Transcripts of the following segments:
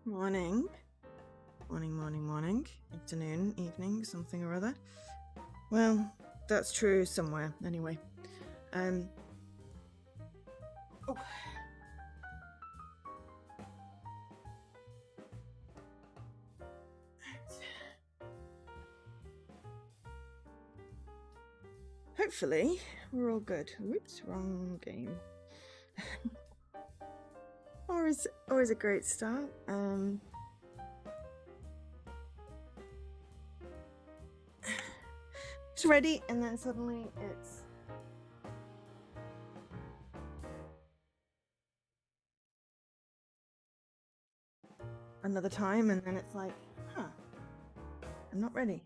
Morning. Morning. Afternoon, evening, something or other. Well, that's true somewhere, anyway. Oh. Hopefully, we're all good. Whoops, wrong game. Always a great start. It's ready, and then suddenly it's another time, and then it's like, I'm not ready.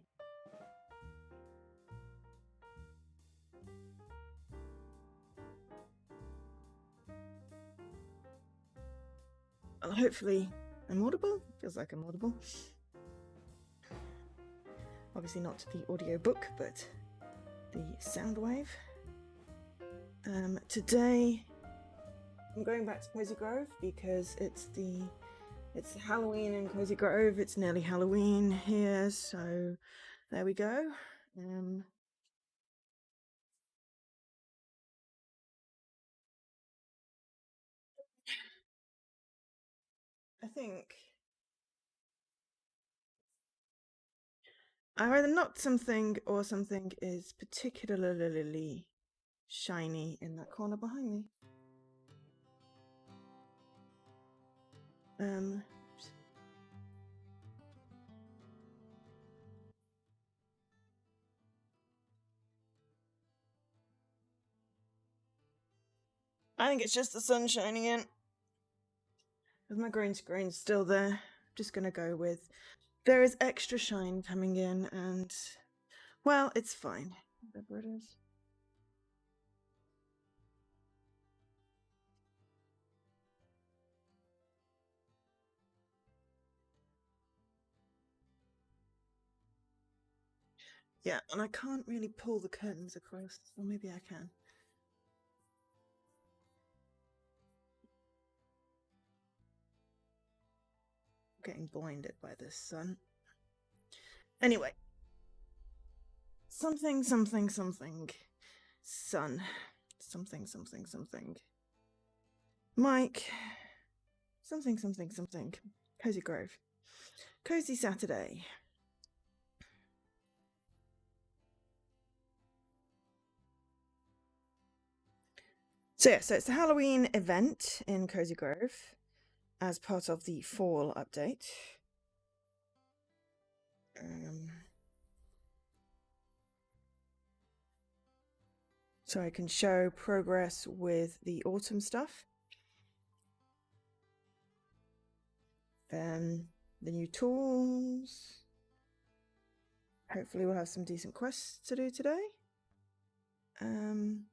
Well, hopefully I'm audible. Feels like I'm audible. Obviously not the audio book, but the sound wave. Today I'm going back to Cozy Grove because it's Halloween in Cozy Grove. It's nearly Halloween here, so there we go. I think I either knocked something or something is particularly shiny in that corner behind me. I think it's just the sun shining in. With my green screen still there, I'm just gonna go with there is extra shine coming in, and well, it's fine. Whatever it is. Yeah, and I can't really pull the curtains across, or maybe I can. I'm getting blinded by this sun. Anyway. Something. Sun. Something. Mike. Something. Cozy Grove. Cozy Saturday. So it's a Halloween event in Cozy Grove as part of the fall update. So I can show progress with the autumn stuff. The new tools. Hopefully we'll have some decent quests to do today. And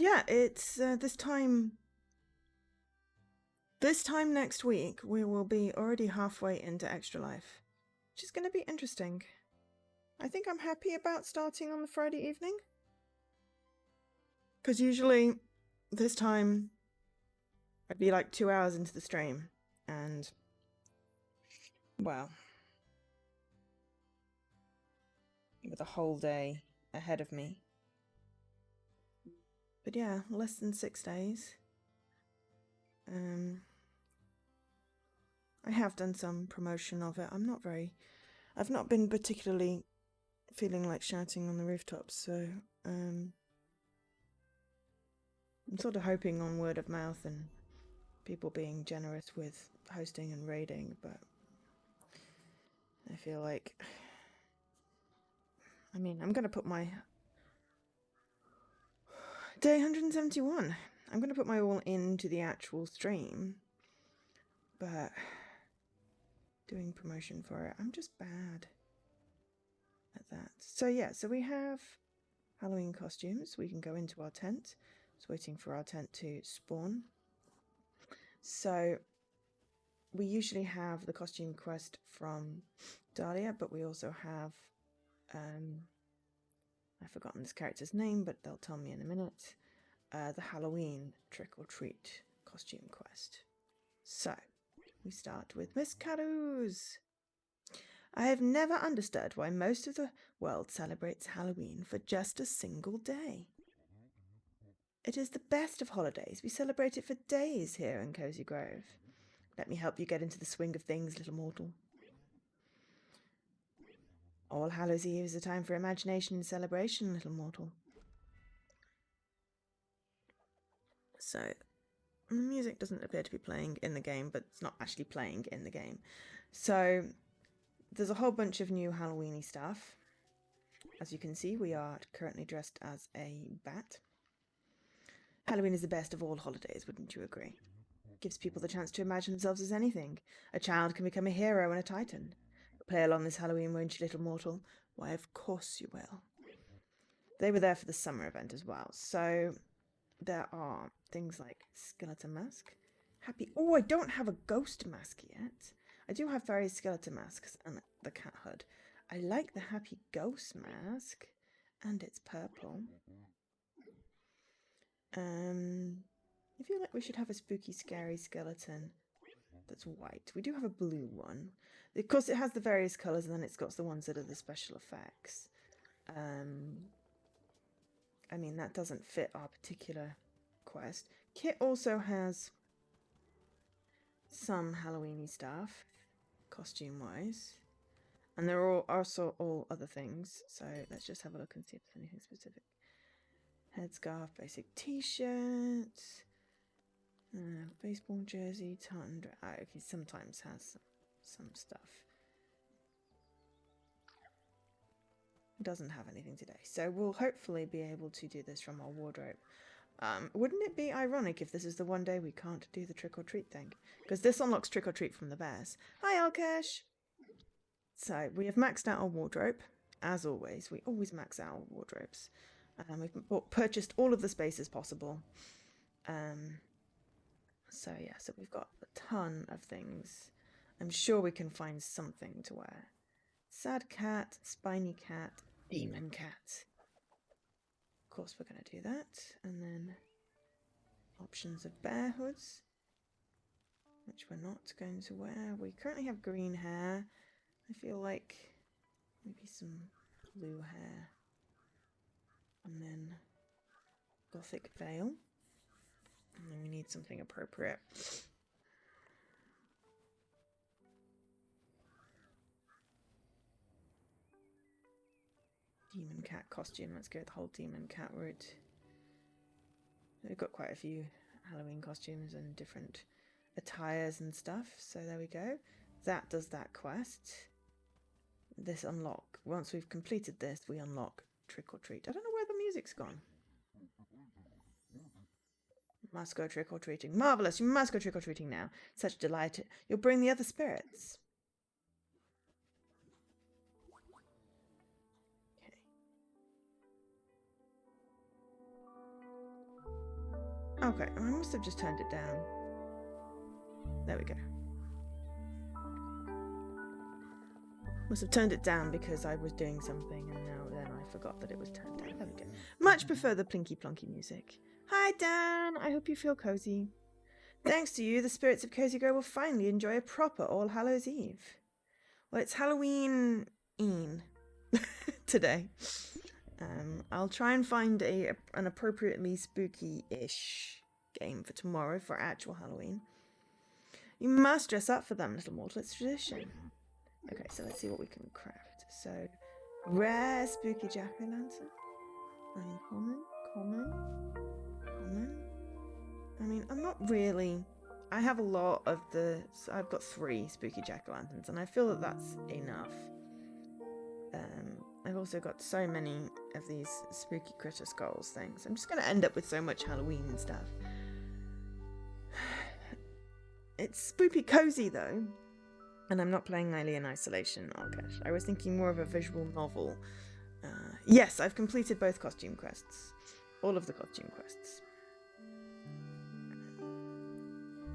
yeah, it's this time next week we will be already halfway into Extra Life, which is going to be interesting. I think I'm happy about starting on the Friday evening, because usually this time I'd be like 2 hours into the stream, and well, with a whole day ahead of me. But yeah, less than 6 days. I have done some promotion of it. I've not been particularly feeling like shouting on the rooftops, so I'm sort of hoping on word of mouth and people being generous with hosting and raiding, but I feel like, I mean, I'm going to put my day 171. I'm going to put my all into the actual stream, but doing promotion for it, I'm just bad at that. So yeah, so we have Halloween costumes. We can go into our tent. Just waiting for our tent to spawn. So we usually have the costume quest from Dahlia, but we also have I've forgotten this character's name, but they'll tell me in a minute. The Halloween trick or treat costume quest. So we start with Miss Carouse. I have never understood why most of the world celebrates Halloween for just a single day. It is the best of holidays. We celebrate it for days here in Cozy Grove. Let me help you get into the swing of things, little mortal. All Hallows Eve is a time for imagination and celebration, little mortal. So, the music doesn't appear to be playing in the game, but it's not actually playing in the game. So, there's a whole bunch of new Halloween-y stuff. As you can see, we are currently dressed as a bat. Halloween is the best of all holidays, wouldn't you agree? It gives people the chance to imagine themselves as anything. A child can become a hero and a titan. You'll play along this Halloween, won't you, little mortal? Why, of course you will. They were there for the summer event as well, so there are things like skeleton mask, happy... Oh, I don't have a ghost mask yet. I do have various skeleton masks and the cat hood. I like the happy ghost mask, and it's purple. I feel like we should have a spooky, scary skeleton that's white. We do have a blue one. Of course, it has the various colours, and then it's got the ones that are the special effects. I mean, that doesn't fit our particular quest. Kit also has some Halloween-y stuff, costume-wise. And there are also all other things. So let's just have a look and see if there's anything specific. Headscarf, basic t-shirt, baseball jersey, tartan dress. Okay, sometimes has some stuff. Doesn't have anything today. So we'll hopefully be able to do this from our wardrobe. Wouldn't it be ironic if this is the one day we can't do the trick-or-treat thing? Because this unlocks trick-or-treat from the bears. Hi, Alkesh! So, we have maxed out our wardrobe. As always, we always max out our wardrobes. We've purchased all of the spaces possible. So yeah, so we've got a ton of things. I'm sure we can find something to wear. Sad cat, spiny cat, demon cat. Of course we're going to do that. And then options of bear hoods, which we're not going to wear. We currently have green hair. I feel like maybe some blue hair. And then gothic veil. And then we need something appropriate. Demon cat costume. Let's go with the whole demon cat route. We've got quite a few Halloween costumes and different attires and stuff. So there we go. That does that quest. This unlock. Once we've completed this, we unlock trick or treat. I don't know where the music's gone. Must go trick or treating. Marvelous! You must go trick or treating now. Such delight. You'll bring the other spirits. Okay, I must have just turned it down. There we go. Must have turned it down because I was doing something and then I forgot that it was turned down. There we go. Much prefer the plinky plonky music. Hi Dan, I hope you feel cozy. Thanks to you, the spirits of Cozy Grove will finally enjoy a proper All Hallows Eve. Well, it's Halloween-een today. I'll try and find an appropriately spooky-ish game for tomorrow for actual Halloween. You must dress up for them, little mortal. It's tradition. Okay, so let's see what we can craft. So, rare spooky jack-o'-lantern. Uncommon, common. I mean, I'm not really... I have a lot of the... So I've got 3 spooky jack-o'-lanterns, and I feel that that's enough. I've also got so many of these spooky critter skulls things. I'm just going to end up with so much Halloween stuff. It's spooky cozy, though. And I'm not playing Alien Isolation, Alkesh. I was thinking more of a visual novel. Yes, I've completed both costume quests. All of the costume quests.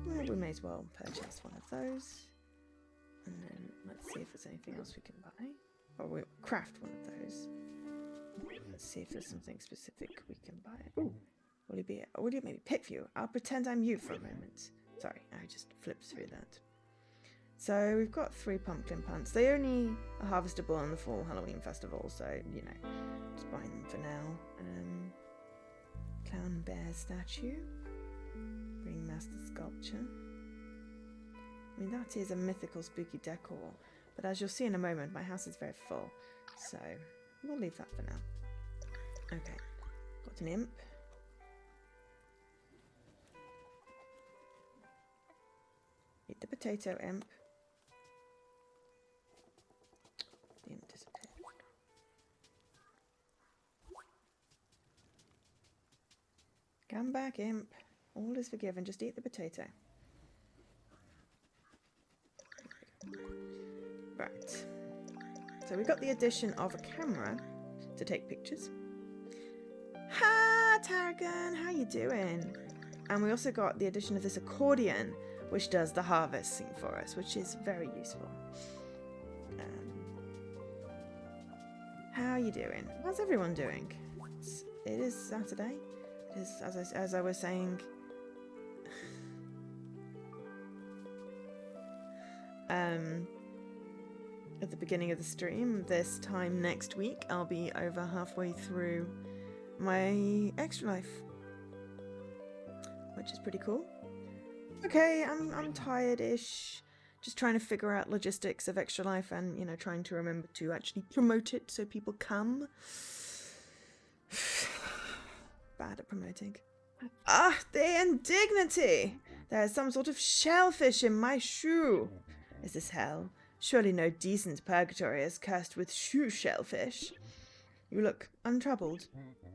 Well, we may as well purchase one of those. And then let's see if there's anything else we can buy. Or we'll craft one of those. Let's see if there's something specific we can buy. Ooh, will you maybe pick you? I'll pretend I'm you for a moment. Sorry, I just flipped through that. So we've got 3 pumpkin punts. They only are harvestable on the fall Halloween festival, so, you know, just buying them for now. Clown bear statue. Ringmaster sculpture. I mean, that is a mythical spooky decor, but as you'll see in a moment, my house is very full, so we'll leave that for now. Okay, got an imp. Eat the potato, imp. The imp disappeared. Come back, imp. All is forgiven, just eat the potato. Right. So we got the addition of a camera to take pictures. Ha, Tarragon, how you doing? And we also got the addition of this accordion, which does the harvesting for us, which is very useful. How are you doing? How's everyone doing? It is Saturday. It is, as I was saying, at the beginning of the stream, this time next week, I'll be over halfway through my Extra Life, which is pretty cool. Okay, I'm tired-ish. Just trying to figure out logistics of Extra Life and, you know, trying to remember to actually promote it so people come. Bad at promoting. Ah, the indignity! There is some sort of shellfish in my shoe. Is this hell? Surely no decent purgatory is cursed with shoe shellfish. You look untroubled.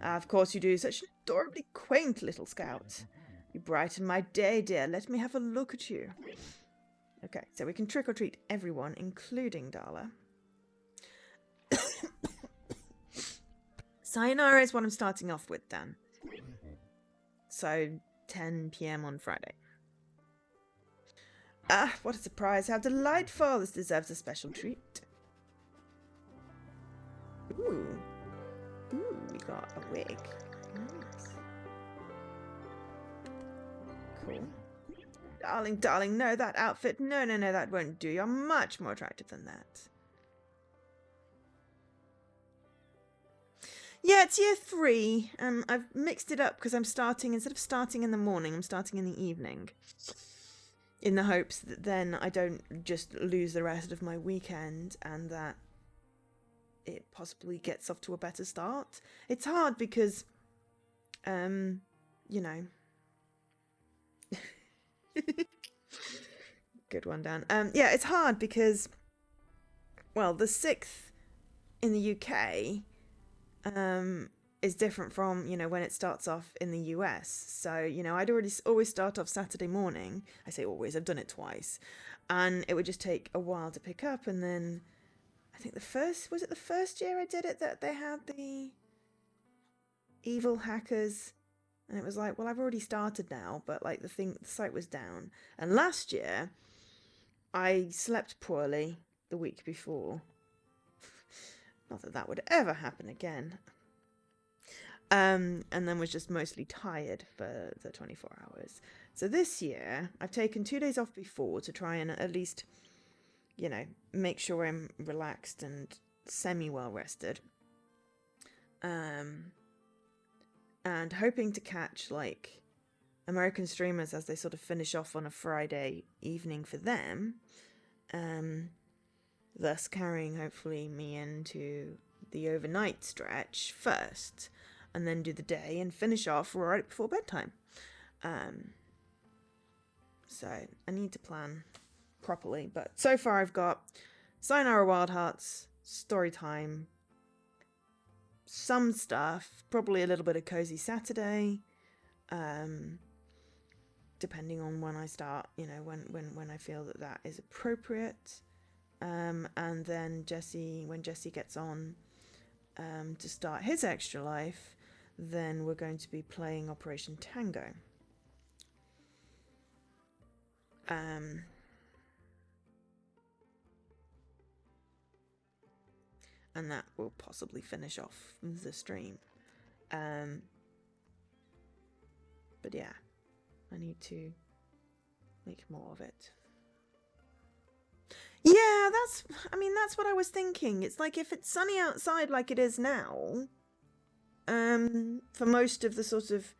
Ah, of course you do. Such an adorably quaint little scout. You brighten my day, dear. Let me have a look at you. Okay, so we can trick-or-treat everyone, including Darla. Sayonara is what I'm starting off with, Dan. So, 10 PM on Friday. Ah, what a surprise. How delightful. This deserves a special treat. Ooh. Ooh, we got a wig. Nice. Cool. Darling, darling, no, that outfit. No, that won't do. You're much more attractive than that. Yeah, it's year 3. I've mixed it up because I'm starting, instead of starting in the morning, I'm starting in the evening. In the hopes that then I don't just lose the rest of my weekend and that it possibly gets off to a better start. It's hard because, you know. Good one, Dan. Yeah, it's hard because, well, the 6th in the UK is different from, you know, when it starts off in the US. So, you know, I'd always start off Saturday morning. I say always, I've done it twice. And it would just take a while to pick up. And then I think was it the first year I did it that they had the evil hackers? And it was like, well, I've already started now, but like the site was down. And last year I slept poorly the week before. Not that that would ever happen again. And then was just mostly tired for the 24 hours. So this year, I've taken 2 days off before to try and at least, you know, make sure I'm relaxed and semi-well rested. And hoping to catch, like, American streamers as they sort of finish off on a Friday evening for them. Thus carrying, hopefully, me into the overnight stretch first. And then do the day and finish off right before bedtime. So I need to plan properly. But so far I've got Sayonara Wild Hearts, story time, some stuff, probably a little bit of Cozy Saturday, depending on when I start, you know, when I feel that is appropriate. And then when Jesse gets on to start his Extra Life, then we're going to be playing Operation Tango. And that will possibly finish off the stream. But yeah, I need to make more of it. that's what I was thinking. It's like if it's sunny outside like it is now, for most of the sort of,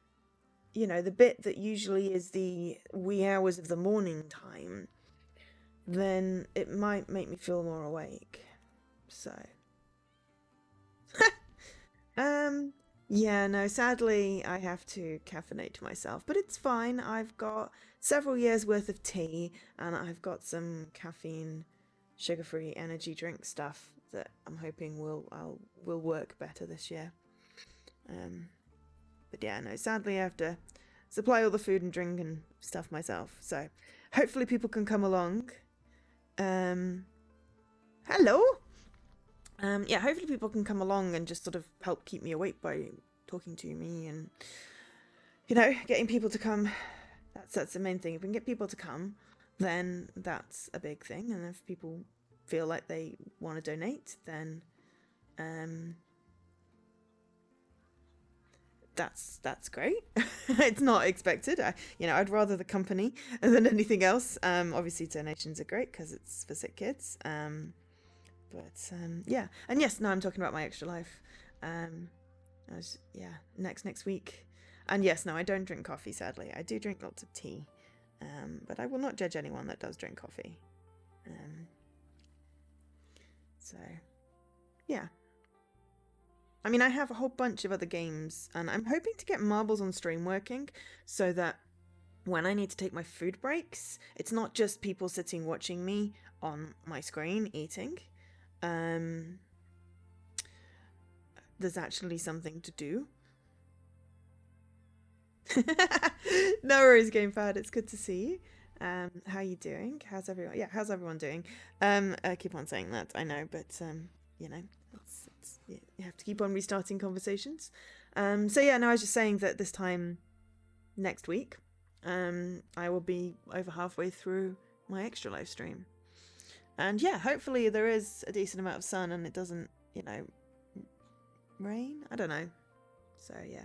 the bit that usually is the wee hours of the morning time, then it might make me feel more awake. So, yeah, no, sadly I have to caffeinate myself, but it's fine. I've got several years worth of tea and I've got some caffeine, sugar-free energy drink stuff that I'm hoping will work better this year. But yeah, no, sadly I have to supply all the food and drink and stuff myself. So hopefully people can come along. Hello. Yeah, hopefully people can come along and just sort of help keep me awake by talking to me and, getting people to come. That's the main thing. If we can get people to come, then that's a big thing. And if people feel like they want to donate, then that's great. It's not expected. I'd rather the company than anything else. Obviously donations are great because it's for sick kids. Yeah, and yes, now I'm talking about my extra life. Next week. And yes, no, I don't drink coffee, sadly. I do drink lots of tea, but I will not judge anyone that does drink coffee. So, yeah. I mean, I have a whole bunch of other games, and I'm hoping to get Marbles on Stream working so that when I need to take my food breaks, it's not just people sitting watching me on my screen eating. There's actually something to do. No worries, Gamepad. It's good to see you. How you doing? How's everyone? Yeah, how's everyone doing? I keep on saying that, I know, but you have to keep on restarting conversations. So yeah, no, I was just saying that this time next week, I will be over halfway through my extra live stream. And yeah, hopefully there is a decent amount of sun and it doesn't, rain? I don't know. So yeah.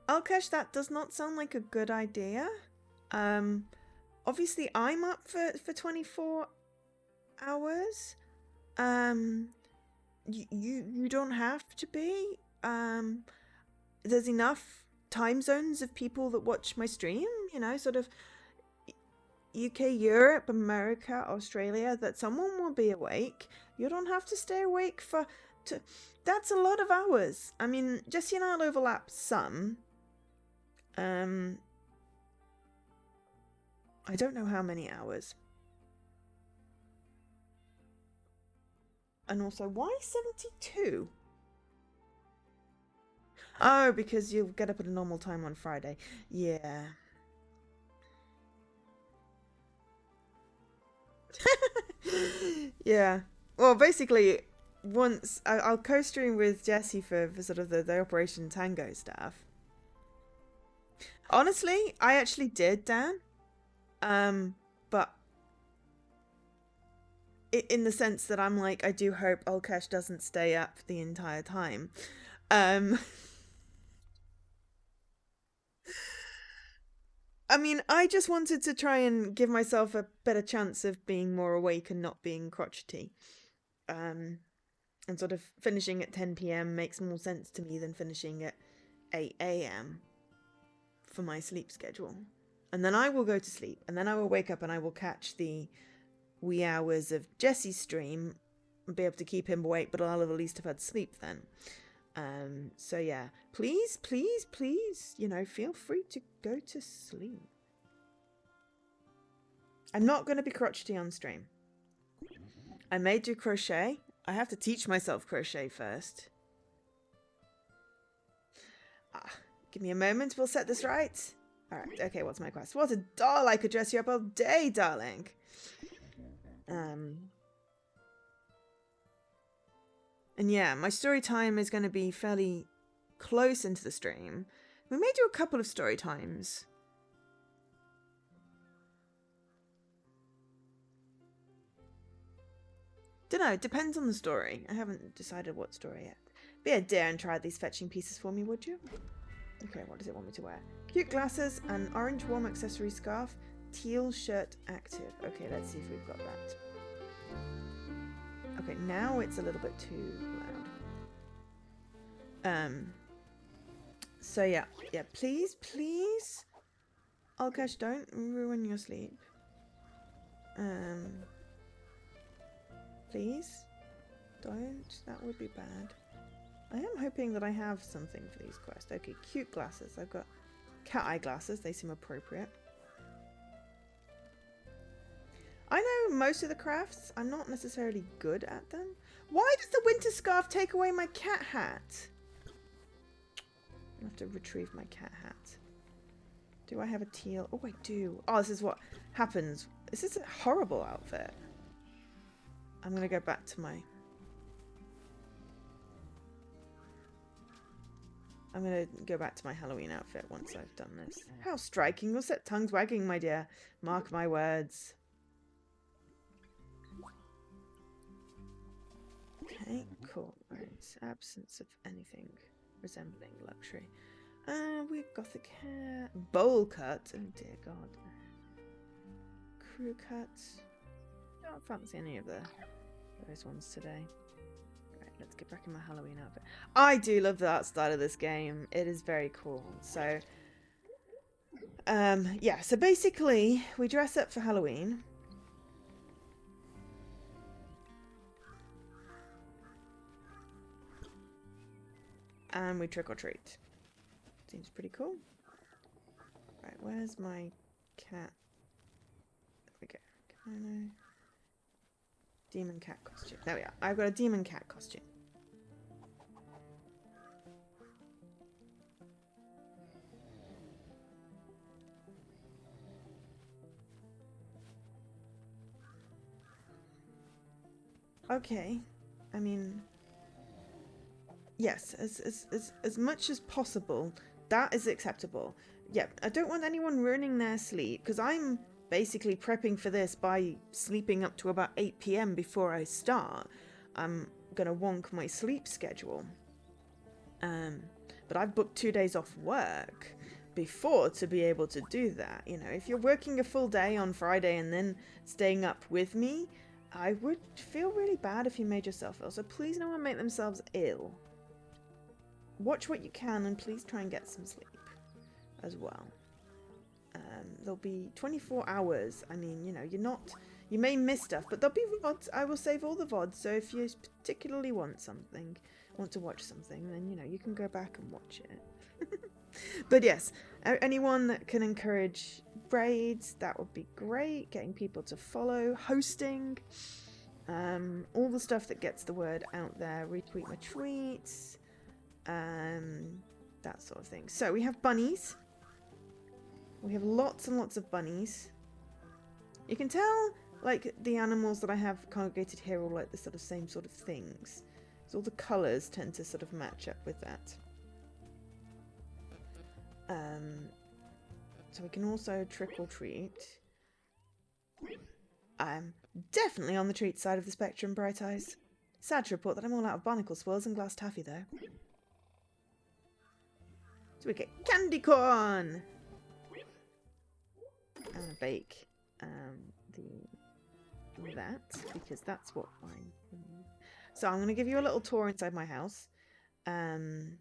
Alkesh, that does not sound like a good idea. Obviously I'm up for 24 hours. You don't have to be. There's enough time zones of people that watch my stream, sort of UK, Europe, America, Australia, that someone will be awake. You don't have to stay awake that's a lot of hours. I mean, just, I'll overlap some. I don't know how many hours. And also, why 72? Oh, because you'll get up at a normal time on Friday. Yeah. Yeah. Well, basically, once I'll co-stream with Jessie for sort of the Operation Tango stuff. Honestly, I actually did, Dan. But in the sense that I'm like, I do hope Olkesh doesn't stay up the entire time. I mean, I just wanted to try and give myself a better chance of being more awake and not being crotchety. And sort of finishing at 10 p.m. makes more sense to me than finishing at 8 a.m. for my sleep schedule. And then I will go to sleep, and then I will wake up and I will catch the wee hours of Jesse's stream and be able to keep him awake, but I'll have at least have had sleep then. So yeah, please, feel free to go to sleep. I'm not going to be crotchety on stream. I may do crochet. I have to teach myself crochet first. Give me a moment, we'll set this right. Alright, okay, what's my quest? What a doll, I could dress you up all day, darling. And yeah, my story time is going to be fairly close into the stream. We may do a couple of story times. Dunno, it depends on the story. I haven't decided what story yet. Be a dear and try these fetching pieces for me, would you? Okay, what does it want me to wear? Cute glasses, an orange warm accessory scarf, teal shirt active. Okay, let's see if we've got that. Okay, now it's a little bit too loud. So yeah, please, Alkesh, don't ruin your sleep. Please, don't. That would be bad. I am hoping that I have something for these quests. Okay, cute glasses. I've got cat eye glasses. They seem appropriate. I know most of the crafts. I'm not necessarily good at them. Why does the winter scarf take away my cat hat? I have to retrieve my cat hat. Do I have a teal? Oh, I do. Oh, this is what happens. This is a horrible outfit. I'm going to go back to my... I'm going to go back to my Halloween outfit once I've done this. How striking. You'll set tongues wagging, my dear. Mark my words. Okay, cool. Right. Absence of anything resembling luxury. We've gothic hair. Bowl cut. Oh dear God. Crew cut. Don't fancy any of those ones today. Right, let's get back in my Halloween outfit. I do love the art style of this game. It is very cool. So, yeah. So basically, we dress up for Halloween. And we trick or treat. Seems pretty cool. Right, where's my cat? There we go. Kimono. Demon cat costume. There we are. I've got a demon cat costume. Okay. I mean... Yes, as much as possible, that is acceptable. Yeah, I don't want anyone ruining their sleep, because I'm basically prepping for this by sleeping up to about 8 PM before I start. I'm going to wonk my sleep schedule. But I've booked 2 days off work before to be able to do that. You know, if you're working a full day on Friday and then staying up with me, I would feel really bad if you made yourself ill. So please no one make themselves ill. Watch what you can and please try and get some sleep as well. There'll be 24 hours. I mean, you know, you may miss stuff, but there'll be VODs. I will save all the VODs. So if you particularly want to watch something, then, you know, you can go back and watch it. But yes, anyone that can encourage braids, that would be great. Getting people to follow, hosting, all the stuff that gets the word out there. Retweet my tweets. That sort of thing. So we have bunnies. We have lots and lots of bunnies. You can tell, like, the animals that I have congregated here all like the sort of same sort of things. So all the colours tend to sort of match up with that. So we can also trick or treat. I'm definitely on the treat side of the spectrum, Bright Eyes. Sad to report that I'm all out of barnacle swirls and glass taffy, though. So we get candy corn! And a bake that, because that's what I... So I'm going to give you a little tour inside my house. I'm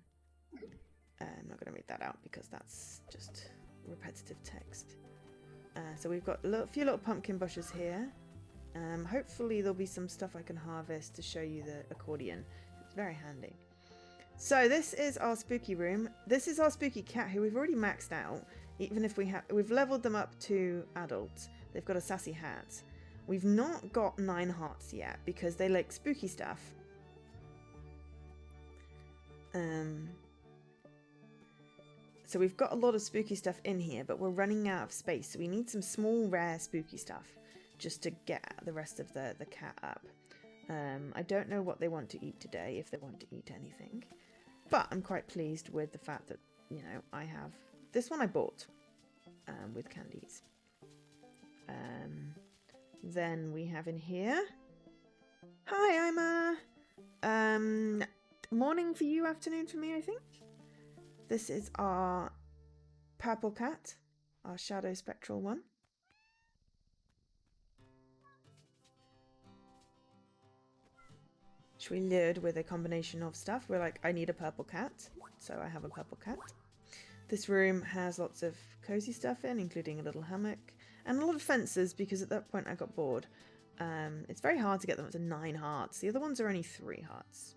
not going to read that out because that's just repetitive text. So we've got a few little pumpkin bushes here. Hopefully there'll be some stuff I can harvest to show you the accordion. It's very handy. So this is our spooky room. This is our spooky cat who we've already maxed out. Even if we've leveled them up to adults. They've got a sassy hat. We've not got 9 hearts yet because they like spooky stuff. So we've got a lot of spooky stuff in here, but we're running out of space. So we need some small, rare, spooky stuff just to get the rest of the cat up. I don't know what they want to eat today, if they want to eat anything. But I'm quite pleased with the fact that, you know, I have... This one I bought with candies. Then we have in here... morning for you, afternoon for me, I think. This is our purple cat, our shadow spectral one. Which we lured with a combination of stuff. We're like, I need a purple cat, so I have a purple cat. This room has lots of cozy stuff in, including a little hammock and a lot of fences, because at that point I got bored. It's very hard to get them up to 9 hearts. The other ones are only 3 hearts.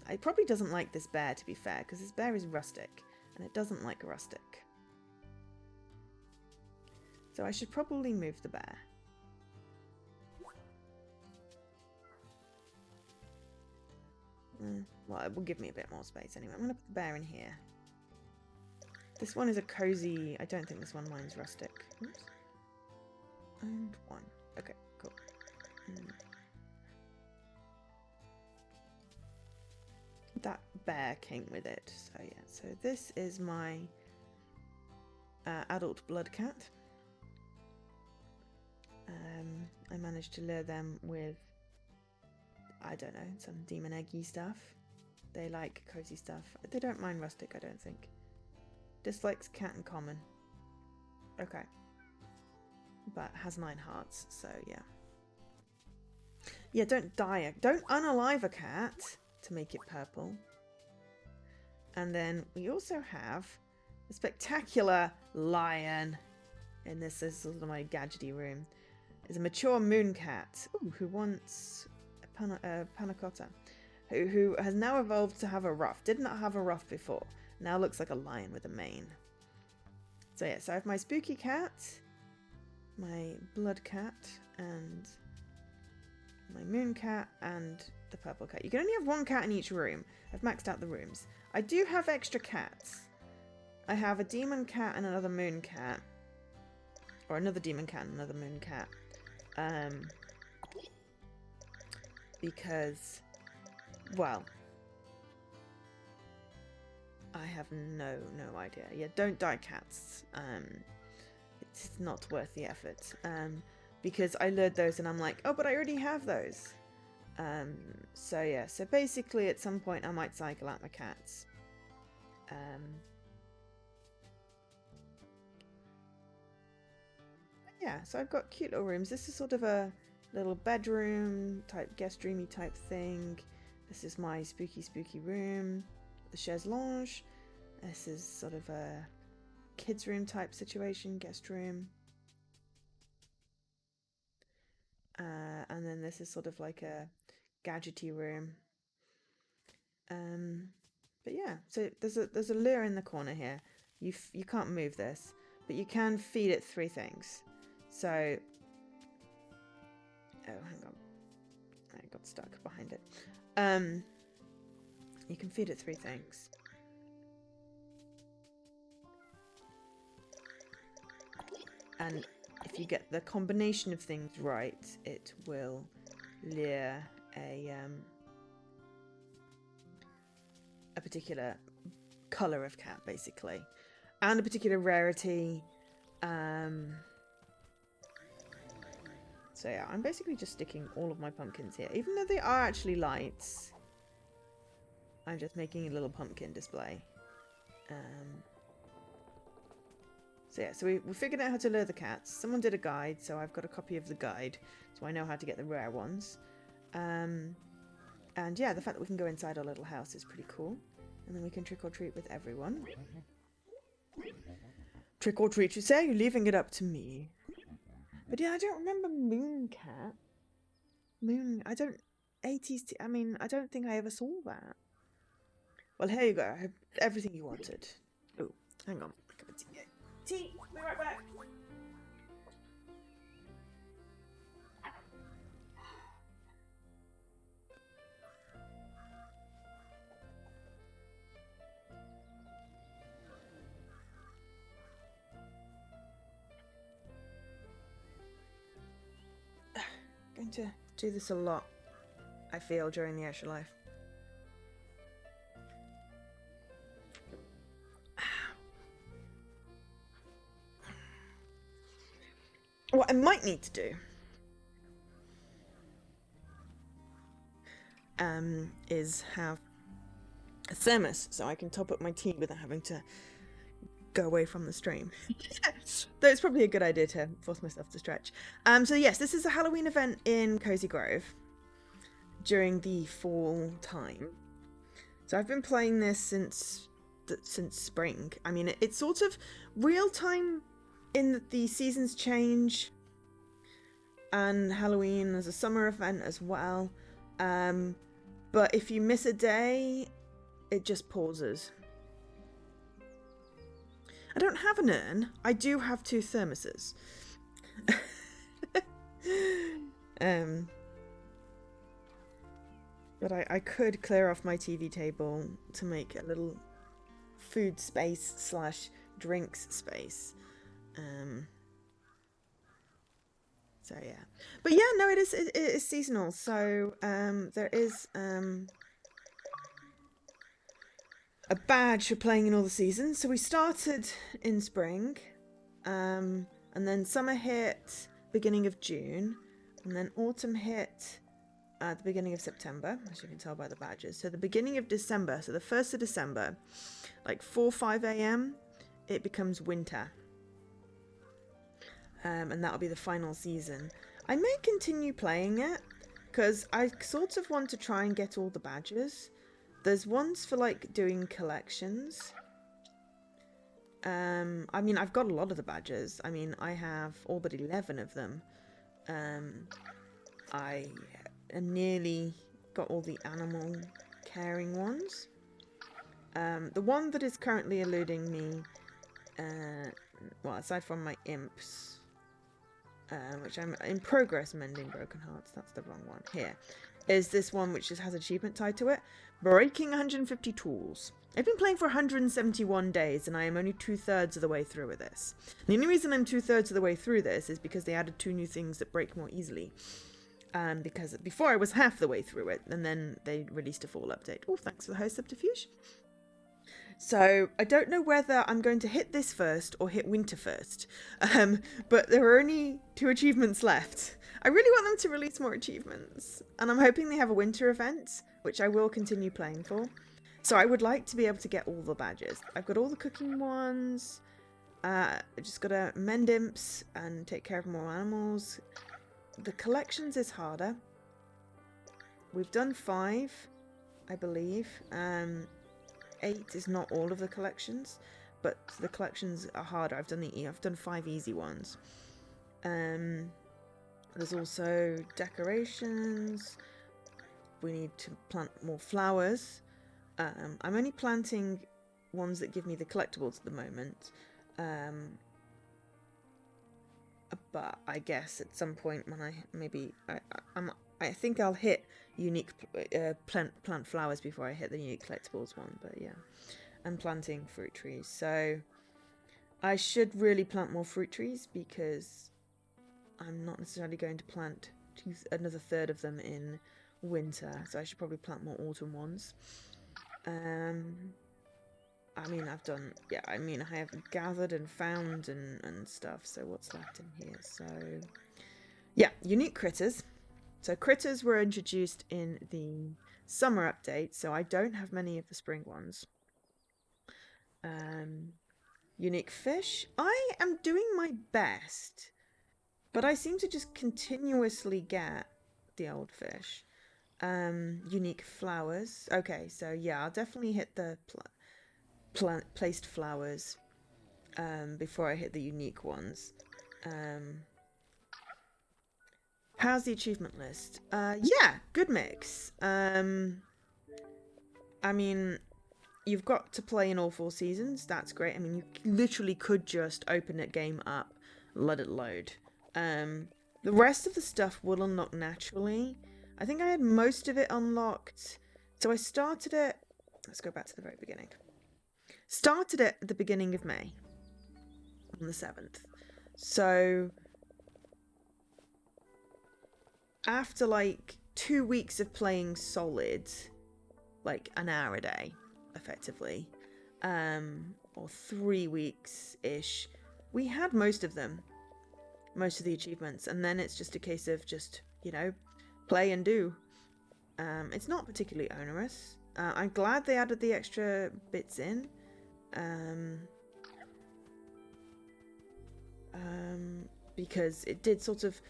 It probably doesn't like this bear, to be fair, because this bear is rustic, and it doesn't like rustic. So I should probably move the bear. Well, it will give me a bit more space anyway. I'm going to put the bear in here. This one is a cozy... I don't think this one minds rustic. Oops. And 1. Okay, cool. That bear came with it. So yeah, so this is my adult blood cat. I managed to lure them with, I don't know, some demon eggy stuff. They like cozy stuff. They don't mind rustic, I don't think. Dislikes cat and common. Okay. But has 9 hearts, so yeah. Yeah, don't unalive a cat to make it purple. And then we also have a spectacular lion. And this is sort of my gadgety room. Is a mature moon cat who wants a panna cotta, who has now evolved to have a ruff. Did not have a ruff before. Now looks like a lion with a mane. So yeah, so I have my spooky cat, my blood cat, and my moon cat, and the purple cat. You can only have 1 cat in each room. I've maxed out the rooms. I do have extra cats. I have a demon cat and another moon cat. Or another demon cat and another moon cat. Because, well, I have no idea. Yeah, don't die cats. It's not worth the effort. Because I lured those and I'm like, oh, but I already have those. So yeah, so basically at some point I might cycle out my cats. Yeah, so I've got cute little rooms. This is sort of a little bedroom type, guest roomy type thing. This is my spooky room, the chaise lounge. This is sort of a kids room type situation, guest room. And then this is sort of like a gadgety room. But yeah, so there's a lure in the corner here. You can't move this, but you can feed it 3 things. So, oh, hang on, I got stuck behind it. You can feed it 3 things. And if you get the combination of things right, it will lure a particular colour of cat, basically, and a particular rarity. So yeah, I'm basically just sticking all of my pumpkins here, even though they are actually lights. I'm just making a little pumpkin display. So yeah, so we figured out how to lure the cats. Someone did a guide, so I've got a copy of the guide, so I know how to get the rare ones. And yeah, the fact that we can go inside our little house is pretty cool. And then we can trick or treat with everyone. Trick or treat, you say? You're leaving it up to me. But yeah, I don't remember Moon Cat. I don't... 80s... I mean, I don't think I ever saw that. Well, here you go. I have everything you wanted. Oh, hang on. Tea! Be right back! Going to do this a lot, I feel, during the extra life. What I might need to do is have a thermos so I can top up my tea without having to go away from the stream. Though it's probably a good idea to force myself to stretch. So yes, this is a Halloween event in Cozy Grove during the fall time. So I've been playing this since spring. I mean, it's sort of real time in that the seasons change, and Halloween is a summer event as well. But if you miss a day, it just pauses. I don't have an urn. I do have 2 thermoses. But I could clear off my TV table to make a little food space / drinks space. So yeah. But yeah, no, it is seasonal. So there is a badge for playing in all the seasons. So we started in spring, and then summer hit beginning of June, and then autumn hit at the beginning of September, as you can tell by the badges. So the beginning of December, so the 1st of December, like 4-5 a.m, it becomes winter. And that'll be the final season. I may continue playing it, because I sort of want to try and get all the badges. There's ones for like doing collections. I mean, I've got a lot of the badges. I mean, I have all but 11 of them. I nearly got all the animal caring ones. The one that is currently eluding me, well, aside from my imps, which I'm in progress mending broken hearts, that's the wrong one, here, is this one which just has achievement tied to it, breaking 150 tools. I've been playing for 171 days and I am only 2/3 of the way through with this. The only reason I'm 2/3 of the way through this is because they added 2 new things that break more easily. Because before I was half the way through it, and then they released a fall update. Oh, thanks for the host subterfuge. So I don't know whether I'm going to hit this first or hit winter first. But there are only 2 achievements left. I really want them to release more achievements, and I'm hoping they have a winter event, which I will continue playing for. So I would like to be able to get all the badges. I've got all the cooking ones. I just got to mend imps and take care of more animals. The collections is harder. We've done 5, I believe. 8 is not all of the collections, but the collections are harder. I've done 5 easy ones. There's also decorations. We need to plant more flowers. I'm only planting ones that give me the collectibles at the moment. But I guess at some point when I think I'll hit unique plant flowers before I hit the unique collectibles one. But yeah, I'm planting fruit trees, so I should really plant more fruit trees because I'm not necessarily going to plant another 1/3 of them in winter, so I should probably plant more autumn ones. I mean, I have gathered and found and stuff, so what's left in here? So, yeah, unique critters. So critters were introduced in the summer update, so I don't have many of the spring ones. Unique fish. I am doing my best, but I seem to just continuously get the old fish. Unique flowers. Okay, so yeah, I'll definitely hit the placed flowers before I hit the unique ones. How's the achievement list? Yeah, good mix. I mean, you've got to play in all 4 seasons. That's great. I mean, you literally could just open that game up, let it load. The rest of the stuff will unlock naturally. I think I had most of it unlocked. So I started it. Let's go back to the very beginning. Started it at the beginning of May, on the 7th. So after like 2 weeks of playing solid, like an hour a day, effectively, or 3 weeks-ish, we had most of them, most of the achievements, and then it's just a case of just, you know, play and do. It's not particularly onerous. I'm glad they added the extra bits in. Because it did sort of,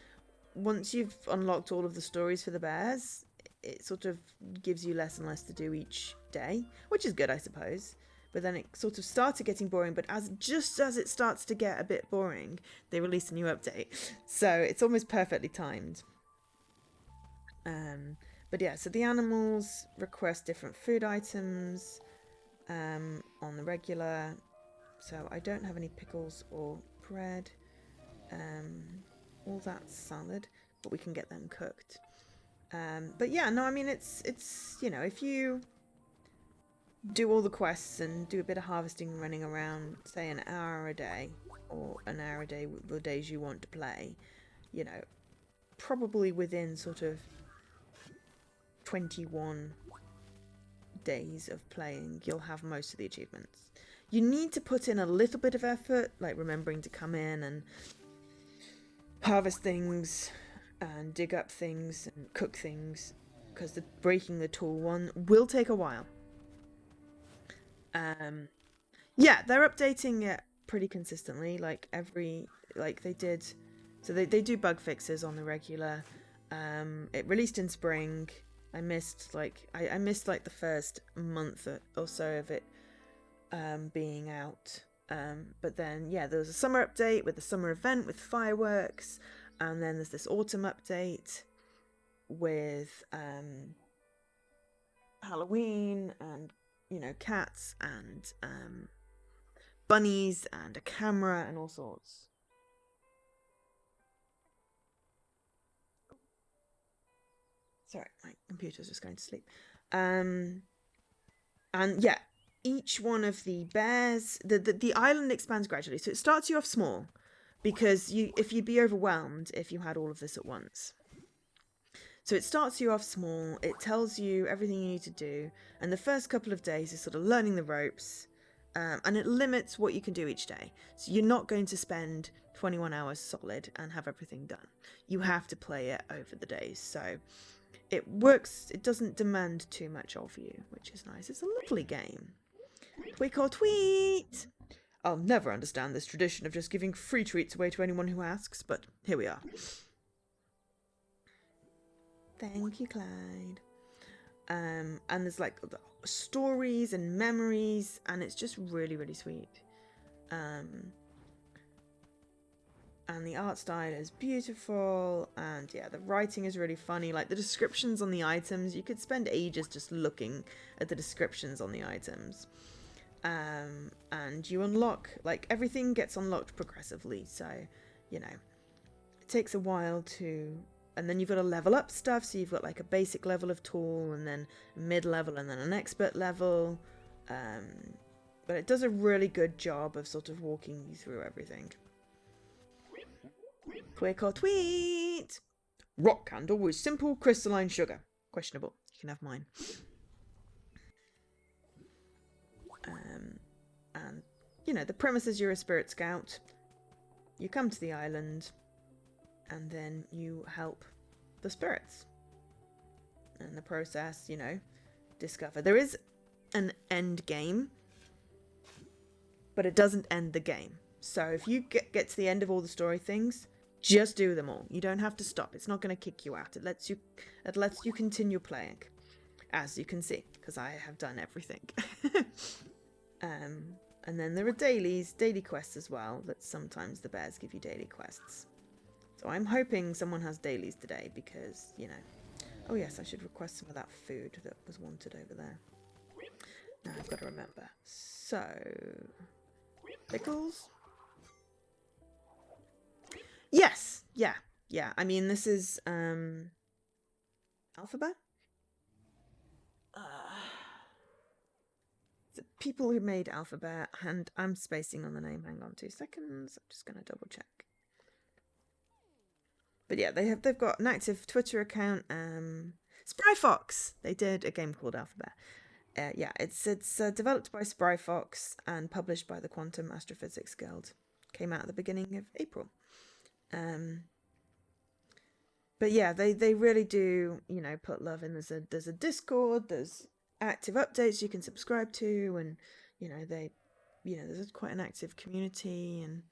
once you've unlocked all of the stories for the bears, it sort of gives you less and less to do each day, which is good, I suppose. But then it sort of started getting boring, but just as it starts to get a bit boring, they release a new update. So it's almost perfectly timed. But yeah, so the animals request different food items on the regular. So I don't have any pickles or bread. All that salad, but we can get them cooked. But yeah, no, I mean, it's you know, if you do all the quests and do a bit of harvesting and running around, say an hour a day, or an hour a day the days you want to play, you know, probably within sort of 21 days of playing, you'll have most of the achievements. You need to put in a little bit of effort, like remembering to come in and harvest things and dig up things and cook things, because the breaking the tool one will take a while. Yeah, they're updating it pretty consistently, like they did. So they do bug fixes on the regular. It released in spring. I missed like the first month or so of it being out. But then yeah, there was a summer update with the summer event with fireworks, and then there's this autumn update with Halloween and, you know, cats and bunnies and a camera and all sorts. Sorry, my computer's just going to sleep. And yeah, each one of the bears, the island expands gradually. So it starts you off small, because if you'd be overwhelmed if you had all of this at once. So it starts you off small, it tells you everything you need to do, and the first couple of days is sort of learning the ropes, and it limits what you can do each day. So you're not going to spend 21 hours solid and have everything done. You have to play it over the days. So it works, it doesn't demand too much of you, which is nice. It's a lovely game. Tweak or tweet! I'll never understand this tradition of just giving free treats away to anyone who asks, but here we are. Thank you, Clyde. And there's like stories and memories, and it's just really, really sweet. And the art style is beautiful, and yeah, the writing is really funny. Like the descriptions on the items, you could spend ages just looking at the descriptions on the items. And you unlock, like, everything gets unlocked progressively, so, you know, it takes a while to, and then you've got to level up stuff, so you've got like a basic level of tool, and then mid-level, and then an expert level, but it does a really good job of sort of walking you through everything. Quick or tweet! Rock candle with simple crystalline sugar. Questionable. You can have mine. And, you know, the premise is you're a spirit scout. You come to the island, and then you help the spirits. And the process, you know, discover. There is an end game, but it doesn't end the game. So if you get to the end of all the story things, just do them all. You don't have to stop. It's not going to kick you out. It lets you continue playing, as you can see, because I have done everything. And then there are daily quests as well, that sometimes the bears give you daily quests. So I'm hoping someone has dailies today, because, you know... Oh yes, I should request some of that food that was wanted over there. Now I've got to remember. So... Pickles? Yes! Yeah. I mean, this is, Alphabet? The people who made Alphabet, and I'm spacing on the name, hang on 2 seconds, I'm just going to double check. But yeah, they've got an active Twitter account. Spryfox, they did a game called Alphabet. Yeah, it's developed by Spryfox and published by the Quantum Astrophysics Guild. Came out at the beginning of April. But yeah, they really do, you know, put love in. There's a Discord, there's active updates you can subscribe to, and you know there's quite an active community, and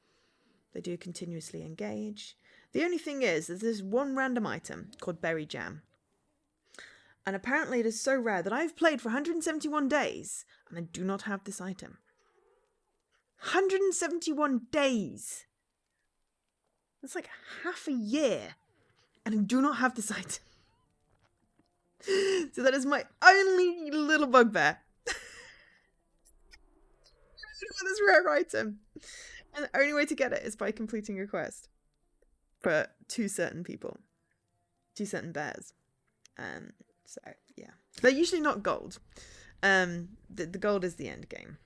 they do continuously engage. The only thing is, there's this one random item called berry jam, and apparently it is so rare that I've played for 171 days and I do not have this item. 171 days. That's like half a year, and I do not have this item. So that is my only little bugbear. For this rare item. And the only way to get it is by completing a quest for two certain people. Two certain bears. So yeah. They're usually not gold. The gold is the end game.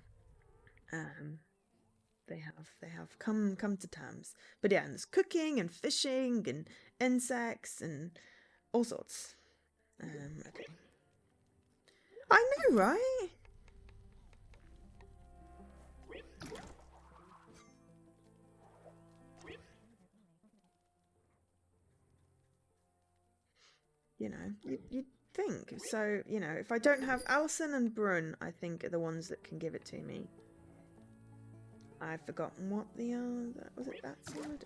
They have come to terms. But yeah, and there's cooking and fishing and insects and all sorts. Okay. I know, right? You know, you'd think. So, you know, if I don't have Alison and Brun, I think are the ones that can give it to me. I've forgotten what the, was it that salad?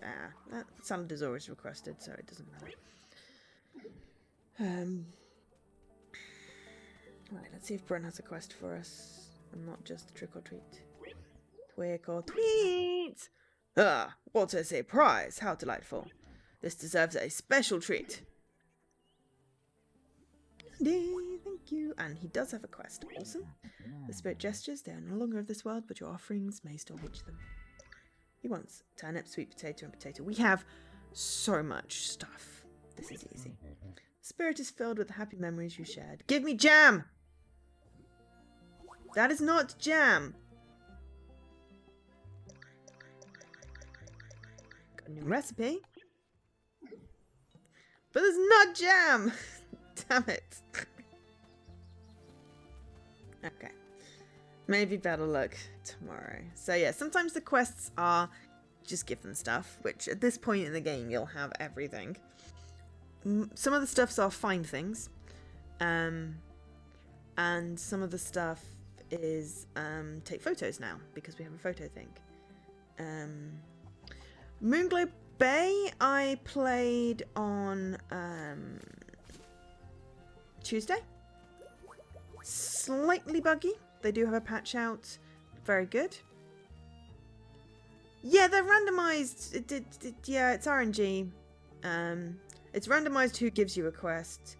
That salad is always requested, so it doesn't matter. Right, let's see if Brun has a quest for us, and not just trick or treat. Twick or tweet! Ah, what a surprise! How delightful! This deserves a special treat. Thank you. And he does have a quest. Awesome. The spirit gestures, they are no longer of this world, but your offerings may still reach them. He wants turnip, sweet potato, and potato. We have so much stuff. This is easy. Spirit is filled with the happy memories you shared. Give me jam! That is not jam! Got a new recipe. But there's not jam! Damn it. Okay. Maybe better luck tomorrow. So yeah, sometimes the quests are just give them stuff, which at this point in the game you'll have everything. Some of the stuffs are find things. And some of the stuff is take photos now, because we have a photo thing. Moonglow Bay I played on Tuesday. Slightly buggy. They do have a patch out. Very good. Yeah, they're randomized. Yeah, it's RNG. It's randomized who gives you a quest,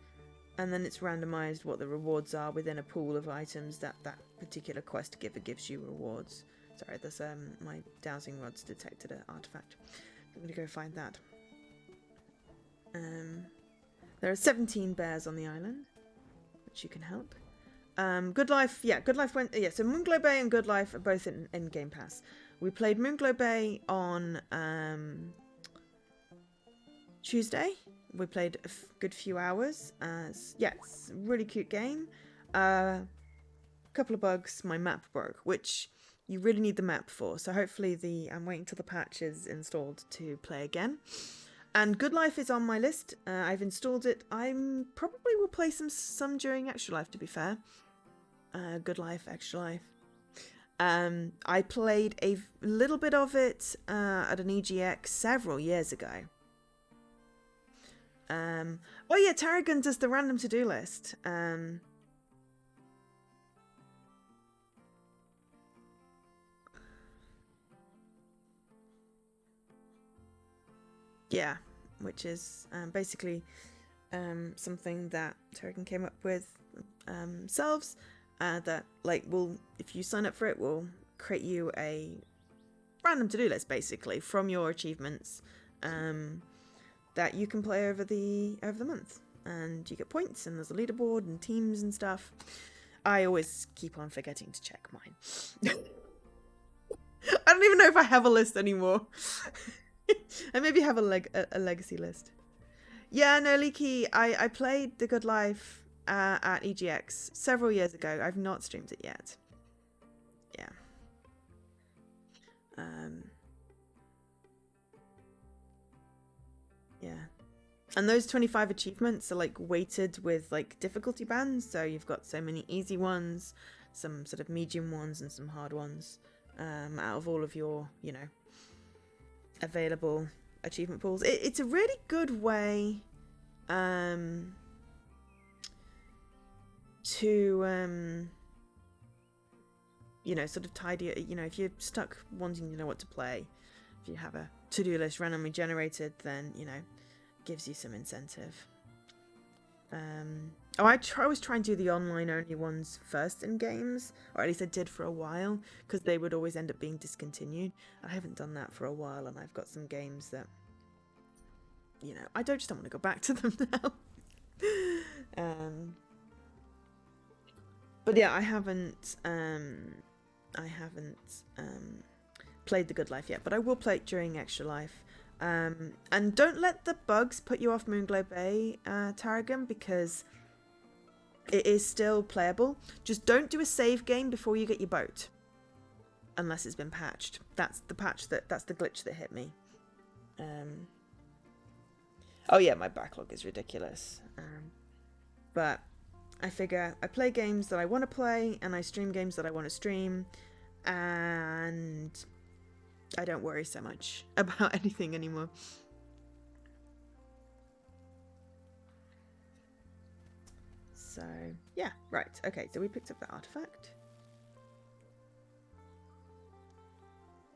and then it's randomized what the rewards are within a pool of items that particular quest giver gives you rewards. Sorry, there's my dowsing rods detected an artifact. I'm gonna go find that. There are 17 bears on the island, which you can help. Good Life, yeah, Good Life went, yeah, so Moonglow Bay and Good Life are both in Game Pass. We played Moonglow Bay on Tuesday. We played a good few hours. Yeah, it's a really cute game. Couple of bugs, my map broke, which you really need the map for. So hopefully I'm waiting till the patch is installed to play again. And Good Life is on my list. I've installed it. I probably will play some during Extra Life, to be fair. Good Life, Extra Life. I played a little bit of it at an EGX several years ago. Oh yeah, Tarragon does the random to-do list. Yeah, which is basically something that Tarragon came up with themselves. That will, if you sign up for it, will create you a random to-do list basically from your achievements that you can play over the month, and you get points, and there's a leaderboard and teams and stuff. I always keep on forgetting to check mine. I don't even know if I have a list anymore. I maybe have a legacy list. Yeah, no, Leaky, I played The Good Life at EGX several years ago. I've not streamed it yet. Yeah. Yeah. And those 25 achievements are like weighted with like difficulty bands. So you've got so many easy ones, some sort of medium ones, and some hard ones out of all of your, you know, available achievement pools. It's a really good way to you know, sort of tidy, you know, if you're stuck wanting to know what to play, if you have a to-do list randomly generated, then, you know, gives you some incentive. Oh, I always try and do the online only ones first in games, or at least I did for a while, because they would always end up being discontinued. I haven't done that for a while, and I've got some games that, you know, I just don't want to go back to them now. But yeah, I haven't played The Good Life yet, but I will play it during Extra Life. And don't let the bugs put you off Moonglow Bay, Tarragon, because it is still playable. Just don't do a save game before you get your boat, unless it's been patched. That's the glitch that hit me. Oh yeah, my backlog is ridiculous. But I figure I play games that I want to play, and I stream games that I want to stream, and I don't worry so much about anything anymore. So, yeah, right. Okay, so we picked up the artifact.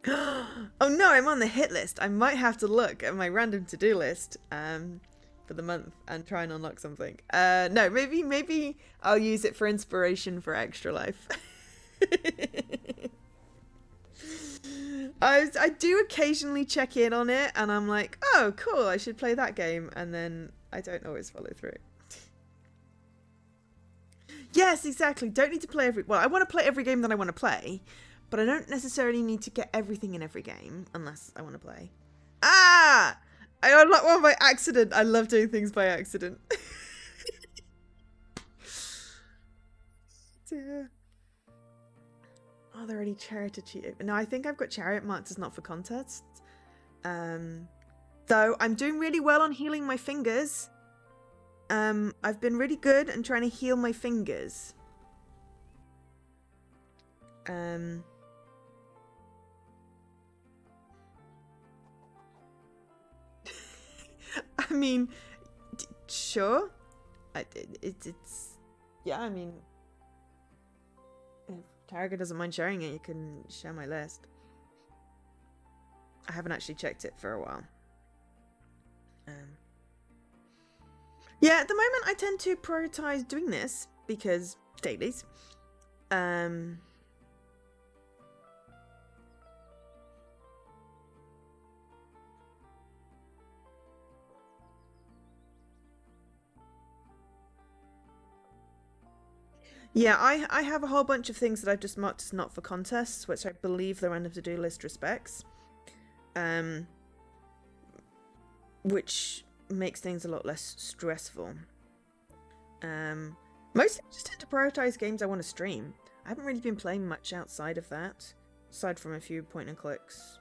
Oh no, I'm on the hit list. I might have to look at my random to-do list for the month and try and unlock something. No, maybe I'll use it for inspiration for Extra Life. I do occasionally check in on it, and I'm like, oh, cool, I should play that game, and then I don't always follow through. Yes, exactly. Don't need to play well, I want to play every game that I want to play, but I don't necessarily need to get everything in every game unless I want to play. Ah! I unlocked one by accident. I love doing things by accident. Dear. Are there any chariot achievements? No, I think I've got chariot marked as not for contests. Though I'm doing really well on healing my fingers. I've been really good and trying to heal my fingers. I mean, sure. It's yeah. I mean, if Targa doesn't mind sharing it, you can share my list. I haven't actually checked it for a while. Yeah, at the moment I tend to prioritize doing this because dailies. Yeah, I have a whole bunch of things that I've just marked as not for contests, which I believe the random to-do list respects. Which makes things a lot less stressful. Mostly I just tend to prioritize games I want to stream. I haven't really been playing much outside of that, aside from a few point and clicks.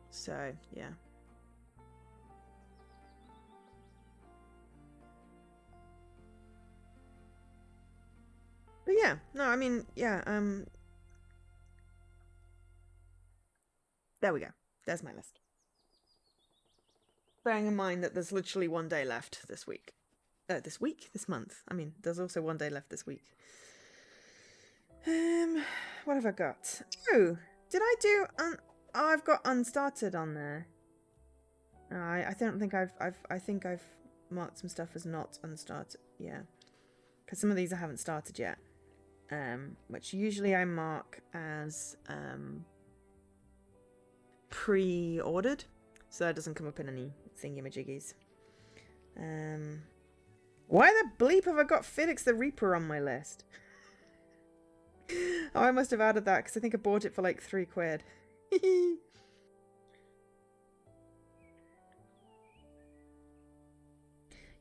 So, yeah. But yeah, no, I mean, yeah, there we go. There's my list. Bearing in mind that there's literally one day left this week. This month. I mean, there's also one day left this week. What have I got? Oh, did I do oh, I've got unstarted on there. I don't think I think I've marked some stuff as not unstarted. Yeah, because some of these I haven't started yet. Which usually I mark as pre-ordered, so that doesn't come up in any thingamajiggies. Why the bleep have I got Felix the Reaper on my list? Oh, I must have added that because I think I bought it for like £3.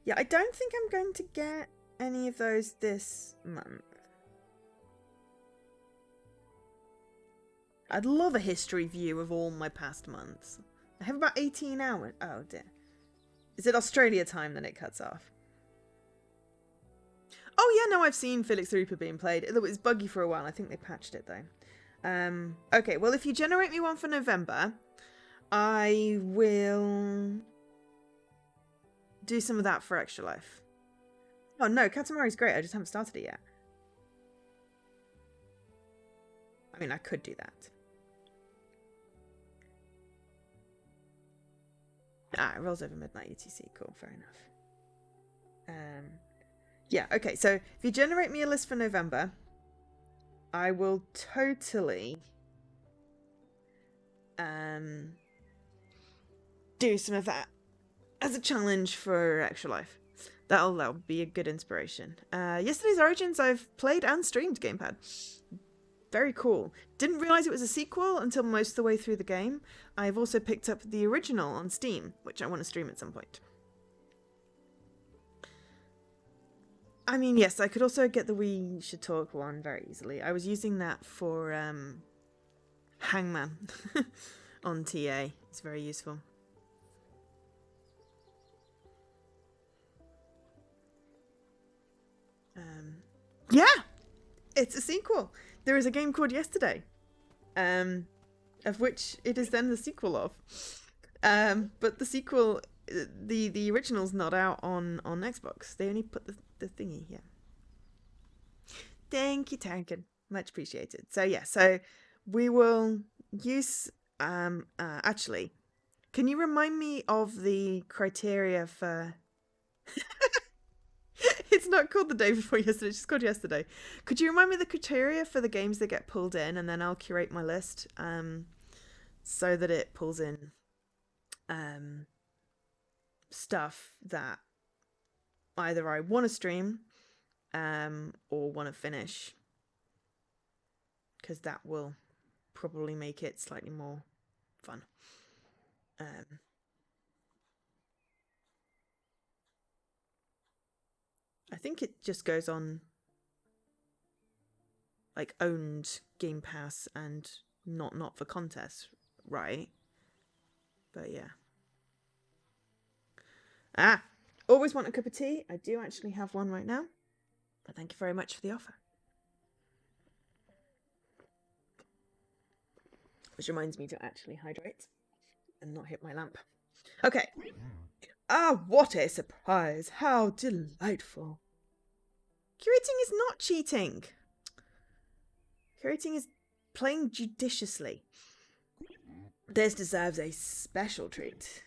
Yeah, I don't think I'm going to get any of those this month. I'd love a history view of all my past months. I have about 18 hours. Oh dear. Is it Australia time that it cuts off? Oh yeah, no, I've seen Felix the Reaper being played. It was buggy for a while. I think they patched it though. Okay, well if you generate me one for November, I will do some of that for Extra Life. Oh no, Katamari's great. I just haven't started it yet. I mean, I could do that. Ah, it rolls over midnight UTC. Cool, fair enough. Yeah, okay, so if you generate me a list for November, I will totally do some of that as a challenge for Extra Life. That'll be a good inspiration. Yesterday's Origins I've played and streamed gamepad. Very cool. Didn't realise it was a sequel until most of the way through the game. I've also picked up the original on Steam, which I want to stream at some point. I mean, yes, I could also get the We Should Talk one very easily. I was using that for Hangman on TA. It's very useful. Yeah, it's a sequel. There is a game called Yesterday, of which it is then the sequel of. But the sequel, the original's not out on Xbox. They only put the thingy here. Thank you, Tankin. Much appreciated. So yeah, so we will use actually, can you remind me of the criteria for it's not called the day before yesterday, it's just called Yesterday. Could you remind me the criteria for the games that get pulled in, and then I'll curate my list so that it pulls in stuff that either I want to stream or want to finish, because that will probably make it slightly more fun. I think it just goes on like owned Game Pass and not for contests, right? But yeah. Always want a cup of tea. I do actually have one right now. But thank you very much for the offer. Which reminds me to actually hydrate and not hit my lamp. Okay. What a surprise. How delightful. Curating is not cheating. Curating is playing judiciously. This deserves a special treat.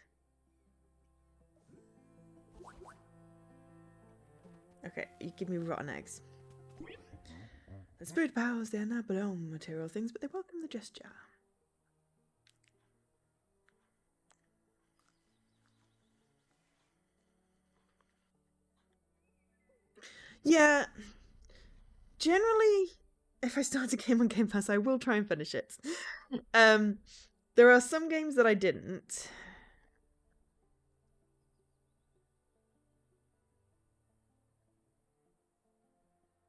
Okay, you give me rotten eggs. The spirit powers, they are not belong material things, but they welcome the gesture. Yeah, generally, if I start a game on Game Pass, I will try and finish it. There are some games that I didn't.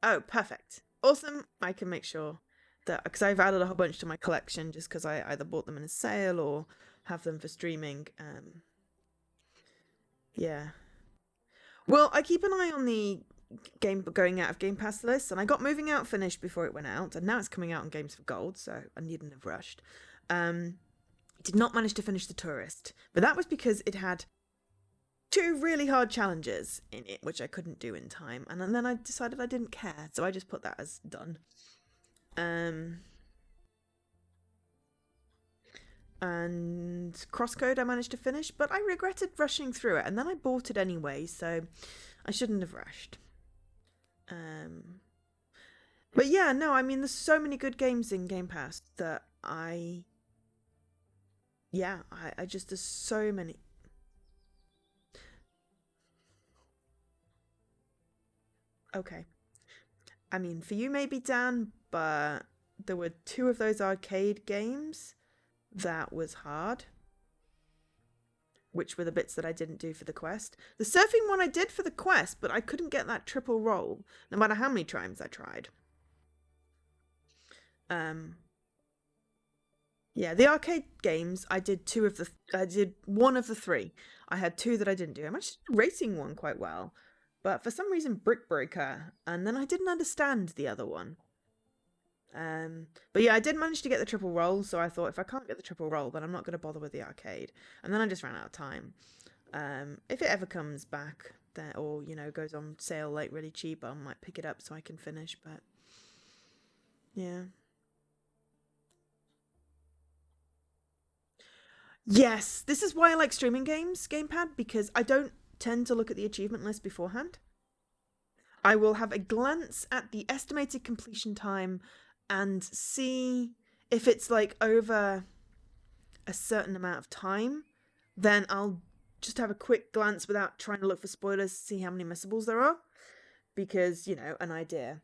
Oh, perfect. Awesome. I can make sure that, because I've added a whole bunch to my collection just because I either bought them in a sale or have them for streaming. Yeah. Well, I keep an eye on the game going out of Game Pass list, and I got Moving Out finished before it went out, and now it's coming out on Games for Gold, so I needn't have rushed. Did not manage to finish The Tourist, but that was because it had 2 really hard challenges in it, which I couldn't do in time, and then I decided I didn't care, so I just put that as done. And Crosscode I managed to finish, but I regretted rushing through it, and then I bought it anyway, so I shouldn't have rushed. But yeah, no, I mean, there's so many good games in Game Pass that I just, there's so many. Okay. I mean, for you maybe, Dan, but there were 2 of those arcade games that was hard, which were the bits that I didn't do for the quest. The surfing one I did for the quest, but I couldn't get that triple roll, no matter how many times I tried. Yeah, the arcade games, I did one of the three. I had two that I didn't do. I managed to do the racing one quite well, but for some reason Brick Breaker, and then I didn't understand the other one. But yeah, I did manage to get the triple roll, so I thought if I can't get the triple roll, then I'm not going to bother with the arcade. And then I just ran out of time. If it ever comes back, then, or goes on sale like really cheap, I might pick it up so I can finish. But yeah. Yes, this is why I like streaming games, Gamepad, because I don't tend to look at the achievement list beforehand. I will have a glance at the estimated completion time and see if it's like over a certain amount of time, then I'll just have a quick glance without trying to look for spoilers to see how many missables there are, because an idea.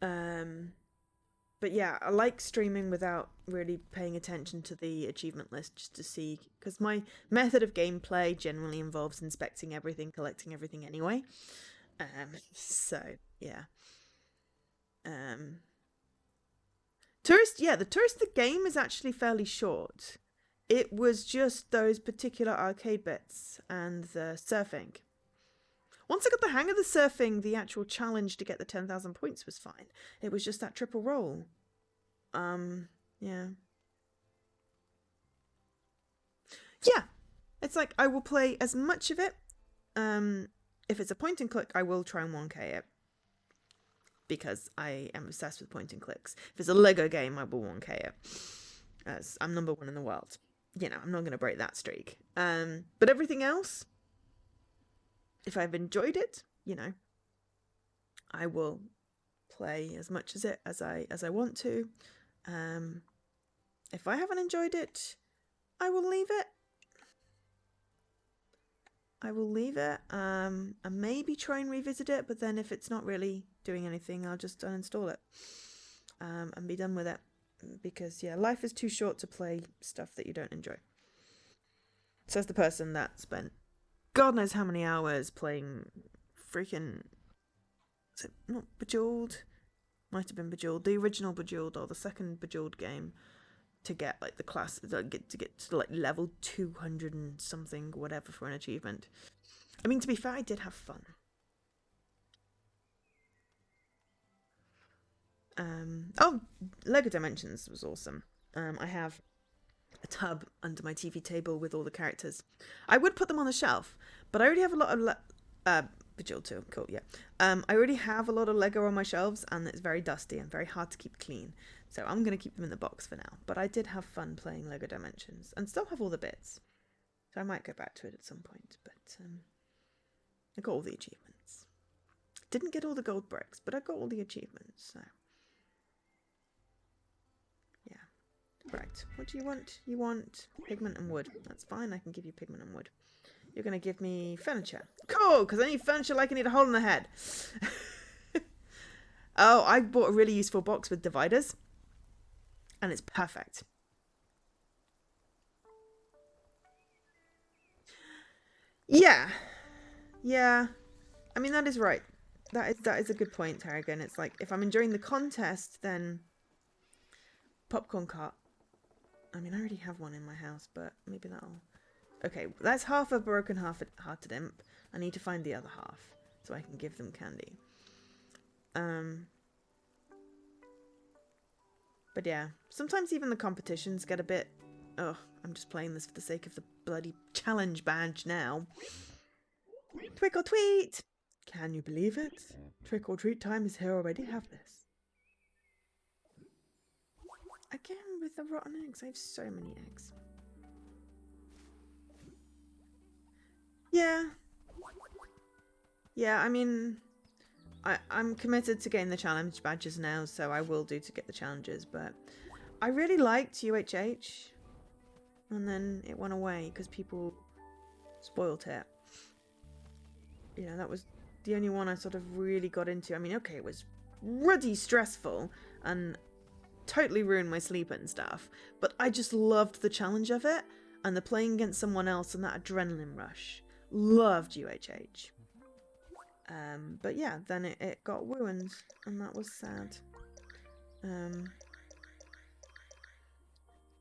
But yeah, I like streaming without really paying attention to the achievement list, just to see, because my method of gameplay generally involves inspecting everything, collecting everything anyway. So yeah. The Tourist the game is actually fairly short. It was just those particular arcade bits and the surfing. Once I got the hang of the surfing, the actual challenge to get the 10,000 points was fine. It was just that triple roll. Yeah. Yeah. It's like I will play as much of it. If it's a point and click, I will try and 1K it. Because I am obsessed with point and clicks. If it's a Lego game, I will 1K it. As I'm number one in the world. I'm not going to break that streak. But everything else, if I've enjoyed it, I will play as much as I want to. If I haven't enjoyed it, I will leave it. And maybe try and revisit it, but then if it's not really doing anything, I'll just uninstall it. And be done with it. Because life is too short to play stuff that you don't enjoy. Says the person that spent God knows how many hours playing freaking, is it not Bejeweled? Might have been Bejeweled, the original Bejeweled or the second Bejeweled game, to get like the class, to get to like level 200 and something, whatever, for an achievement. I mean, to be fair, I did have fun. Lego Dimensions was awesome. I have a tub under my TV table with all the characters. I would put them on the shelf, but I already have a lot of Bejeweled too. Cool, yeah. I already have a lot of Lego on my shelves, and it's very dusty and very hard to keep clean. So I'm going to keep them in the box for now. But I did have fun playing Lego Dimensions, and still have all the bits. So I might go back to it at some point. But I got all the achievements. Didn't get all the gold bricks, but I got all the achievements. So yeah. Right. What do you want? You want pigment and wood. That's fine. I can give you pigment and wood. You're going to give me furniture. Cool, because I need furniture like I need a hole in the head. Oh, I bought a really useful box with dividers. And it's perfect. Yeah. Yeah. I mean, that is right. That is a good point, Tarragon. It's like, if I'm enjoying the contest, then popcorn cart. I mean, I already have one in my house, but maybe that'll... Okay, that's half a broken hearted imp. I need to find the other half so I can give them candy. But yeah, sometimes even the competitions get a bit... Oh, I'm just playing this for the sake of the bloody challenge badge now. Trick or tweet! Can you believe it? Trick or treat time is here already. Have this. Again with the rotten eggs. I have so many eggs. Yeah. Yeah, I mean, I'm committed to getting the challenge badges now, so I will do to get the challenges, but I really liked UHH, and then it went away because people spoiled it. That was the only one I sort of really got into. I mean, okay, it was ruddy stressful and totally ruined my sleep and stuff, but I just loved the challenge of it and the playing against someone else and that adrenaline rush. Loved UHH. But yeah, then it got ruined, and that was sad.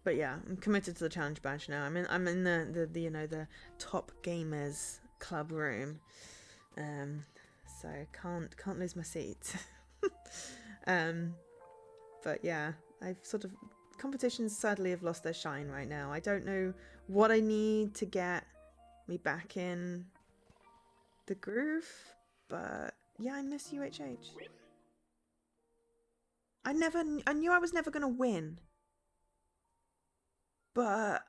But yeah, I'm committed to the challenge badge now. I'm in the you know, the top gamers club room. So can't lose my seat. But yeah, I've sort of competitions sadly have lost their shine right now. I don't know what I need to get me back in the groove, but yeah, I miss UHH. I knew I was never gonna win, but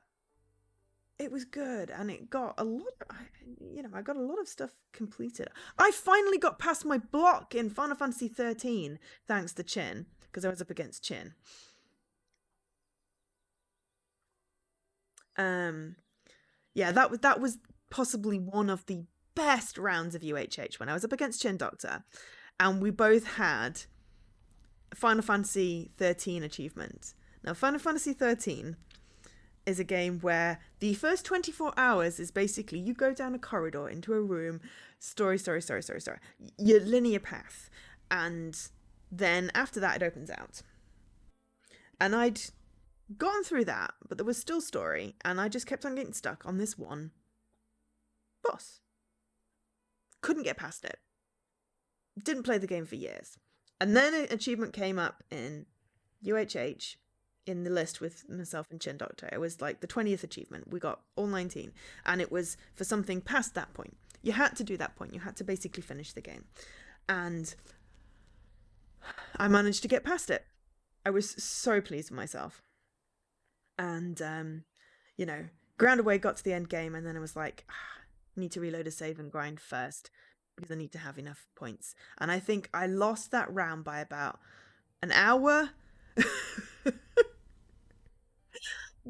it was good, and it got a lot of, I got a lot of stuff completed. I finally got past my block in Final Fantasy 13 thanks to Chin, because I was up against Chin. Yeah, that was possibly one of the best rounds of UHH when I was up against Chin Doctor, and we both had Final Fantasy 13 achievement. Now, Final Fantasy 13 is a game where the first 24 hours is basically you go down a corridor into a room, story, your linear path, and then after that it opens out. And I'd gone through that, but there was still story, and I just kept on getting stuck on this one boss. Couldn't get past it. Didn't play the game for years. And then an achievement came up in UHH in the list with myself and Chin Doctor. It was like the 20th achievement. We got all 19. And it was for something past that point. You had to do that point. You had to basically finish the game. And I managed to get past it. I was so pleased with myself. And, ground away, got to the end game. And then I was like, I need to reload a save and grind first, because I need to have enough points. And I think I lost that round by about an hour.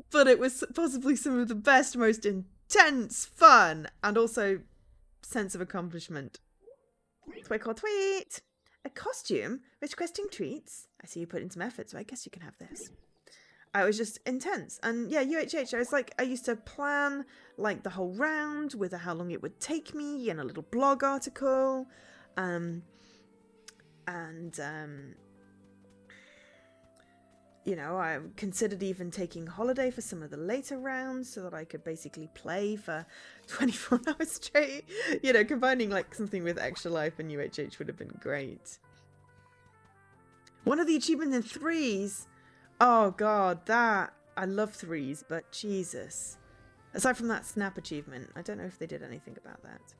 But it was possibly some of the best, most intense fun, and also sense of accomplishment. Tweak or tweet! A costume requesting treats. I see you put in some effort, so I guess you can have this. I was just intense. And yeah, UHH, I used to plan like the whole round with how long it would take me in a little blog article. I considered even taking holiday for some of the later rounds so that I could basically play for 24 hours straight. Combining like something with extra life and UHH would have been great. One of the achievements in threes. Oh god, I love threes, but Jesus. Aside from that snap achievement, I don't know if they did anything about that.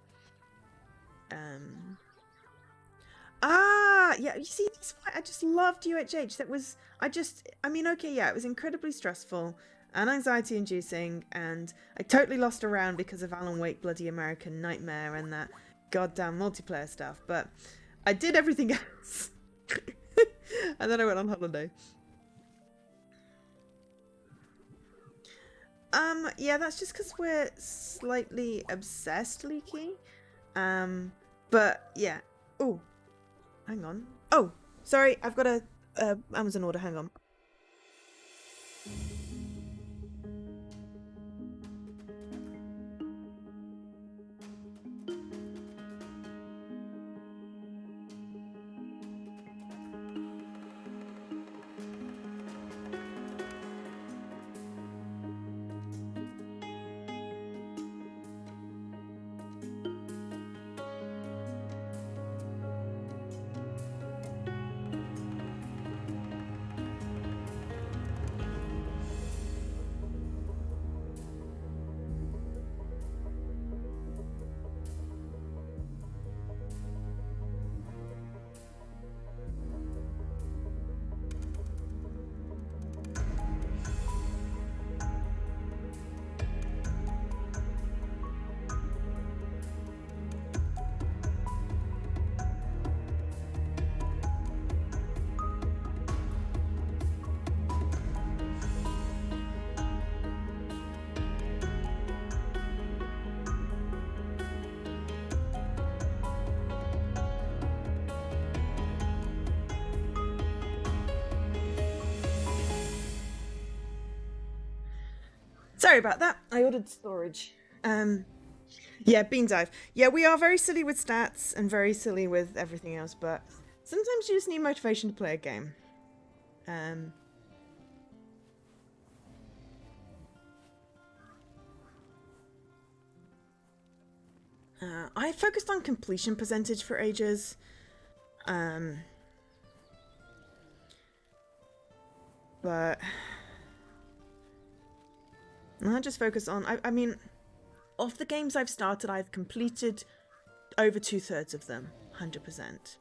Yeah, you see, I just loved UHH. It was incredibly stressful and anxiety inducing, and I totally lost a round because of Alan Wake Bloody American Nightmare and that goddamn multiplayer stuff, but I did everything else. And then I went on holiday. Yeah, that's just because we're slightly obsessed, Leaky. But yeah. Oh, hang on. Oh, sorry, I've got a Amazon order. Hang on. Sorry about that. I ordered storage. Yeah, Bean Dive. Yeah, we are very silly with stats and very silly with everything else, but sometimes you just need motivation to play a game. I focused on completion percentage for ages. But I just focus on, I mean, of the games I've started, I've completed over 2/3 of them, 100%,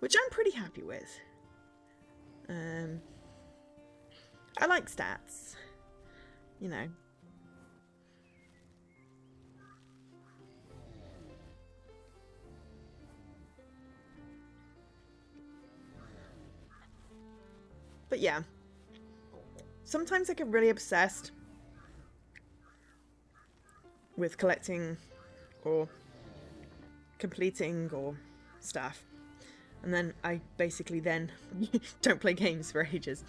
which I'm pretty happy with. I like stats, you know. But yeah, sometimes I get really obsessed with collecting or completing or stuff, and then I basically then don't play games for ages.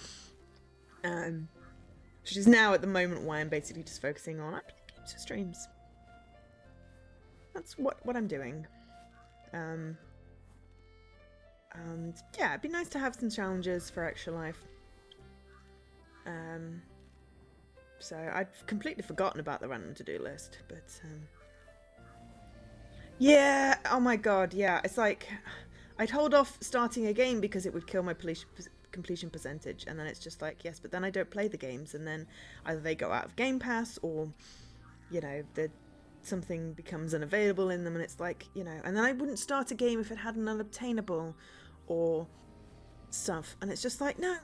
Which is now at the moment why I'm basically just focusing on games for streams. That's what I'm doing. And yeah, it'd be nice to have some challenges for extra life. So I'd completely forgotten about the random to-do list, but yeah, oh my god, yeah, it's like I'd hold off starting a game because it would kill my completion percentage, and then it's just like, yes, but then I don't play the games, and then either they go out of Game Pass, or you know, something becomes unavailable in them, and it's like, you know, and then I wouldn't start a game if it had an unobtainable or stuff, and it's just like, no,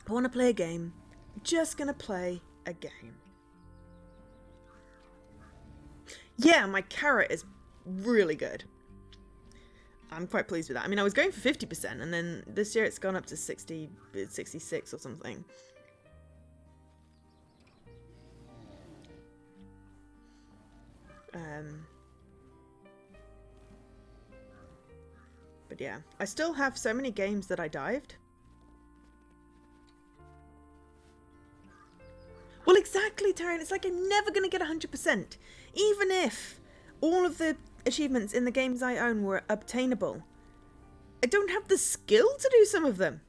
I want to play a game. I'm just gonna play a game. Yeah, my carrot is really good. I'm quite pleased with that. I mean, I was going for 50%, and then this year it's gone up to 66 or something. But yeah, I still have so many games that I dived. Well, exactly, Taryn. It's like I'm never going to get 100%. Even if all of the achievements in the games I own were obtainable, I don't have the skill to do some of them.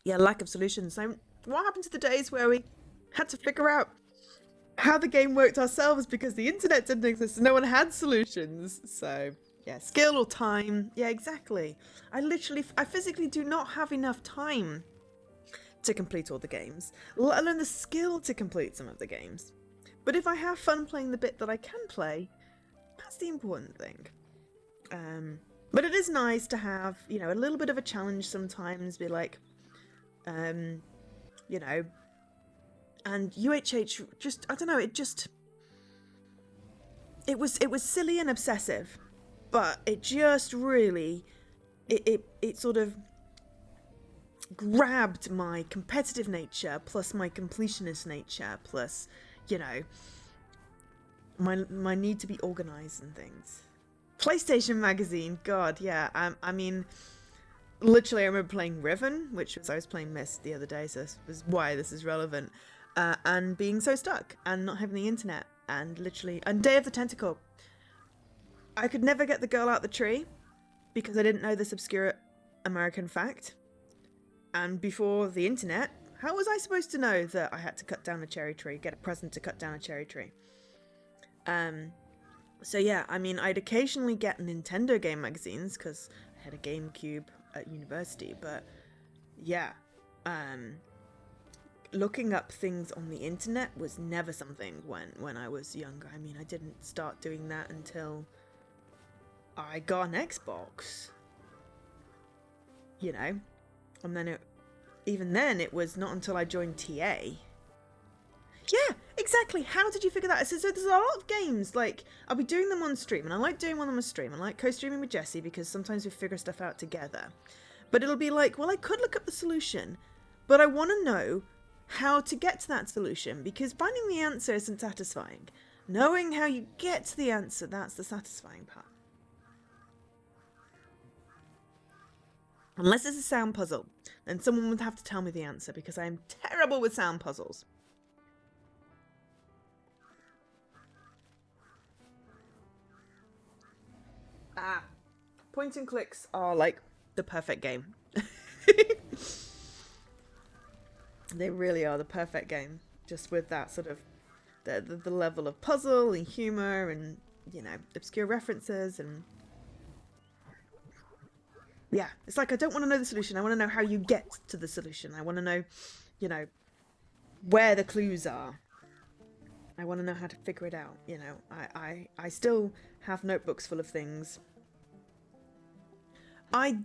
Yeah, lack of solutions. So what happened to the days where we had to figure out how the game worked ourselves because the internet didn't exist and no one had solutions? So yeah, skill or time. Yeah, exactly. I physically do not have enough time to complete all the games, let alone the skill to complete some of the games. But if I have fun playing the bit that I can play, that's the important thing. But it is nice to have, you know, a little bit of a challenge sometimes, be like, you know, and UHH just, I don't know, it was silly and obsessive, but it just really, it sort of grabbed my competitive nature plus my completionist nature plus, you know, my need to be organized and things. PlayStation Magazine, god, yeah. I mean, literally, I remember playing Riven, which was I was playing Myst the other day, so this was why this is relevant. And being so stuck and not having the internet, and literally, and Day of the Tentacle. I could never get the girl out the tree because I didn't know this obscure American fact. And before the internet, how was I supposed to know that I had to cut down a cherry tree, get a present to cut down a cherry tree? So yeah, I mean, I'd occasionally get Nintendo game magazines because I had a GameCube at university, but yeah, looking up things on the internet was never something when I was younger. I mean, I didn't start doing that until I got an Xbox, you know, and then even then it was not until I joined TA. Yeah, exactly. How did you figure that out? So there's a lot of games, like, I'll be doing them on stream, and I like doing one on stream. I like co-streaming with Jessie because sometimes we figure stuff out together. But it'll be like, well, I could look up the solution, but I want to know how to get to that solution because finding the answer isn't satisfying. Knowing how you get to the answer, that's the satisfying part. Unless it's a sound puzzle, then someone would have to tell me the answer because I am terrible with sound puzzles. Point and clicks are like the perfect game. They really are the perfect game, just with that sort of the level of puzzle and humor and, you know, obscure references. And yeah, it's like, I don't want to know the solution, I want to know how you get to the solution. I want to know, you know, where the clues are. I want to know how to figure it out. You know, I still have notebooks full of things. I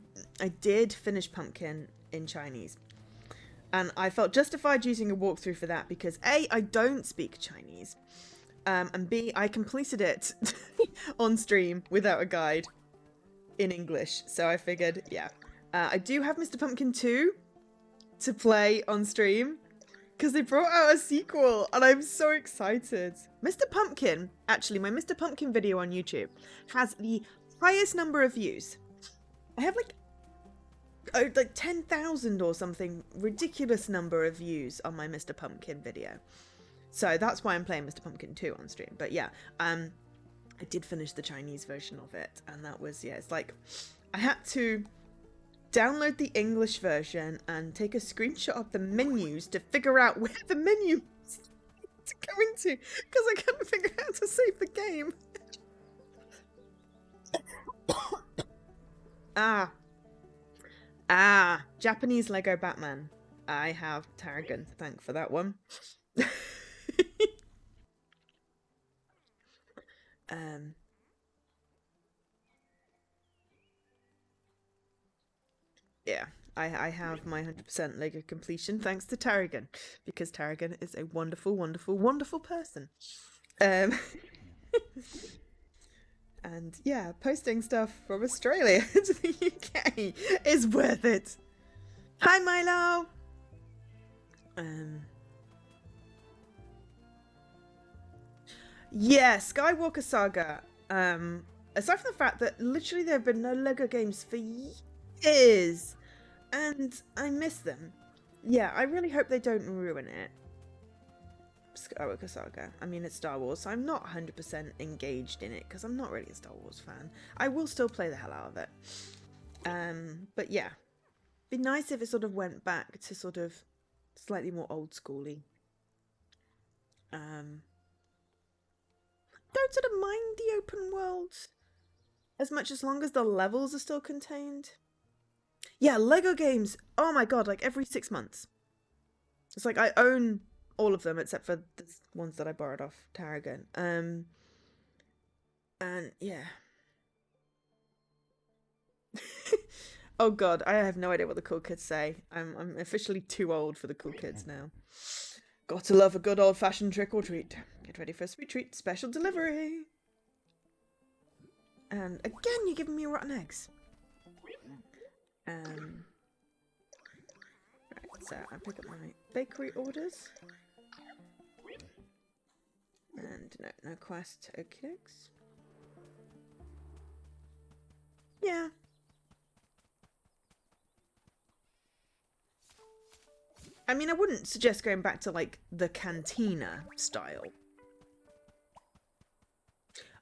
did finish Pumpkin in Chinese, and I felt justified using a walkthrough for that because A, I don't speak Chinese, and B, I completed it on stream without a guide in English. So I figured, yeah. I do have Mr. Pumpkin 2 to play on stream because they brought out a sequel and I'm so excited. Mr. Pumpkin, actually, my Mr. Pumpkin video on YouTube has the highest number of views. I have like 10,000 or something ridiculous number of views on my Mr. Pumpkin video. So that's why I'm playing Mr. Pumpkin 2 on stream. But yeah, I did finish the Chinese version of it, and that was, yeah, it's like I had to download the English version and take a screenshot of the menus to figure out where the menu is to go into, because I couldn't figure out how to save the game. Japanese Lego Batman. I have Tarragon to thank for that one. Yeah, I have my 100% Lego completion thanks to Tarragon, because Tarragon is a wonderful, wonderful, wonderful person. And yeah, posting stuff from Australia to the UK is worth it. Hi, Milo! Yeah, Skywalker Saga. Aside from the fact that literally there have been no Lego games for years, and I miss them. Yeah, I really hope they don't ruin it. Skywalker Saga. I mean, it's Star Wars, so I'm not 100% engaged in it because I'm not really a Star Wars fan. I will still play the hell out of it. But yeah, be nice if it sort of went back to sort of slightly more old schooly. Don't sort of mind the open world as much as long as the levels are still contained. Yeah, Lego games. Oh my god, like every 6 months. It's like I own all of them except for the ones that I borrowed off Tarragon. And yeah. Oh god, I have no idea what the cool kids say. I'm officially too old for the cool kids now. Gotta love a good old-fashioned trick-or-treat. Get ready for a sweet treat. Special delivery. And again, you're giving me rotten eggs. Right, so I pick up my bakery orders. And no quest. Okie dokes. Yeah. I mean, I wouldn't suggest going back to, like, the cantina style.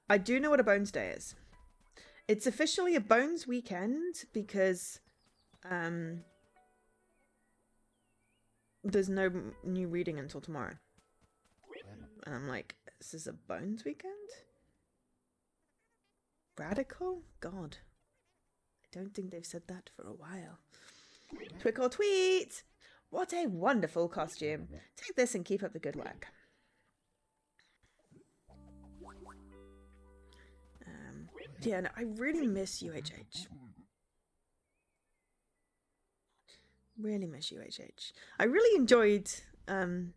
I do know what a Bones Day is. It's officially a Bones weekend because there's no new reading until tomorrow. And I'm like, is this a Bones weekend? Radical? God. I don't think they've said that for a while. Twick or tweet! What a wonderful costume. Take this and keep up the good work. Yeah, no, I really miss UHH. Really miss UHH. I really enjoyed Dan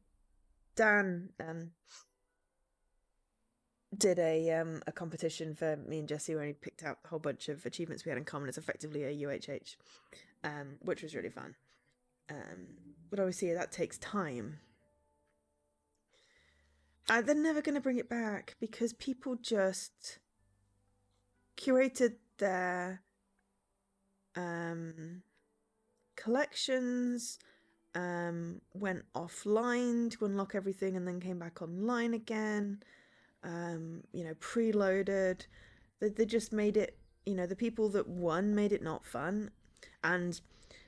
did a competition for me and Jesse where he picked out a whole bunch of achievements we had in common as effectively a UHH, which was really fun. But obviously that takes time. They're never going to bring it back because people just curated their collections, went offline to unlock everything and then came back online again, you know, preloaded. They just made it, you know, the people that won made it not fun, and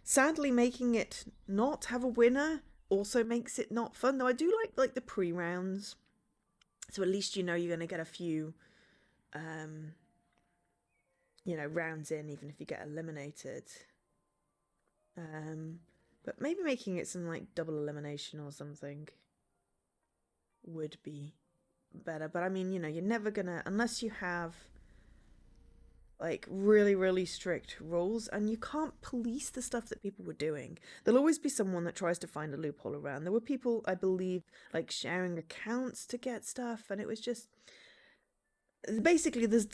sadly making it not have a winner also makes it not fun. Though I do like the pre-rounds, so at least you know you're going to get a few, rounds in, even if you get eliminated. But maybe making it some like double elimination or something would be better. But I mean, you're never gonna, unless you have like really, really strict rules, and you can't police the stuff that people were doing. There'll always be someone that tries to find a loophole around. There were people, I believe, like sharing accounts to get stuff, and it was just basically there's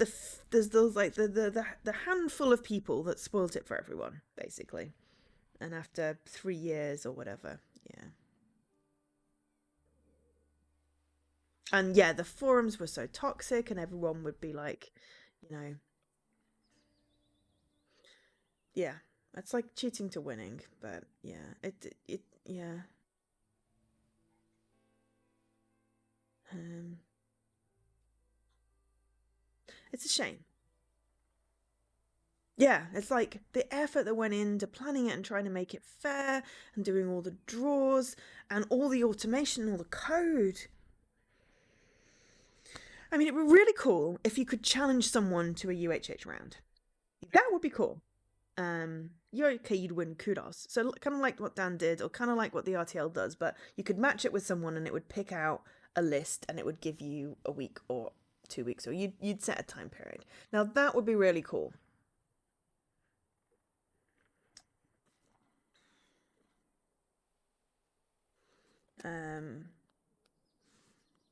those like the handful of people that spoilt it for everyone, basically. And after 3 years or whatever, yeah. And yeah, the forums were so toxic, and everyone would be like, you know, yeah, it's like cheating to winning. But yeah, yeah. Um, it's a shame. Yeah, it's like the effort that went into planning it and trying to make it fair and doing all the draws and all the automation and all the code. I mean, it would be really cool if you could challenge someone to a UHH round. That would be cool. You'd win kudos. So kind of like what Dan did, or kind of like what the RTL does, but you could match it with someone and it would pick out a list and it would give you a week or 2 weeks, or you'd set a time period. Now that would be really cool.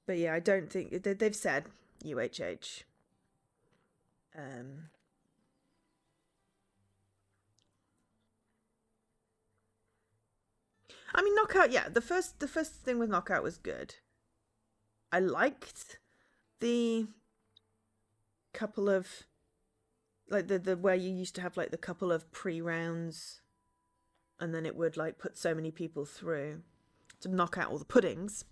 But yeah, I don't think they've said UHH. I mean, knockout. Yeah, the first thing with knockout was good. I liked the couple of like the where you used to have like the couple of pre-rounds, and then it would like put so many people through to knock out all the puddings.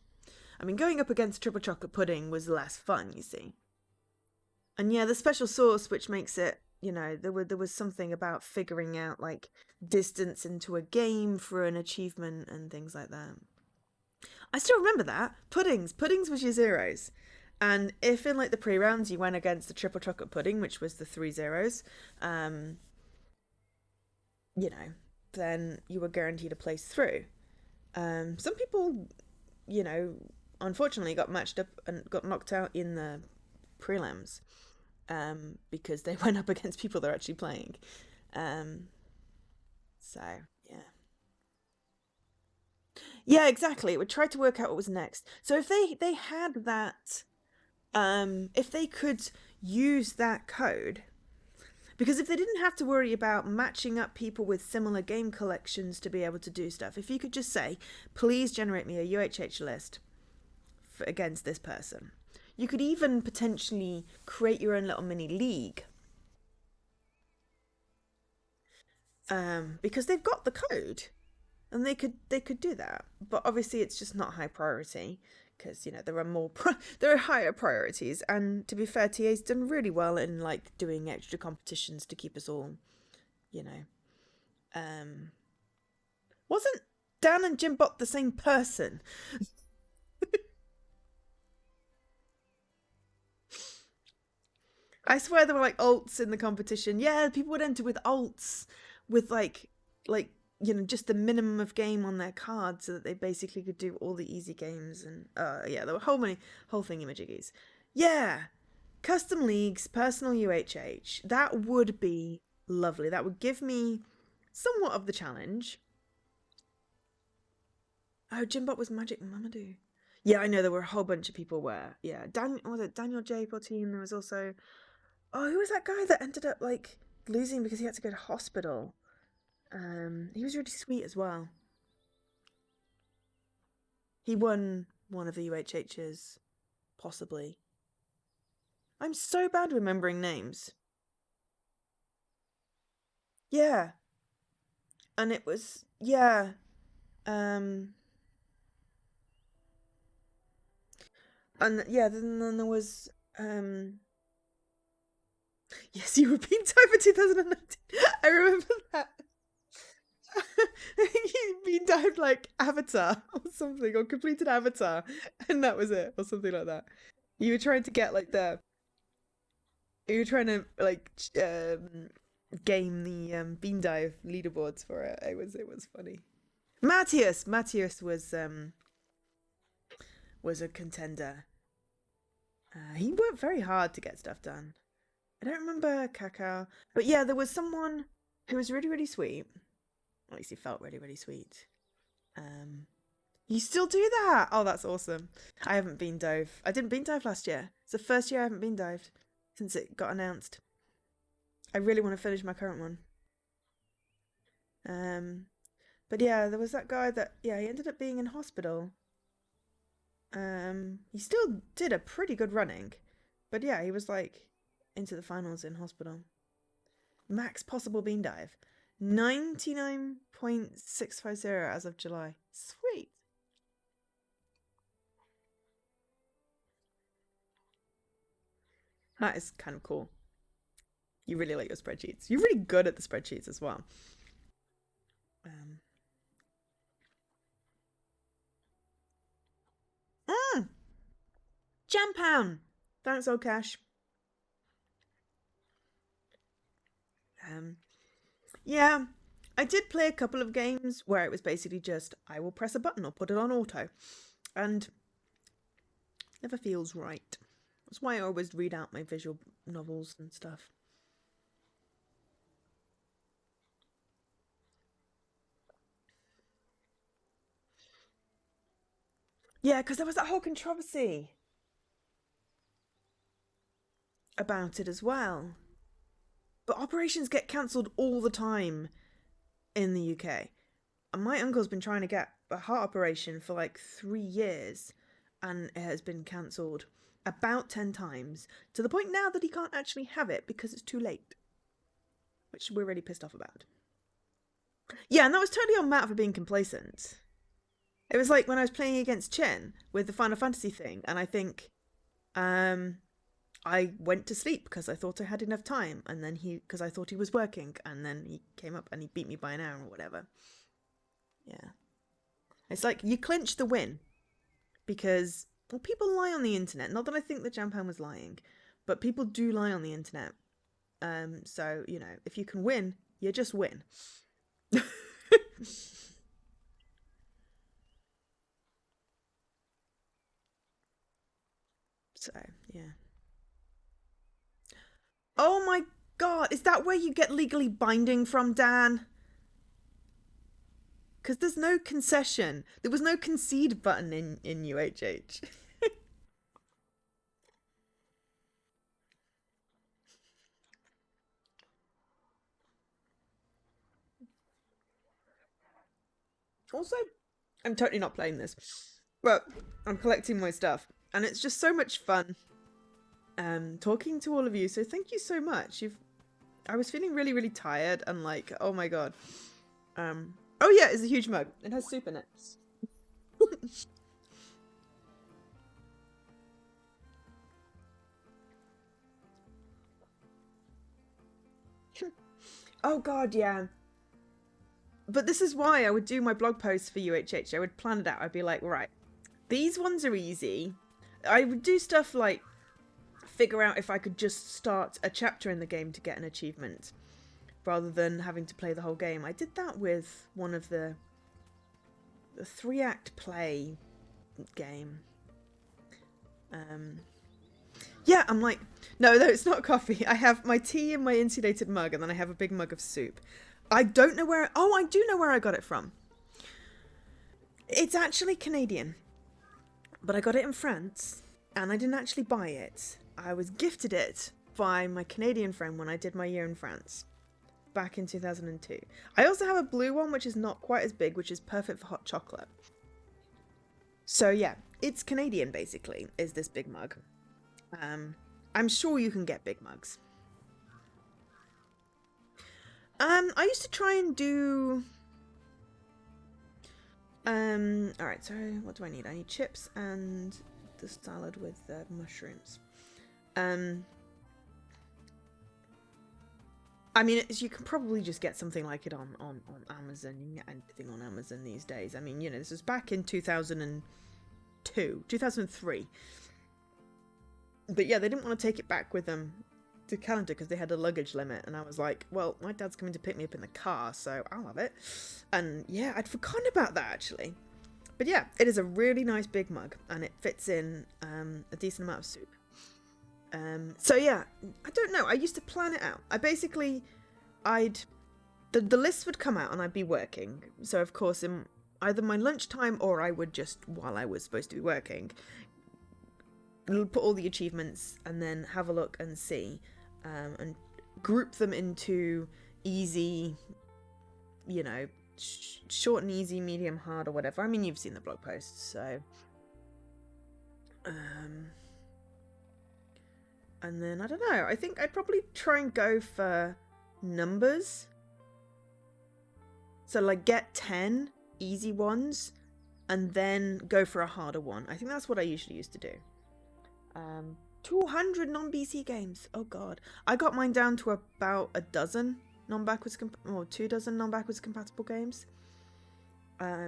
I mean, going up against triple chocolate pudding was less fun, you see. And yeah, the special sauce, which makes it, there was something about figuring out like distance into a game for an achievement and things like that. I still remember that. Puddings was your zeros. And if in like the pre-rounds you went against the triple chocolate pudding, which was the 3 zeros, then you were guaranteed a place through. Some people, unfortunately got matched up and got knocked out in the prelims, because they went up against people they're actually playing. So yeah. Yeah, exactly. It would try to work out what was next. So if they had that, if they could use that code, because if they didn't have to worry about matching up people with similar game collections to be able to do stuff, if you could just say, please generate me a UHH list against this person. You could even potentially create your own little mini league. Because they've got the code. And they could do that. But obviously it's just not high priority. Because, there are there are higher priorities. And to be fair, TA's done really well in like doing extra competitions to keep us all, wasn't Dan and Jimbot the same person? I swear there were like alts in the competition. Yeah, people would enter with alts with like just the minimum of game on their card, so that they basically could do all the easy games. And yeah, there were whole thingy-majiggies. Yeah, custom leagues, personal UHH. That would be lovely. That would give me somewhat of the challenge. Oh, Jimbot was Magic Mamadou. Yeah, I know there were a whole bunch of people where, yeah, was it Daniel J14? There was also, oh, who was that guy that ended up like losing because he had to go to hospital? He was really sweet as well. He won one of the UHHs, possibly. I'm so bad remembering names. Yeah. And it was, yeah. And yeah, then there was, yes, European Time for 2019. I remember that. Being typed like avatar or something, or completed avatar, and that was it, or something like that. You were trying to get like you were trying to like game the bean dive leaderboards for it. It was funny. Matthias was a contender. He worked very hard to get stuff done. I don't remember Cacao, but yeah, there was someone who was really, really sweet. At least he felt really, really sweet. You still do that? Oh, that's awesome. I haven't bean dove. I didn't bean dive last year. It's the first year I haven't bean dived since it got announced. I really want to finish my current one. But yeah, there was that guy that he ended up being in hospital. He still did a pretty good running, but yeah, he was like into the finals in hospital. Max possible bean dive, 99.650 as of July. Sweet. That is kind of cool. You really like your spreadsheets. You're really good at the spreadsheets as well. Um, Jam Pound! Thanks, Okash. Yeah, I did play a couple of games where it was basically just, I will press a button or put it on auto. And never feels right. That's why I always read out my visual novels and stuff. Yeah, because there was that whole controversy about it as well. But operations get cancelled all the time in the UK. And my uncle's been trying to get a heart operation for like 3 years, and it has been cancelled about 10 times, to the point now that he can't actually have it because it's too late. Which we're really pissed off about. Yeah, and that was totally on Matt for being complacent. It was like when I was playing against Chen with the Final Fantasy thing, and I think I went to sleep because I thought I had enough time, and then because I thought he was working, and then he came up and he beat me by an hour or whatever. Yeah. It's like you clinch the win because people lie on the internet. Not that I think that Jampan was lying, but people do lie on the internet. So, if you can win, you just win. So, yeah. Oh my god, is that where you get legally binding from, Dan? Because there's no concession. There was no concede button in UHH. Also, I'm totally not playing this, but I'm collecting my stuff, and it's just so much fun talking to all of you. So thank you so much. I was feeling really, really tired and like, oh my god. Oh yeah, it's a huge mug. It has soup in it. Oh god, yeah. But this is why I would do my blog posts for UHH. I would plan it out. I'd be like, right, these ones are easy. I would do stuff like figure out if I could just start a chapter in the game to get an achievement rather than having to play the whole game. I did that with one of the 3-act play game. Yeah, I'm like, no, it's not coffee. I have my tea in my insulated mug, and then I have a big mug of soup. I don't know where... Oh, I do know where I got it from. It's actually Canadian. But I got it in France, and I didn't actually buy it. I was gifted it by my Canadian friend when I did my year in France, back in 2002. I also have a blue one, which is not quite as big, which is perfect for hot chocolate. So yeah, it's Canadian, basically, is this big mug. I'm sure you can get big mugs. I used to try and do... Alright, so what do I need? I need chips and the salad with mushrooms. I mean, you can probably just get something like it on Amazon. You can get anything on Amazon these days. I mean, you know, this was back in 2003. But yeah, they didn't want to take it back with them to Canada because they had a luggage limit. And I was like, well, my dad's coming to pick me up in the car, so I'll have it. And yeah, I'd forgotten about that, actually. But yeah, it is a really nice big mug, and it fits in a decent amount of soup. So yeah, I don't know. I used to plan it out. The list would come out and I'd be working. So of course, in either my lunchtime or I would just, while I was supposed to be working, put all the achievements and then have a look and see, and group them into easy, you know, short and easy, medium, hard, or whatever. I mean, you've seen the blog posts, so. And then, I don't know, I think I'd probably try and go for numbers. So, like, get 10 easy ones, and then go for a harder one. I think that's what I usually used to do. 200 non-BC games. Oh, God. I got mine down to about a dozen non-backwards, or 2 dozen non-backwards compatible games. I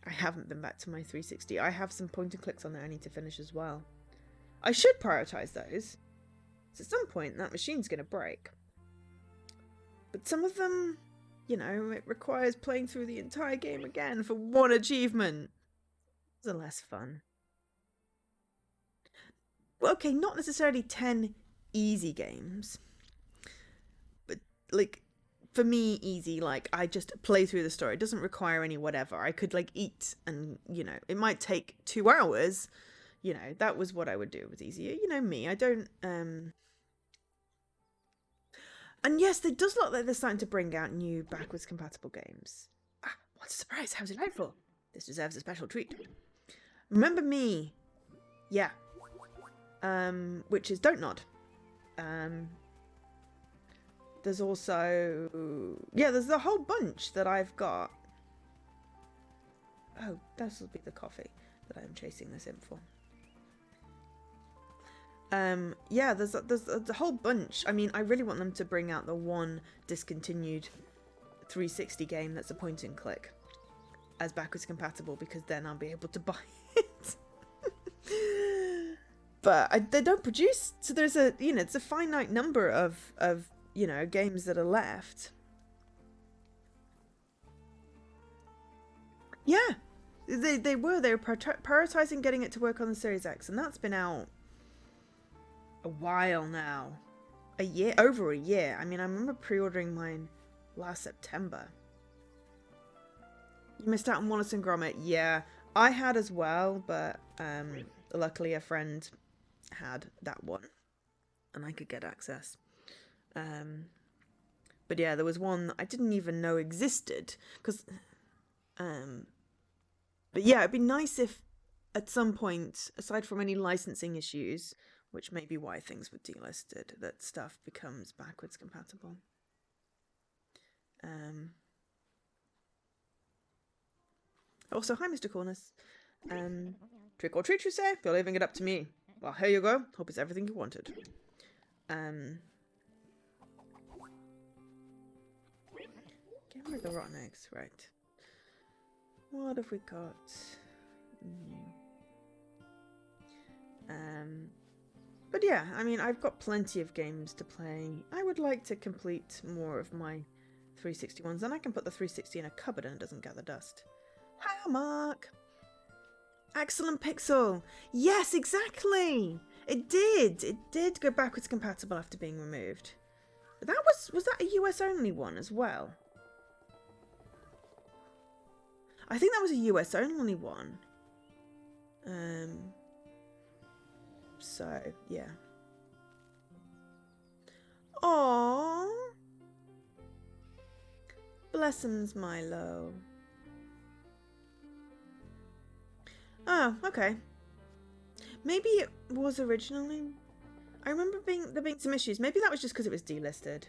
haven't been back to my 360. I have some point and clicks on there I need to finish as well. I should prioritise those. So at some point, that machine's going to break. But some of them, you know, it requires playing through the entire game again for one achievement. Those are less fun. Well, okay, not necessarily 10 easy games. But, like, for me, easy, like, I just play through the story. It doesn't require any whatever. I could, like, eat and, you know, it might take 2 hours. You know, that was what I would do. It was easier. You know me, I don't, And yes, it does look like they're starting to bring out new backwards compatible games. Ah, what a surprise. How delightful. This deserves a special treat. Remember Me. Yeah. Which is Don't Nod. There's also... Yeah, there's a whole bunch that I've got. Oh, this will be the coffee that I'm chasing this in for. Yeah, there's a whole bunch. I mean, I really want them to bring out the one discontinued 360 game that's a point and click as backwards compatible, because then I'll be able to buy it. But they don't produce, so there's a, you know, it's a finite number of you know, games that are left. Yeah, they were prioritizing getting it to work on the Series X, and that's been out a while now. Over a year. I mean, I remember pre-ordering mine last September. You missed out on Wallace and Gromit. Yeah, I had as well, but luckily a friend had that one and I could get access. But yeah, there was one that I didn't even know existed, because but yeah, it'd be nice if at some point, aside from any licensing issues, which may be why things were delisted, that stuff becomes backwards compatible. Also, hi, Mr. Cornus. Trick or treat, you say? You're leaving it up to me. Well, here you go. Hope it's everything you wanted. Get rid of the rotten eggs, right. What have we got? But yeah, I mean, I've got plenty of games to play. I would like to complete more of my 360 ones, and I can put the 360 in a cupboard and it doesn't gather dust. Hi, Mark! Excellent Pixel! Yes, exactly! It did go backwards compatible after being removed. But that was that a US only one as well? I think that was a US only one. So, yeah. Aww. Blessings, Milo. Oh, okay. Maybe it was originally. I remember there being some issues. Maybe that was just because it was delisted.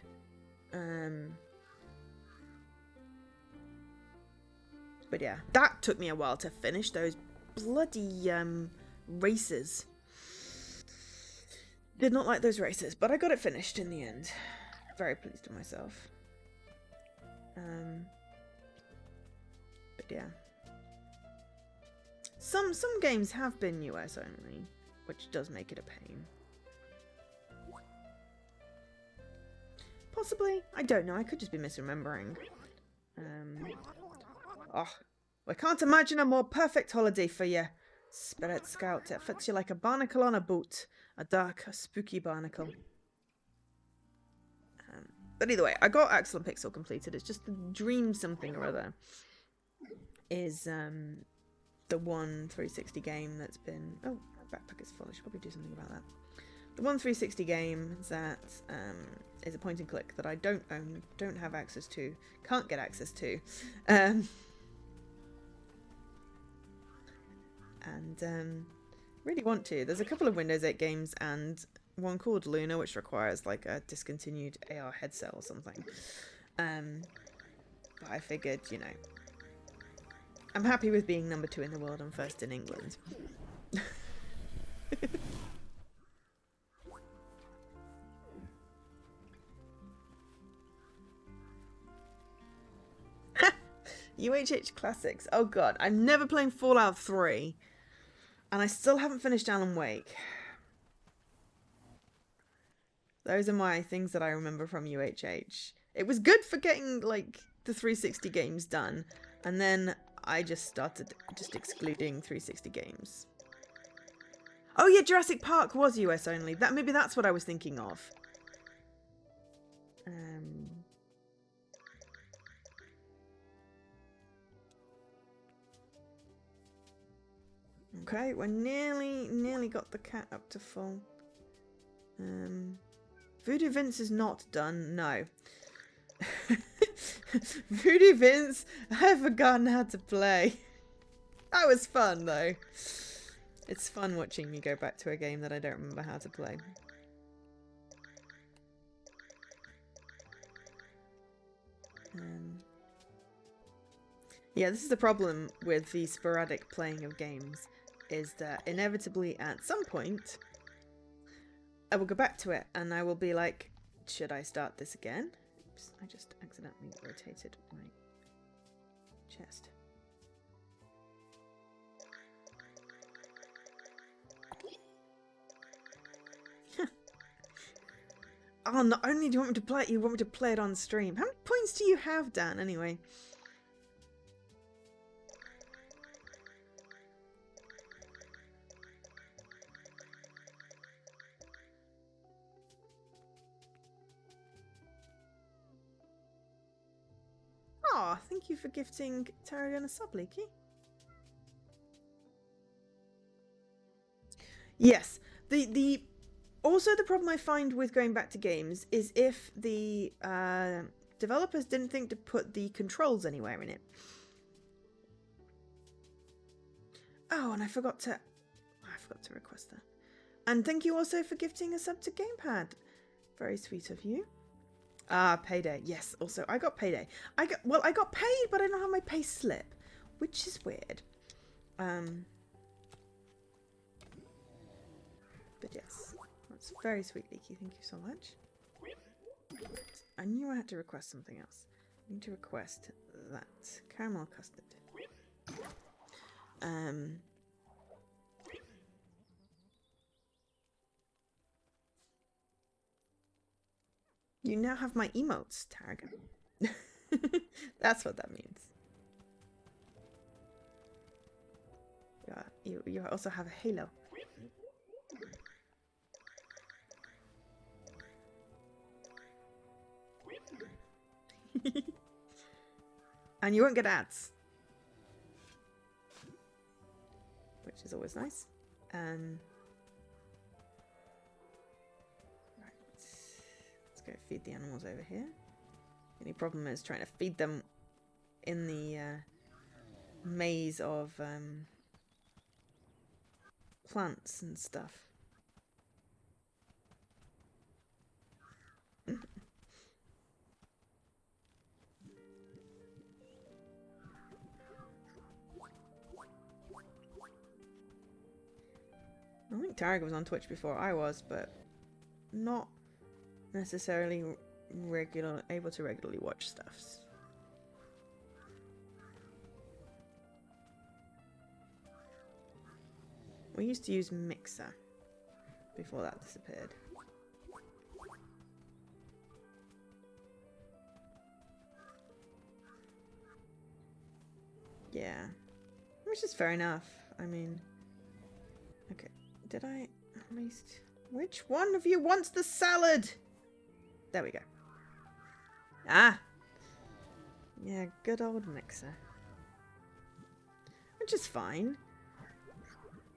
But yeah, that took me a while to finish those bloody races. Did not like those races, but I got it finished in the end. very pleased with myself. But yeah. Some games have been US only, which does make it a pain. Possibly. I don't know. I could just be misremembering. Oh, I can't imagine a more perfect holiday for you, Spirit Scout. It fits you like a barnacle on a boat. A dark, spooky barnacle. But either way, I got Axel and Pixel completed. It's just the dream something or other is the one 360 game that's been... Oh, my backpack is full. I should probably do something about that. The one 360 game that is a point and click that I don't own, don't have access to, can't get access to. Really want to. There's a couple of Windows 8 games and one called Luna, which requires like a discontinued AR headset or something. But I figured, you know, I'm happy with being number 2 in the world and first in England. UHH Classics. Oh god, I'm never playing Fallout 3. And I still haven't finished Alan Wake. Those are my things that I remember from UHH. It was good for getting, like, the 360 games done. And then I just started just excluding 360 games. Oh yeah, Jurassic Park was US only. Maybe that's what I was thinking of. Okay, we're nearly got the cat up to full. Voodoo Vince is not done, no. Voodoo Vince, I've forgotten how to play. That was fun though. It's fun watching me go back to a game that I don't remember how to play. Yeah, this is the problem with the sporadic playing of games, is that inevitably at some point I will go back to it and I will be like, should I start this again? Oops, I just accidentally rotated my chest. Oh, not only do you want me to play it, you want me to play it on stream. How many points do you have, Dan, anyway? Oh, thank you for gifting Tarragon a sub, Leaky. Yes, also the problem I find with going back to games is if the developers didn't think to put the controls anywhere in it. Oh, and I forgot to request that. And thank you also for gifting a sub to Gamepad. Very sweet of you. Payday. Yes, also I got Payday. I got paid, but I don't have my pay slip, which is weird. But yes, that's very sweet, Leaky. Thank you so much. I knew I had to request something else. I need to request that caramel custard. You now have my emotes, Tarragon. That's what that means. Yeah, you also have a halo. And you won't get ads, which is always nice. Right, let's go feed the animals over here. The only problem is trying to feed them in the maze of plants and stuff. I think Tarragon was on Twitch before I was, but not necessarily able to regularly watch stuffs. We used to use Mixer before that disappeared. Yeah, which is fair enough. I mean, okay, did I at least... Which one of you wants the salad? There we go. Ah! Yeah, good old Mixer. Which is fine.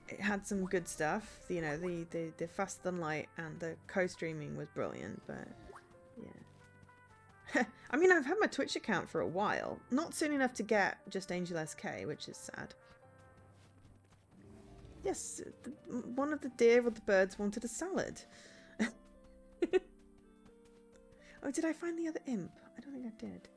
It had some good stuff. You know, the fast sunlight and the co-streaming was brilliant, but yeah. I mean, I've had my Twitch account for a while. Not soon enough to get just Angel SK, which is sad. Yes, one of the deer or the birds wanted a salad. Oh, did I find the other imp? I don't think I did.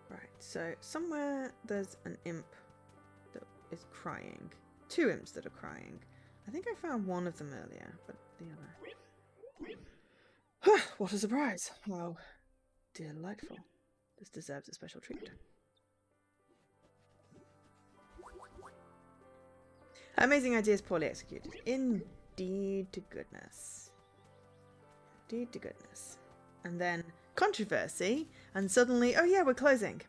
Right, so somewhere there's an imp that is crying. Two imps that are crying. I think I found one of them earlier, but the other... What a surprise! Wow, delightful. This deserves a special treat. Amazing ideas poorly executed. Indeed to goodness. Indeed to goodness. And then controversy, and suddenly, oh yeah, we're closing.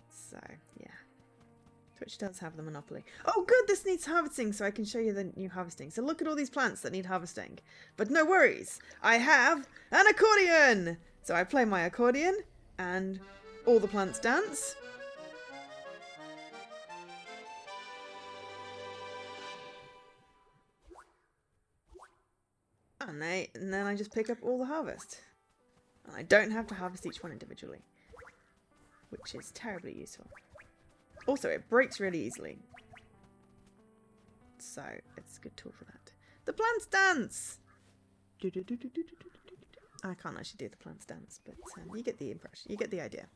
So, yeah. Twitch does have the monopoly. Oh good, this needs harvesting, so I can show you the new harvesting. So look at all these plants that need harvesting. But no worries, I have an accordion! So I play my accordion, and all the plants dance. And then I just pick up all the harvest. And I don't have to harvest each one individually. Which is terribly useful. Also, it breaks really easily. So, it's a good tool for that. The plants dance! I can't actually do the plants dance, but you get the impression. You get the idea.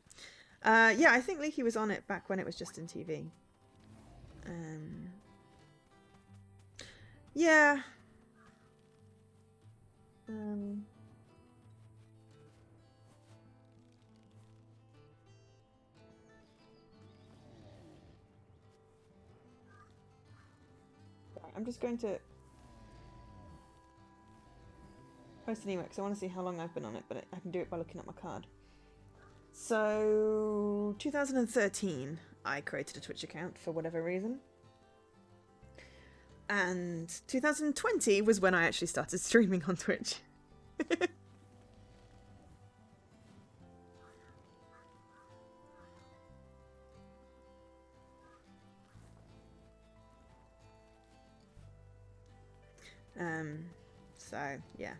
Yeah, I think Leaky was on it back when it was just in TV. Yeah. I'm just going to post an email because I want to see how long I've been on it, but I can do it by looking at my card. So, 2013, I created a Twitch account for whatever reason. And 2020 was when I actually started streaming on Twitch. So, yeah.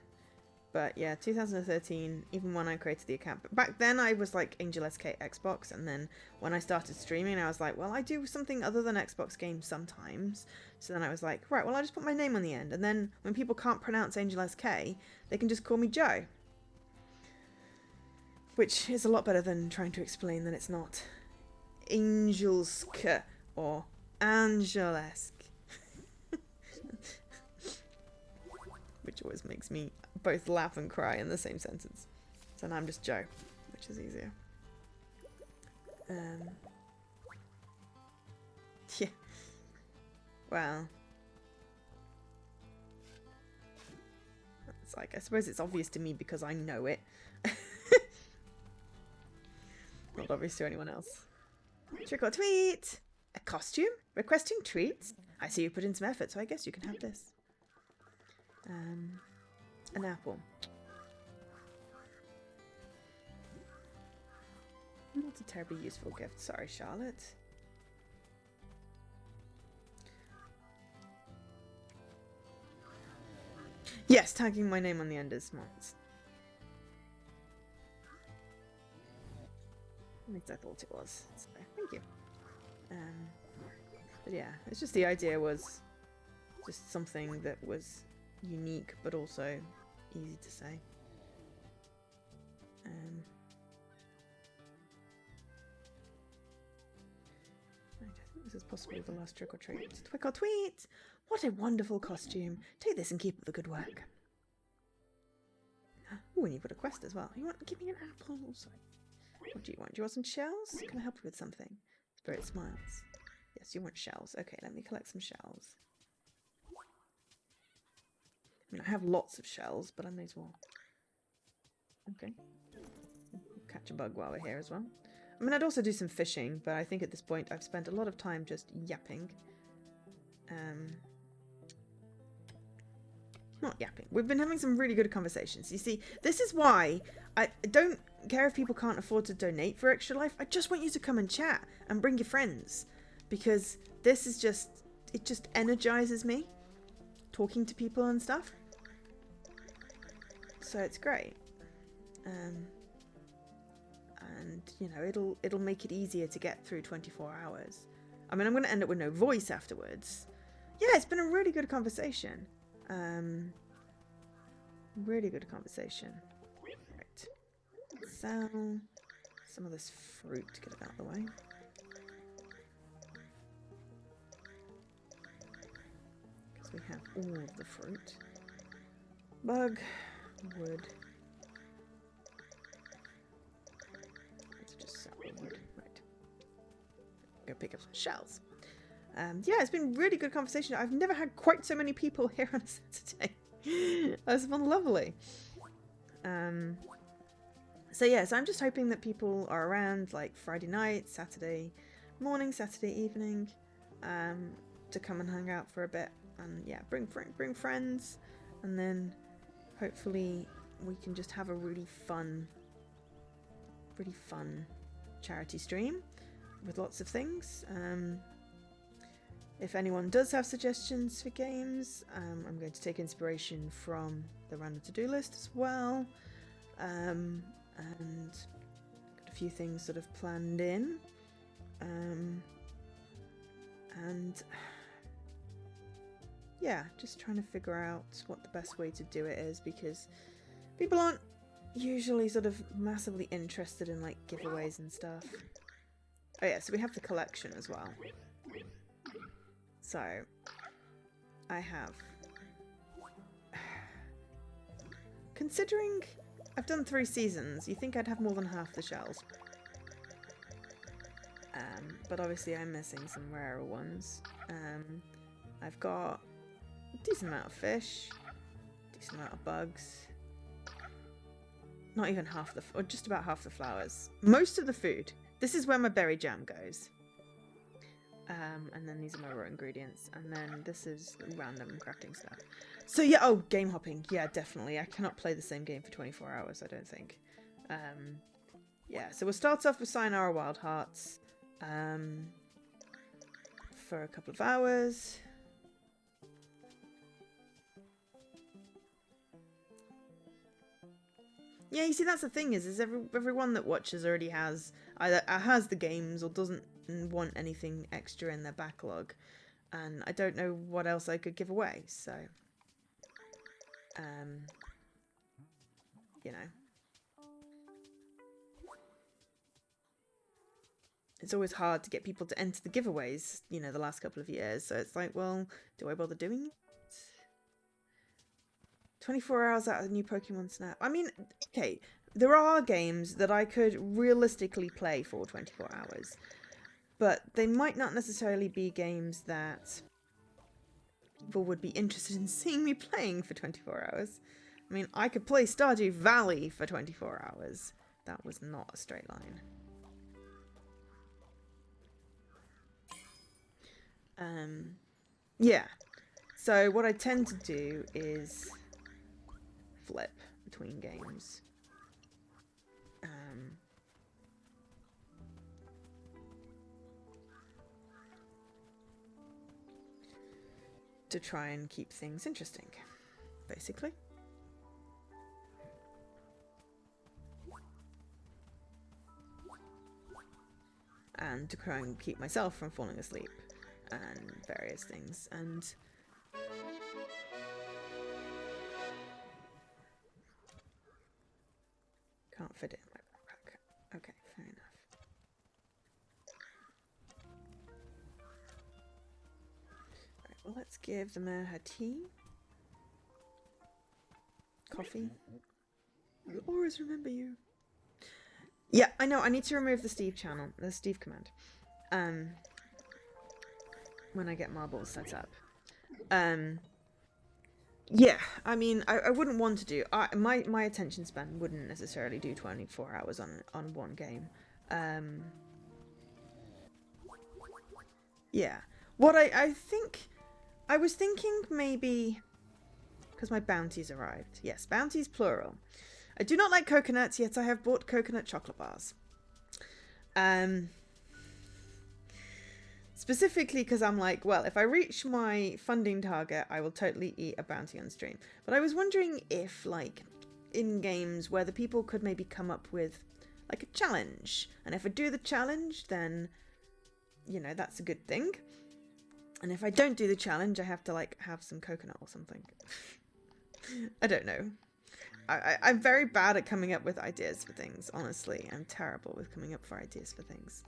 But yeah, 2013, even when I created the account. But back then I was like Angel SK Xbox, and then when I started streaming I was like, well, I do something other than Xbox games sometimes. So then I was like, right, well, I'll just put my name on the end, and then when people can't pronounce Angel SK, they can just call me Joe. Which is a lot better than trying to explain that it's not Angelsk or Angelesk. Which always makes me both laugh and cry in the same sentence. So now I'm just Joe, which is easier. Yeah. Well. It's like, I suppose it's obvious to me because I know it. Not obvious to anyone else. Trick or tweet! A costume? Requesting treats? I see you put in some effort, so I guess you can have this. An apple. Not a terribly useful gift. Sorry, Charlotte. Yes, tagging my name on the end is smart. At least I thought it was. So, thank you. But yeah, it's just the idea was just something that was unique, but also easy to say. Right, I think this is possibly the last trick or treat. Twick or tweet! What a wonderful costume. Take this and keep up the good work. Oh, and you've got a quest as well. You want? Give me an apple. Sorry. What do you want? Do you want some shells? Can I help you with something? Spirit smiles. Yes, you want shells. Okay, let me collect some shells. I mean, I have lots of shells, but I may as well. Okay. Catch a bug while we're here as well. I mean, I'd also do some fishing, but I think at this point I've spent a lot of time just yapping. Not yapping. We've been having some really good conversations. You see, this is why I don't care if people can't afford to donate for Extra Life. I just want you to come and chat and bring your friends. Because this is just, it just energizes me. Talking to people and stuff. So it's great. And, you know, it'll make it easier to get through 24 hours. I mean, I'm going to end up with no voice afterwards. Yeah, it's been a really good conversation. Really good conversation. Right. Sell some of this fruit to get it out of the way. Because we have all of the fruit. Bug, wood. Let's just sell the wood. Right. Go pick up some shells. Yeah, it's been really good conversation. I've never had quite so many people here on a Saturday. That's been lovely. So yeah, so I'm just hoping that people are around like Friday night, Saturday morning, Saturday evening, to come and hang out for a bit. And yeah, bring friends, and then hopefully we can just have a really fun charity stream with lots of things. If anyone does have suggestions for games, I'm going to take inspiration from the random to-do list as well. And got a few things sort of planned in. And yeah, just trying to figure out what the best way to do it is, because people aren't usually sort of massively interested in like giveaways and stuff. Oh yeah, so we have the collection as well. So, I have, considering I've done 3 seasons, you think I'd have more than half the shells. But obviously I'm missing some rarer ones. I've got a decent amount of fish, decent amount of bugs, not even half the, or just about half the flowers. Most of the food. This is where my berry jam goes. And then these are my raw ingredients, and then this is random crafting stuff. So yeah, oh, game hopping, yeah, definitely. I cannot play the same game for 24 hours, I don't think. Yeah, so we'll start off with Sayonara Wild Hearts for a couple of hours. Yeah, you see, that's the thing is everyone that watches already has either has the games or doesn't want anything extra in their backlog, and I don't know what else I could give away, so you know, it's always hard to get people to enter the giveaways, you know, the last couple of years, so it's like, well, do I bother doing it? 24 hours out of the new Pokemon Snap. I mean, okay, there are games that I could realistically play for 24 hours. But they might not necessarily be games that people would be interested in seeing me playing for 24 hours. I mean, I could play Stardew Valley for 24 hours. That was not a straight line. Yeah. So what I tend to do is flip between games. To try and keep things interesting, basically. And to try and keep myself from falling asleep and various things. And Can't fit it in my backpack. Okay, fair enough. Right, well, let's give the mare her tea. Coffee. I'll always remember you. Yeah, I know. I need to remove the Steve channel, the Steve command. When I get marbles set up. Yeah, I mean, I wouldn't want to do. My attention span wouldn't necessarily do 24 hours on one game. Yeah. What I think, I was thinking maybe, because my bounties arrived. Yes, bounties plural. I do not like coconuts, yet I have bought coconut chocolate bars. Specifically because I'm like, well, if I reach my funding target, I will totally eat a bounty on stream. But I was wondering if, like, in games where the people could maybe come up with, like, a challenge. And if I do the challenge, then, you know, that's a good thing. And if I don't do the challenge, I have to, like, have some coconut or something. I don't know. I'm very bad at coming up with ideas for things, honestly. I'm terrible with coming up for ideas for things.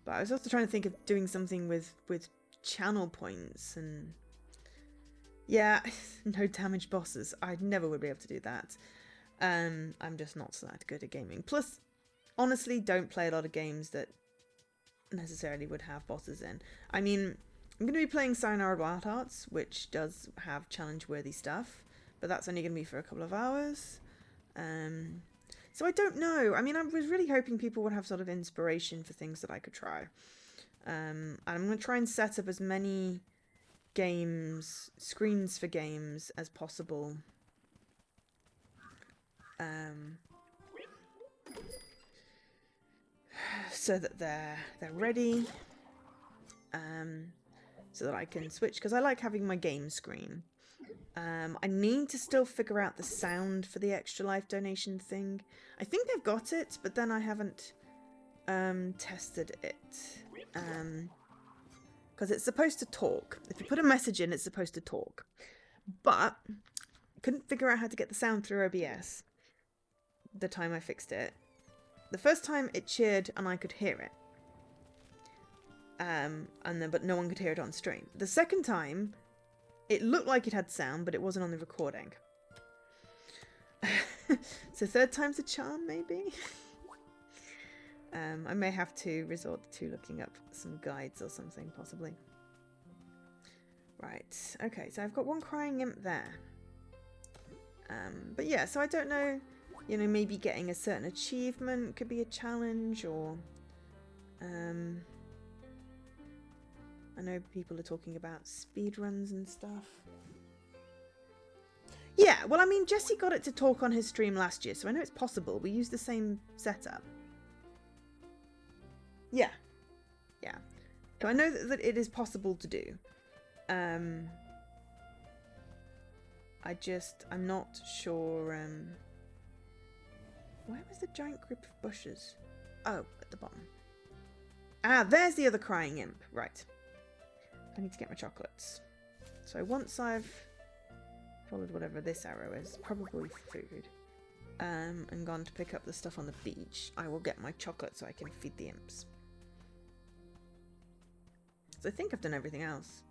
But I was also trying to think of doing something with channel points and... Yeah, no damage bosses. I never would be able to do that. I'm just not so that good at gaming. Plus, honestly, don't play a lot of games that necessarily would have bosses in. I mean, I'm going to be playing Sayonara Wild Hearts, which does have challenge-worthy stuff, but that's only going to be for a couple of hours. So I don't know. I mean, I was really hoping people would have sort of inspiration for things that I could try. And I'm going to try and set up as many games, screens for games as possible. So that they're ready. So that I can switch, because I like having my game screen. I need to still figure out the sound for the extra life donation thing. I think they've got it, but then I haven't tested it. Because it's supposed to talk. If you put a message in, it's supposed to talk. But I couldn't figure out how to get the sound through OBS the time I fixed it. The first time it cheered and I could hear it. But no one could hear it on stream. The second time, it looked like it had sound, but it wasn't on the recording. So third time's a charm, maybe? I may have to resort to looking up some guides or something, possibly. Right, okay, so I've got one crying imp there. But yeah, so I don't know, you know, maybe getting a certain achievement could be a challenge, or... I know people are talking about speedruns and stuff. Yeah, well, I mean, Jesse got it to talk on his stream last year, so I know it's possible. We use the same setup. Yeah. Yeah. So I know that it is possible to do. I'm not sure, where was the giant group of bushes? Oh, at the bottom. Ah, there's the other crying imp. Right. I need to get my chocolates. So once I've followed whatever this arrow is, probably food, and gone to pick up the stuff on the beach, I will get my chocolate so I can feed the imps. So I think I've done everything else.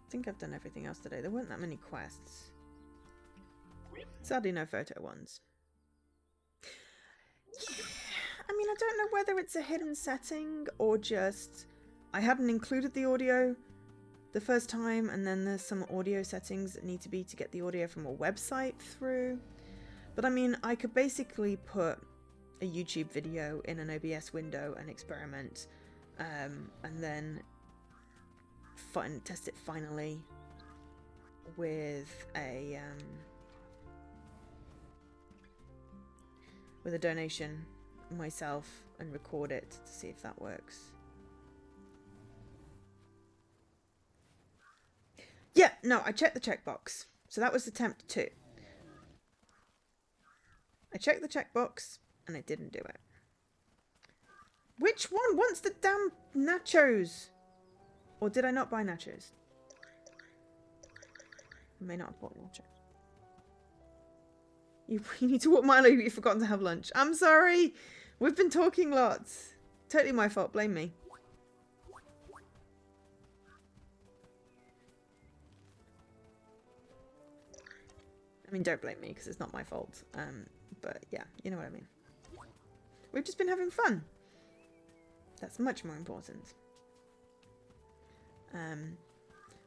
I think I've done everything else today. There weren't that many quests. Sadly, no photo ones. Yeah, I mean, I don't know whether it's a hidden setting or just I hadn't included the audio the first time, and then there's some audio settings that need to be to get the audio from a website through. But I mean, I could basically put a YouTube video in an OBS window and experiment, and then test it finally with a donation myself and record it to see if that works. Yeah, no, I checked the checkbox. So that was attempt 2. I checked the checkbox and it didn't do it. Which one wants the damn nachos? Or did I not buy nachos? I may not have bought nachos. You need to walk Milo, you've forgotten to have lunch. I'm sorry. We've been talking lots. Totally my fault. Blame me. I mean, don't blame me because it's not my fault. But yeah, you know what I mean. We've just been having fun. That's much more important.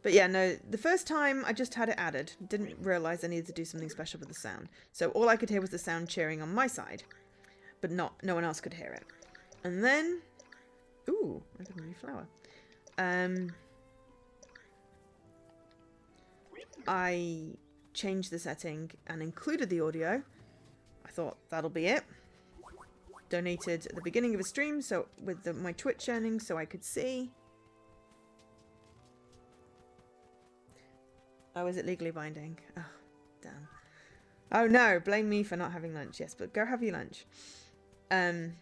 But yeah, no, the first time I just had it added. Didn't realise I needed to do something special with the sound. So all I could hear was the sound cheering on my side. But no one else could hear it. And then... Ooh, I got a new flower. I changed the setting and included the audio. I thought that'll be it. Donated at the beginning of a stream, so with my Twitch earnings, so I could see. Oh, is it legally binding? Oh, damn. Oh no, blame me for not having lunch. Yes, but go have your lunch. And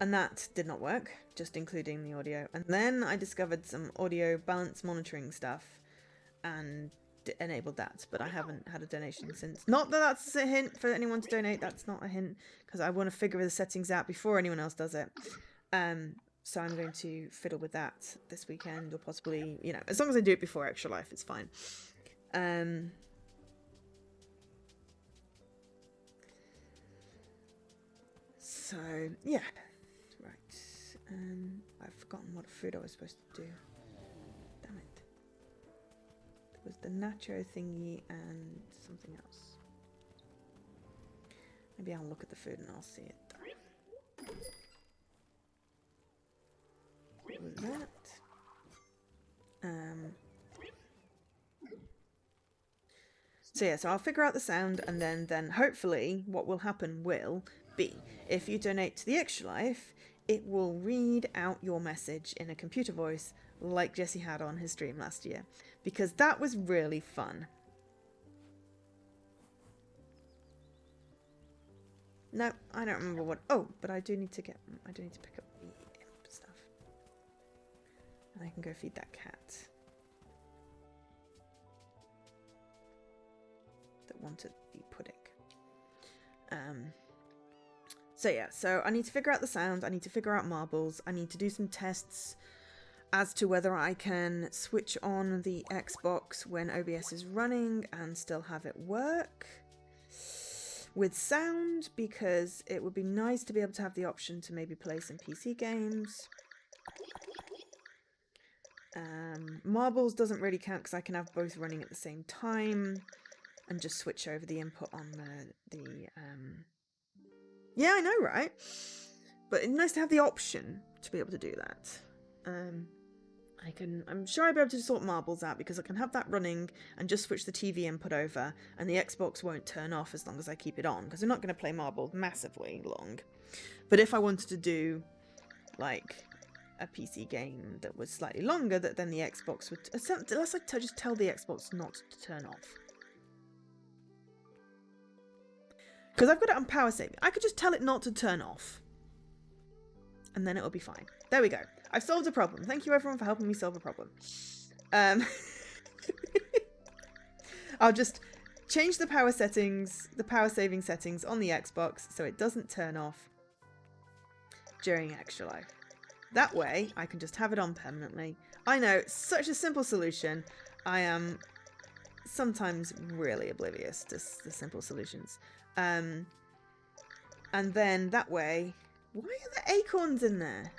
that did not work, just including the audio. And then I discovered some audio balance monitoring stuff and enabled that, but I haven't had a donation since. Not that that's a hint for anyone to donate, that's not a hint, because I want to figure the settings out before anyone else does it. So I'm going to fiddle with that this weekend, or possibly, you know, as long as I do it before Extra Life, it's fine. So, yeah. Right. I've forgotten what food I was supposed to do. Damn it. There was the nacho thingy and something else. Maybe I'll look at the food and I'll see it. With that. So yeah, so I'll figure out the sound, and then hopefully what will happen will be, if you donate to the Extra Life, it will read out your message in a computer voice like Jesse had on his stream last year, because that was really fun. No, I don't remember what. Oh, but I do need to pick up the imp stuff. And I can go feed that cat that wanted the pudding. So yeah, so I need to figure out the sound, I need to figure out marbles, I need to do some tests as to whether I can switch on the Xbox when OBS is running and still have it work with sound, because it would be nice to be able to have the option to maybe play some PC games. Marbles doesn't really count because I can have both running at the same time and just switch over the input on the yeah, I know, right? But it's nice to have the option to be able to do that. I'm sure I'll be able to sort marbles out, because I can have that running and just switch the TV input over, and the Xbox won't turn off as long as I keep it on, because I'm not going to play marbles massively long. But if I wanted to do like a PC game that was slightly longer, that then the Xbox would, unless I just tell the Xbox not to turn off. Because I've got it on power saving. I could just tell it not to turn off. And then it'll be fine. There we go. I've solved a problem. Thank you everyone for helping me solve a problem. I'll just change the power settings, the power saving settings on the Xbox so it doesn't turn off during Extra Life. That way, I can just have it on permanently. I know, such a simple solution. I am sometimes really oblivious to the simple solutions. And then that way, why are there acorns in there?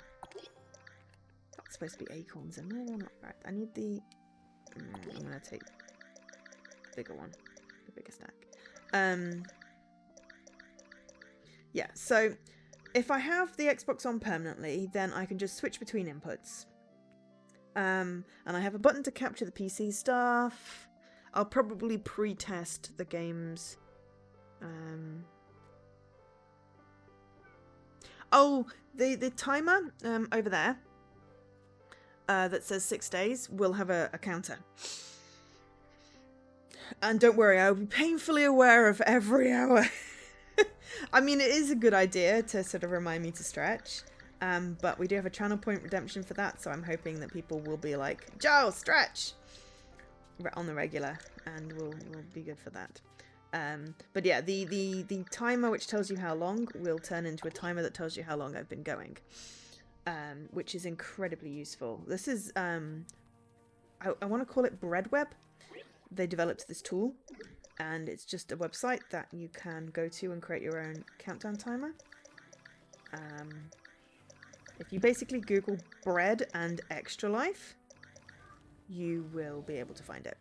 Not supposed to be acorns in there, they're not. Right, I need the, I'm gonna take the bigger one, the bigger stack. Yeah, so if I have the Xbox on permanently, then I can just switch between inputs. And I have a button to capture the PC stuff. I'll probably pre-test the games. Oh, the timer over there that says 6 days will have a counter. And don't worry, I'll be painfully aware of every hour I mean, it is a good idea to sort of remind me to stretch. But we do have a channel point redemption for that, so I'm hoping that people will be like, Joe, stretch! On the regular, and we'll be good for that. But yeah, the timer which tells you how long will turn into a timer that tells you how long I've been going, which is incredibly useful. This is, I want to call it Breadweb. They developed this tool, and it's just a website that you can go to and create your own countdown timer. If you basically Google bread and extra life, you will be able to find it.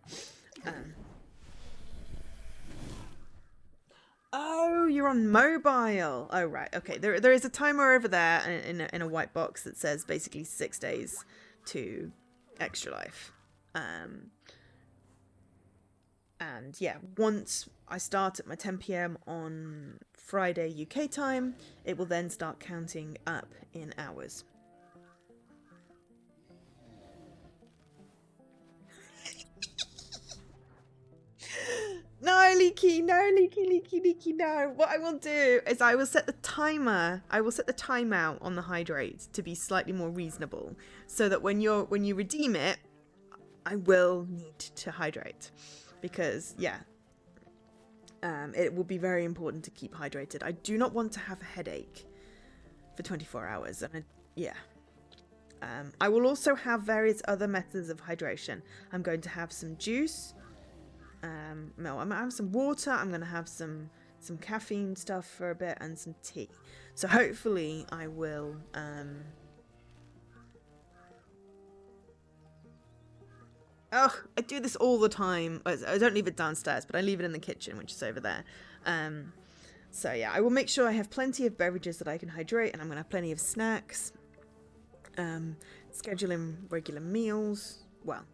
Oh, you're on mobile. Oh, right. Okay. There is a timer over there in a white box that says basically 6 days to extra life. And yeah, once I start at my 10 p.m. on Friday UK time, it will then start counting up in hours. No, Leaky, no, Leaky, no. What I will do is I will set the timer. I will set the timeout on the hydrate to be slightly more reasonable, so that when you redeem it, I will need to hydrate, because yeah, it will be very important to keep hydrated. I do not want to have a headache for 24 hours, and I will also have various other methods of hydration. I'm going to have some juice. No, I'm gonna have some water. I'm gonna have some caffeine stuff for a bit and some tea. So hopefully I will. Oh, I do this all the time. I don't leave it downstairs, but I leave it in the kitchen, which is over there. So yeah, I will make sure I have plenty of beverages that I can hydrate, and I'm gonna have plenty of snacks. Schedule in regular meals. Well,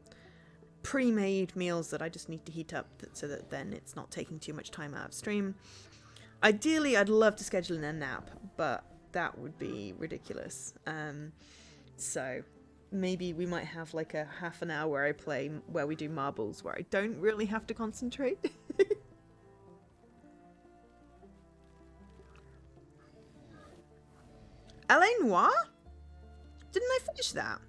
pre-made meals that I just need to heat up so that then it's not taking too much time out of stream. Ideally, I'd love to schedule in a nap, but that would be ridiculous. So maybe we might have like a half an hour where we do marbles, where I don't really have to concentrate. LA Noire? Didn't I finish that?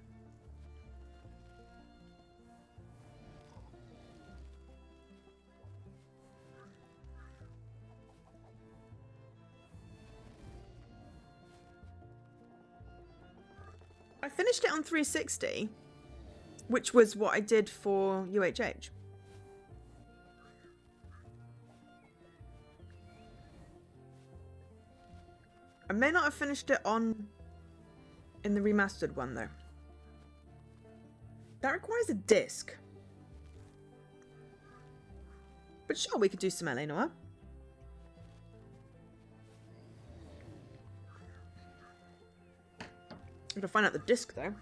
I finished it on 360, which was what I did for UHH. I may not have finished it in the remastered one though. That requires a disc. But sure, we could do some LA Noire. I'm gonna find out the disc though.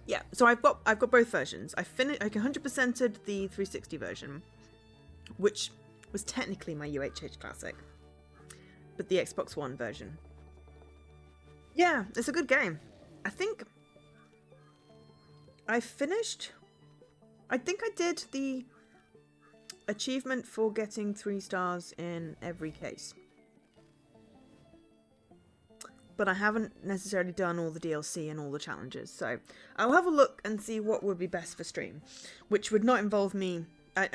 Yeah, so I've got both versions. I 100%ed the 360 version, which was technically my UHH classic, but the Xbox One version. Yeah, it's a good game. I think I finished. I think I did the achievement for getting 3 stars in every case. But I haven't necessarily done all the DLC and all the challenges, so I'll have a look and see what would be best for stream, which would not involve me. I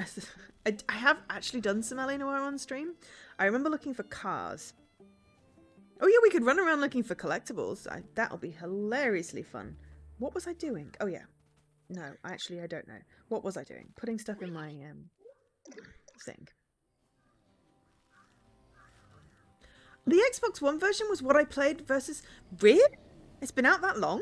have actually done some LA Noire on stream. I remember looking for cars. Oh yeah, we could run around looking for collectibles. That'll be hilariously fun. What was I doing? Oh yeah. No, actually I don't know. What was I doing? Putting stuff in my thing. The Xbox One version was what I played versus... Really? It's been out that long?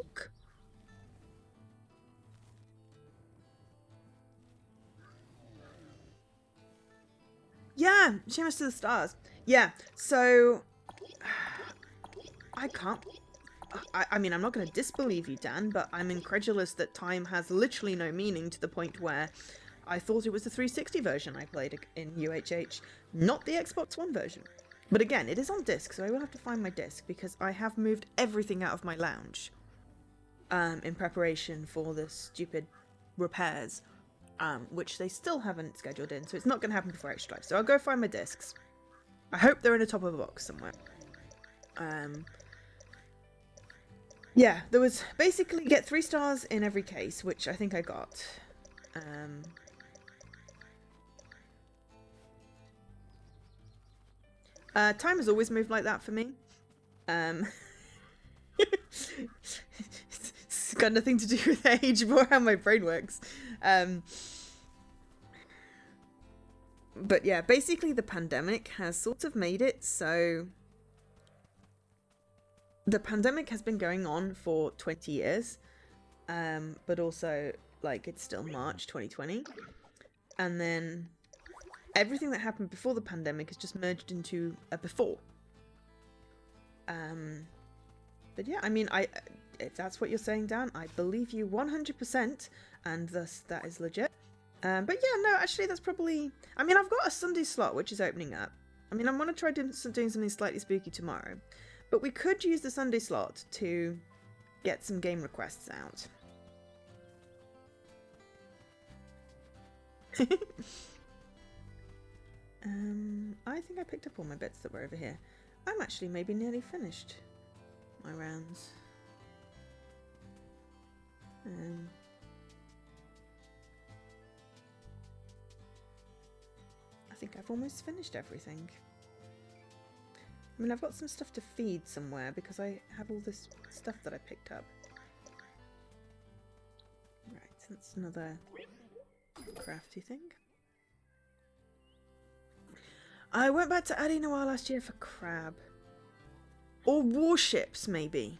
Yeah, Shameless to the Stars. Yeah, so... I can't... I mean, I'm not going to disbelieve you, Dan, but I'm incredulous that time has literally no meaning, to the point where I thought it was the 360 version I played in UHH, not the Xbox One version. But again, it is on disc, so I will have to find my disc, because I have moved everything out of my lounge in preparation for the stupid repairs, which they still haven't scheduled in, so it's not going to happen before Extra Life. So I'll go find my discs. I hope they're in the top of a box somewhere. Yeah, there was basically get 3 stars in every case, which I think I got. Time has always moved like that for me. It's got nothing to do with age, more how my brain works. But yeah, basically the pandemic has sort of made it so... The pandemic has been going on for 20 years, but also, like, it's still March 2020. And then everything that happened before the pandemic is just merged into a before. But yeah, I mean, if that's what you're saying, Dan, I believe you 100%, and thus that is legit. But yeah, no, actually that's probably... I mean, I've got a Sunday slot which is opening up. I mean, I want to try doing something slightly spooky tomorrow. But we could use the Sunday slot to get some game requests out. I think I picked up all my bits that were over here. I'm actually maybe nearly finished my rounds. I think I've almost finished everything. I mean, I've got some stuff to feed somewhere because I have all this stuff that I picked up. Right, that's another crafty thing. I went back to Adi Noir last year for crab. Or warships, maybe.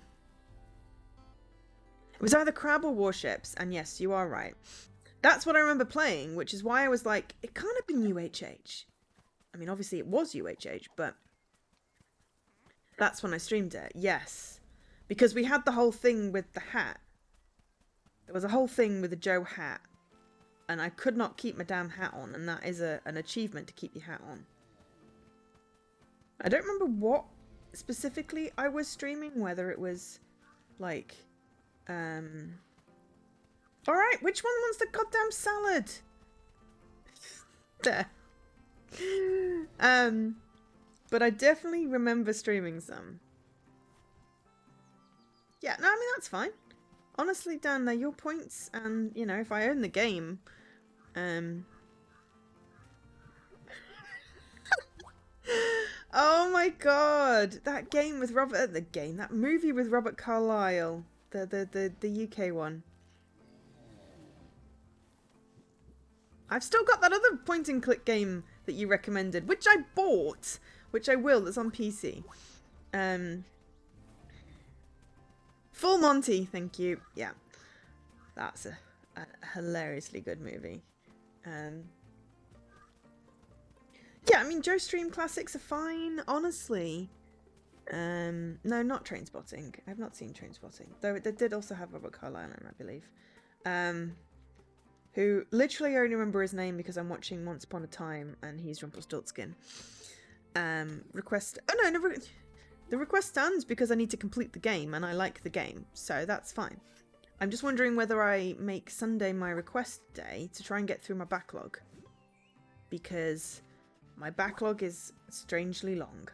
It was either crab or warships, and yes, you are right. That's what I remember playing, which is why I was like, it can't have been UHH. I mean, obviously it was UHH, but that's when I streamed it, yes. Because we had the whole thing with the hat. There was a whole thing with the Joe hat, and I could not keep my damn hat on, and that is an achievement to keep your hat on. I don't remember what specifically I was streaming, whether it was like alright, which one wants the goddamn salad? There. But I definitely remember streaming some. Yeah, no, I mean that's fine. Honestly, Dan, they're your points, and you know, if I own the game, oh my god, that game with Robert, that movie with Robert Carlyle, the UK one. I've still got that other point and click game that you recommended, which I bought, which I will, that's on PC. Full Monty, thank you. Yeah, that's a hilariously good movie. Yeah, I mean, Joe Stream classics are fine, honestly. No, not Trainspotting. I've not seen Trainspotting, though they did also have Robert Carlyle in, I believe. Who literally only remember his name because I'm watching Once Upon a Time and he's Rumpelstiltskin. Request. Oh no, never. The request stands because I need to complete the game and I like the game, so that's fine. I'm just wondering whether I make Sunday my request day to try and get through my backlog, because my backlog is strangely long.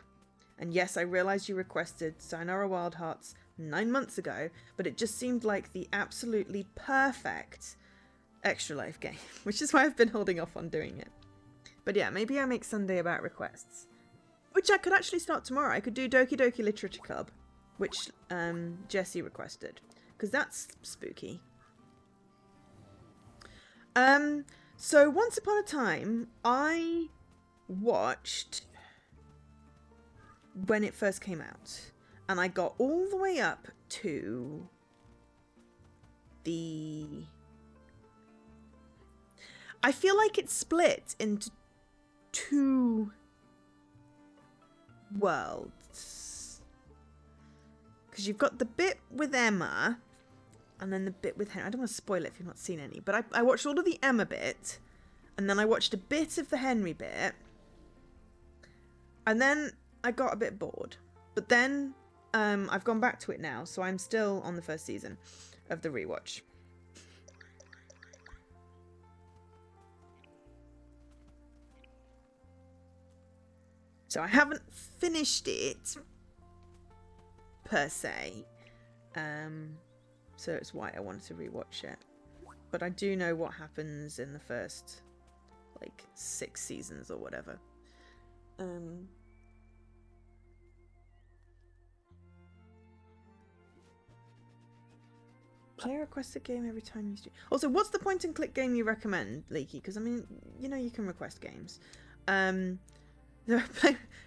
And yes, I realise you requested Sayonara Wild Hearts 9 months ago, but it just seemed like the absolutely perfect Extra Life game, which is why I've been holding off on doing it. But yeah, maybe I make Sunday about requests, which I could actually start tomorrow. I could do Doki Doki Literature Club, which Jessie requested, because that's spooky. So Once Upon a Time, I watched when it first came out, and I got all the way up to the... I feel like it's split into 2 worlds, because you've got the bit with Emma and then the bit with Henry. I don't want to spoil it if you've not seen any, but I watched all of the Emma bit, and then I watched a bit of the Henry bit, and then I got a bit bored, but then I've gone back to it now, so I'm still on the first season of the rewatch. So I haven't finished it per se. So it's why I wanted to rewatch it. But I do know what happens in the first, like, 6 seasons or whatever. Play a requested game every time you stream. Also, what's the point and click game you recommend, Leaky? Because, I mean, you know you can request games.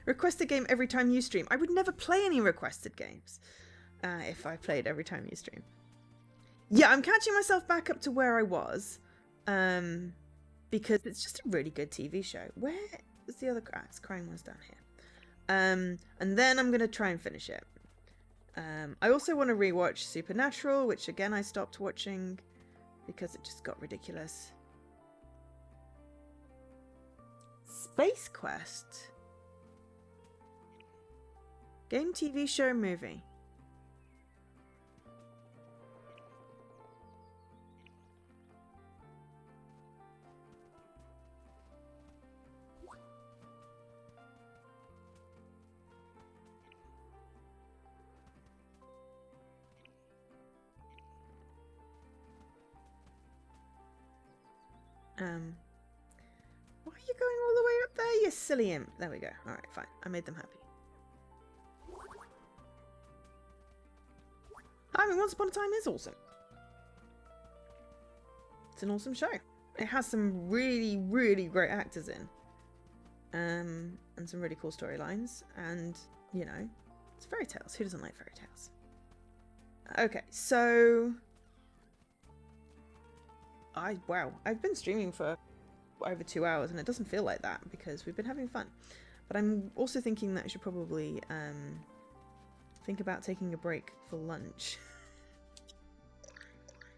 Request a game every time you stream. I would never play any requested games if I played every time you stream. Yeah, I'm catching myself back up to where I was because it's just a really good TV show. Where is the other it's crying ones down here? And then I'm going to try and finish it. I also want to rewatch Supernatural, which again I stopped watching because it just got ridiculous. Space Quest. Game, TV show, movie. Why are you going all the way up there, you silly imp? There we go. Alright, fine. I made them happy. I mean, Once Upon a Time is awesome. It's an awesome show. It has some really, really great actors in. And some really cool storylines. And, you know, it's fairy tales. Who doesn't like fairy tales? Okay, so... Wow, I've been streaming for over 2 hours and it doesn't feel like that because we've been having fun. But I'm also thinking that I should probably think about taking a break for lunch.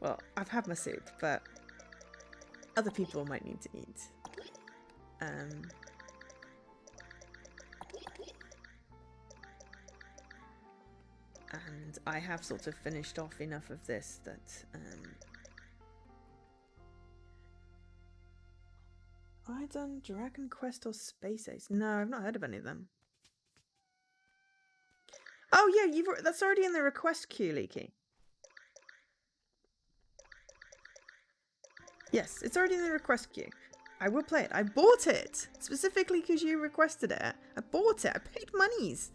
Well, I've had my soup, but other people might need to eat. And I have sort of finished off enough of this that have I done Dragon Quest or Space Ace? No, I've not heard of any of them. Oh yeah, that's already in the request queue, Leaky. Yes, it's already in the request queue. I will play it. I bought it specifically because you requested it. I bought it. I paid monies.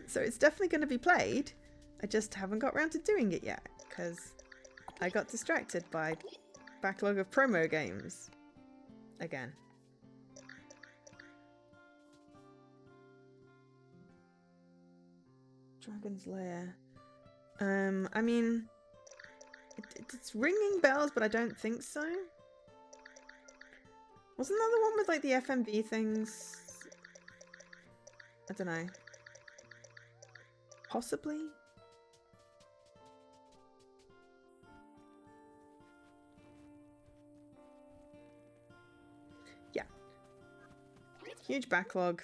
So it's definitely going to be played. I just haven't got around to doing it yet because I got distracted by backlog of promo games again. Dragon's Lair. I mean, it's ringing bells, but I don't think so. Wasn't that the one with like the FMV things? I don't know. Possibly? Yeah. Huge backlog.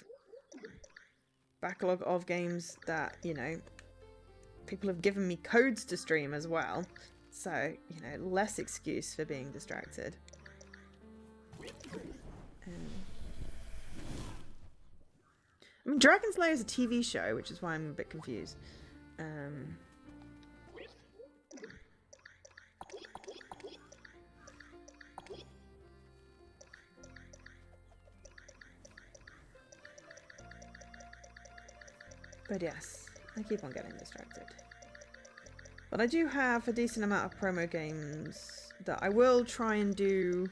Backlog of games that, you know, people have given me codes to stream as well. So, you know, less excuse for being distracted. I mean, Dragon's Lair is a TV show, which is why I'm a bit confused. But yes, I keep on getting distracted. But I do have a decent amount of promo games that I will try and do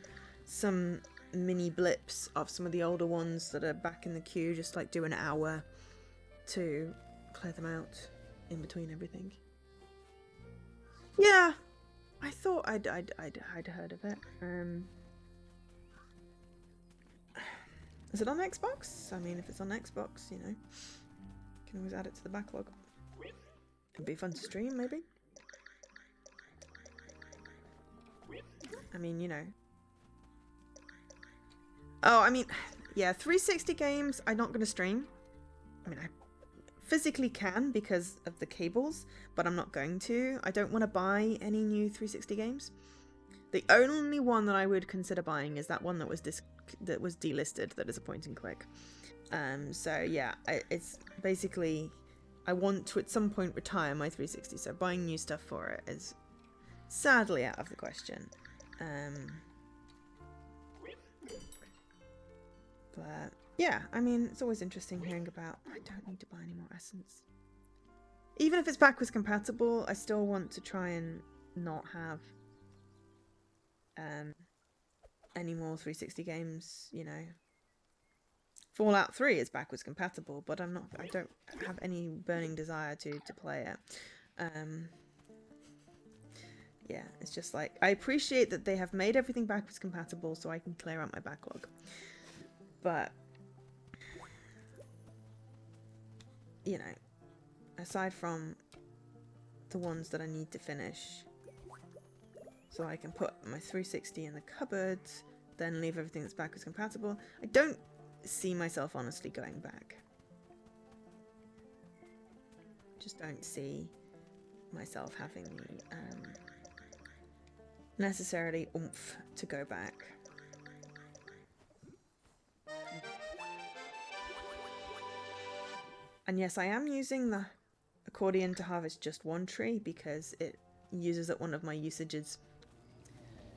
some mini blips of some of the older ones that are back in the queue, just like do an hour to clear them out in between everything. Yeah, I thought I'd heard of it. Is it on Xbox? I mean, if it's on Xbox, you know, can always add it to the backlog. It'd be fun to stream, maybe. I mean, you know. Oh, I mean, yeah, 360 games I'm not going to stream. I mean, I physically can because of the cables, but I'm not going to. I don't want to buy any new 360 games. The only one that I would consider buying is that one that was delisted, that is a point and click. So yeah, it's basically, I want to at some point retire my 360, so buying new stuff for it is sadly out of the question. But yeah, I mean, it's always interesting hearing about, I don't need to buy any more essence. Even if it's backwards compatible, I still want to try and not have any more 360 games, you know. Fallout 3 is backwards compatible, but I don't have any burning desire to play it. Yeah, it's just like, I appreciate that they have made everything backwards compatible so I can clear out my backlog. But, you know, aside from the ones that I need to finish, so I can put my 360 in the cupboard, then leave everything that's backwards compatible, I don't see myself honestly going back. Just don't see myself having the necessarily oomph to go back. And yes, I am using the accordion to harvest just one tree because it uses up one of my usages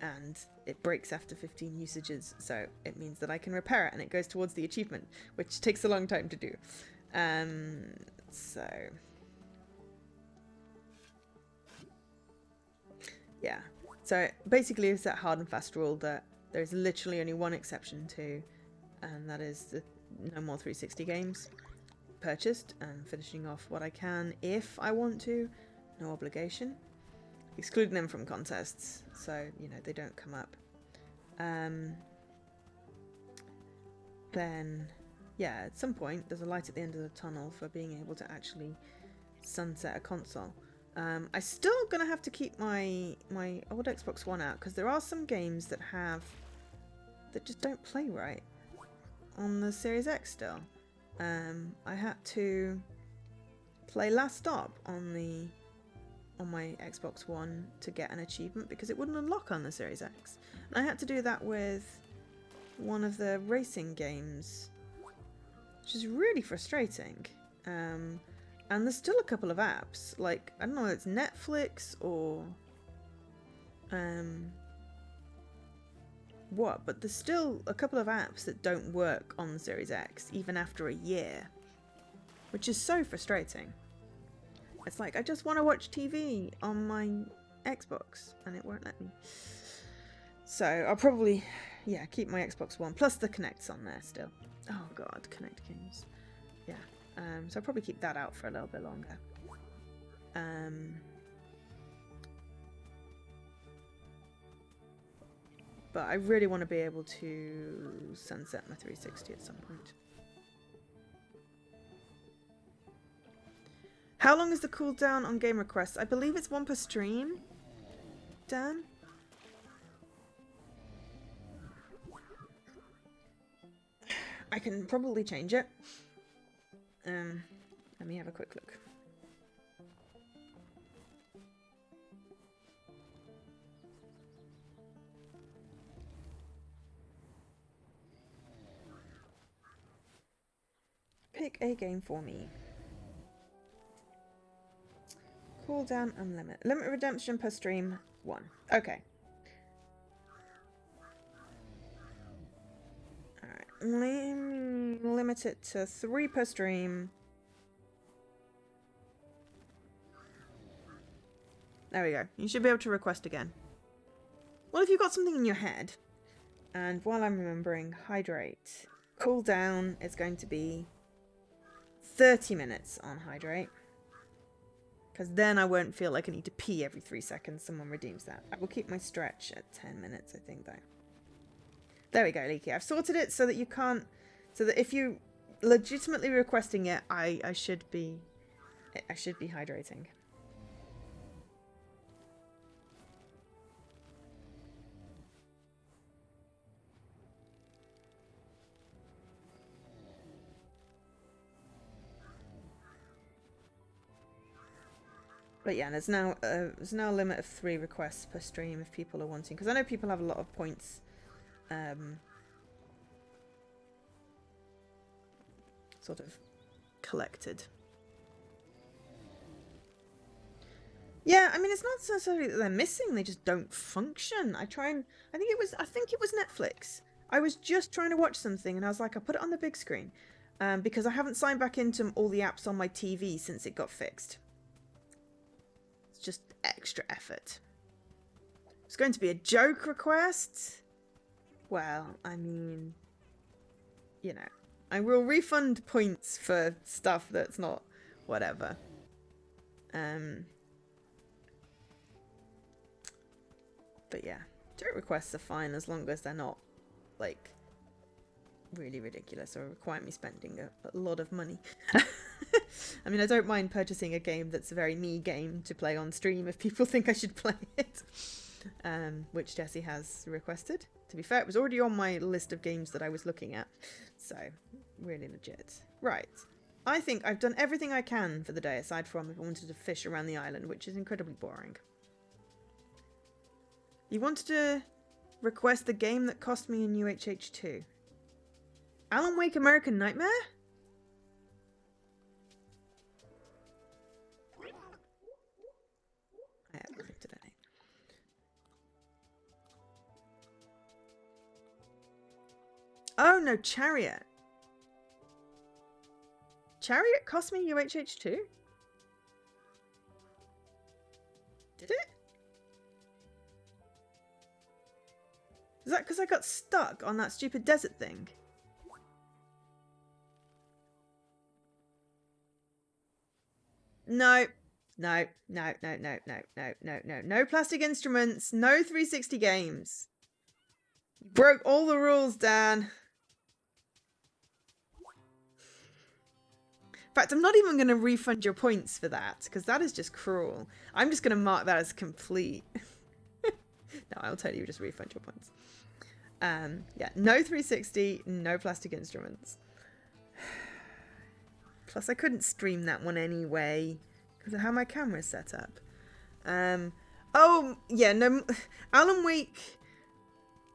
and it breaks after 15 usages, so it means that I can repair it and it goes towards the achievement, which takes a long time to do. So yeah, so basically it's that hard and fast rule that there's literally only one exception to, and that is the no more 360 games purchased, and finishing off what I can if I want to, no obligation, excluding them from contests so you know they don't come up. Then yeah, at some point there's a light at the end of the tunnel for being able to actually sunset a console. I'm still gonna have to keep my old Xbox One out because there are some games that just don't play right on the Series X still. I had to play Last Stop on my Xbox One to get an achievement because it wouldn't unlock on the Series X. And I had to do that with one of the racing games, which is really frustrating. And there's still a couple of apps, like, I don't know, it's Netflix or what, but there's still a couple of apps that don't work on the Series X even after a year, which is so frustrating. It's like, I just want to watch TV on my Xbox and it won't let me. So I'll probably, yeah, keep my Xbox One, plus the Kinect's on there still. Oh god, Kinect games. Yeah, so I'll probably keep that out for a little bit longer. But I really want to be able to sunset my 360 at some point. How long is the cooldown on game requests? I believe it's 1 per stream. Dan? I can probably change it. Let me have a quick look. Pick a game for me. Cooldown unlimited. Limit redemption per stream 1. Okay. Alright. Limit it to 3 per stream. There we go. You should be able to request again. Well, if you've got something in your head, and while I'm remembering, hydrate. Cooldown is going to be 30 minutes on hydrate. Because then I won't feel like I need to pee every 3 seconds. Someone redeems that. I will keep my stretch at 10 minutes, I think, though. There we go, Leaky. I've sorted it so that you can't... So that if you legitimately requesting it, I should be hydrating. But yeah, there's now a limit of 3 requests per stream if people are wanting, because I know people have a lot of points sort of collected. Yeah, I mean, it's not necessarily that they're missing, they just don't function. I think it was Netflix. I was just trying to watch something and I was like, I'll put it on the big screen. Because I haven't signed back into all the apps on my TV since it got fixed. It's just extra effort. It's going to be a joke request. Well, I mean, you know, I will refund points for stuff that's not whatever. But yeah, joke requests are fine as long as they're not, like, really ridiculous or require me spending a lot of money. I mean, I don't mind purchasing a game that's a very me game to play on stream if people think I should play it. Which Jessie has requested. To be fair, it was already on my list of games that I was looking at. So, really legit. Right. I think I've done everything I can for the day, aside from if I wanted to fish around the island, which is incredibly boring. You wanted to request the game that cost me in UHH2. Alan Wake American Nightmare? I haven't looked at any. Oh no, Chariot. Chariot cost me UHH2? Did it? Is that because I got stuck on that stupid desert thing? No. No, no, no, no, no, no, no, no. No plastic instruments. No 360 games. You broke all the rules, Dan. In fact, I'm not even going to refund your points for that, because that is just cruel. I'm just going to mark that as complete. No, I'll tell you, just refund your points. Yeah, no 360, no plastic instruments. Plus, I couldn't stream that one anyway, because of how my camera's set up. Oh, yeah, no, Alan Wake...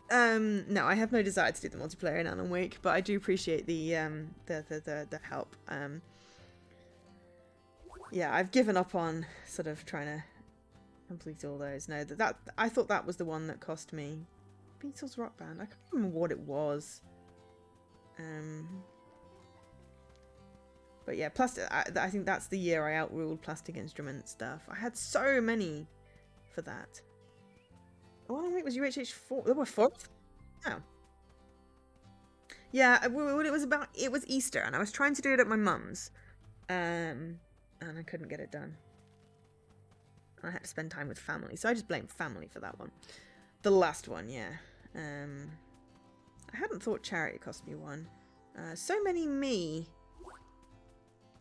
no, I have no desire to do the multiplayer in Alan Wake, but I do appreciate the help. Yeah, I've given up on sort of trying to complete all those. No, that I thought that was the one that cost me. Beatles Rock Band. I can't remember what it was. But yeah, plastic. I think that's the year I outruled plastic instrument stuff. I had so many for that. Oh, Alan Wake was UHH4. There were 4. Oh. Yeah, what it was about, it was Easter, and I was trying to do it at my mum's. And I couldn't get it done. I had to spend time with family, so I just blamed family for that one. The last one, yeah. I hadn't thought Charity cost me one. So Many Me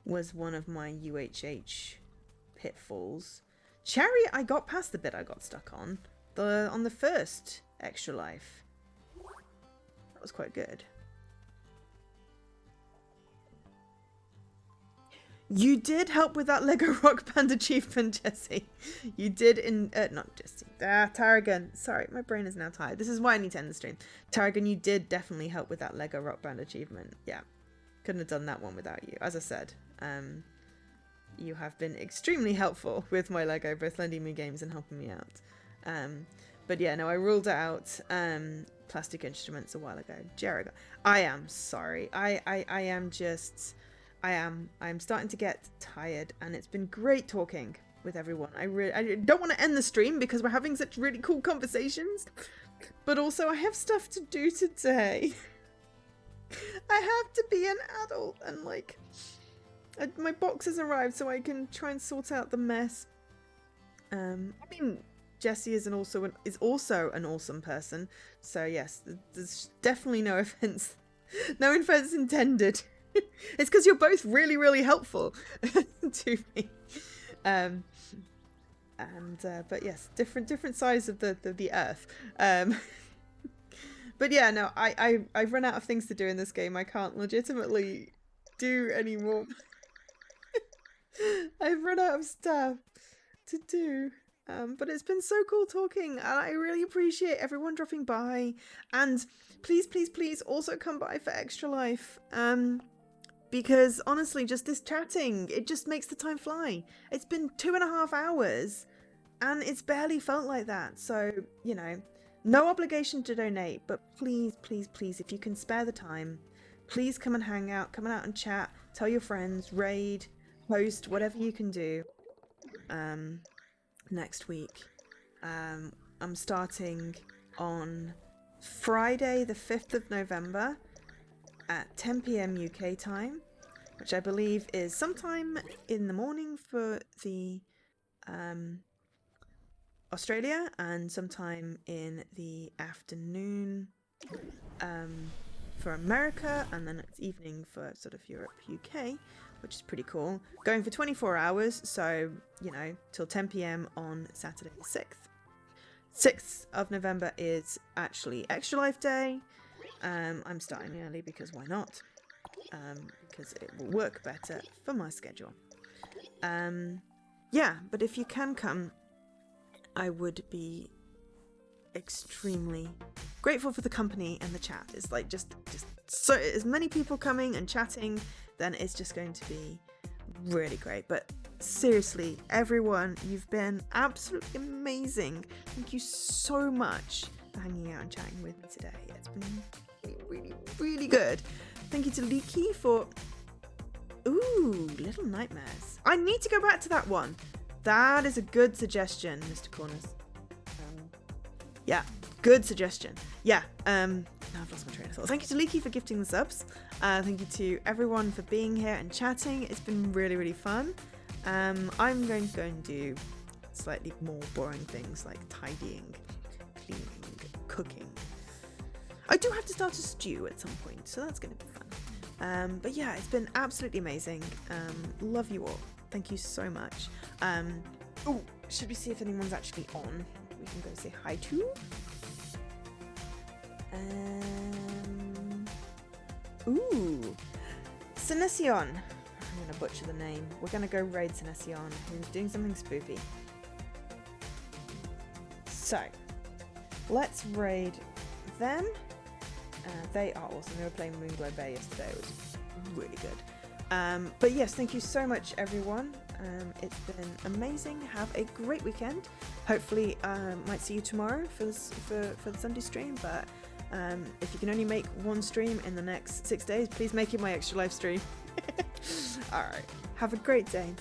was one of my UHH pitfalls. Chariot, I got past the bit I got stuck on. On the first Extra Life. That was quite good. You did help with that Lego Rock Band achievement, Jessie. You did not Jessie. Tarragon. Sorry, my brain is now tired. This is why I need to end the stream. Tarragon, you did definitely help with that Lego Rock Band achievement. Yeah. Couldn't have done that one without you. As I said, you have been extremely helpful with my Lego, both lending me games and helping me out. But yeah, no, I ruled out plastic instruments a while ago. Jericho. I am sorry. I'm starting to get tired, and it's been great talking with everyone. I don't want to end the stream because we're having such really cool conversations, but also I have stuff to do today. I have to be an adult, and like my box has arrived so I can try and sort out the mess. I mean, Jessie is also an awesome person, so yes, there's definitely no offense intended. It's because you're both really, really helpful to me. But yes, different sides of the earth. But yeah, no, I've run out of things to do in this game. I can't legitimately do any more. I've run out of stuff to do. But it's been so cool talking, and I really appreciate everyone dropping by. And please, please, please also come by for Extra Life. Because honestly, just this chatting, it just makes the time fly. It's been 2.5 hours, and it's barely felt like that. So, you know, no obligation to donate, but please, please, please, if you can spare the time, please come and hang out, come out and chat, tell your friends, raid, host, whatever you can do. Next week. I'm starting on Friday the 5th of November at 10 p.m. UK time, which I believe is sometime in the morning for the Australia, and sometime in the afternoon for America, and then it's evening for sort of Europe, UK, which is pretty cool. Going for 24 hours, so, you know, till 10 p.m. on Saturday the 6th. 6th of November is actually Extra Life Day. I'm starting early because why not? Because it will work better for my schedule. Yeah, but if you can come, I would be extremely grateful for the company and the chat. It's like just so as many people coming and chatting, then it's just going to be really great. But seriously, everyone, you've been absolutely amazing. Thank you so much for hanging out and chatting with me today. It's been really, really good. Thank you to Leaky for Little Nightmares. I need to go back to that one. That is a good suggestion, Mr. Corners. Yeah, good suggestion. Yeah, now I've lost my train of thought. Thank you to Leaky for gifting the subs. Thank you to everyone for being here and chatting. It's been really, really fun. I'm going to go and do slightly more boring things like tidying, cleaning, cooking. I do have to start a stew at some point, so that's going to be fun. But yeah, it's been absolutely amazing. Love you all. Thank you so much. Should we see if anyone's actually on? We can go say hi to. Sinesion. I'm going to butcher the name. We're going to go raid Sinesion, who's doing something spooky. So, let's raid them. They are awesome. They were playing Moonglow Bay yesterday. It was really good. But yes, thank you so much, everyone. It's been amazing. Have a great weekend. Hopefully, might see you tomorrow for the Sunday stream. But if you can only make one stream in the next 6 days, please make it my Extra Life stream. All right. Have a great day.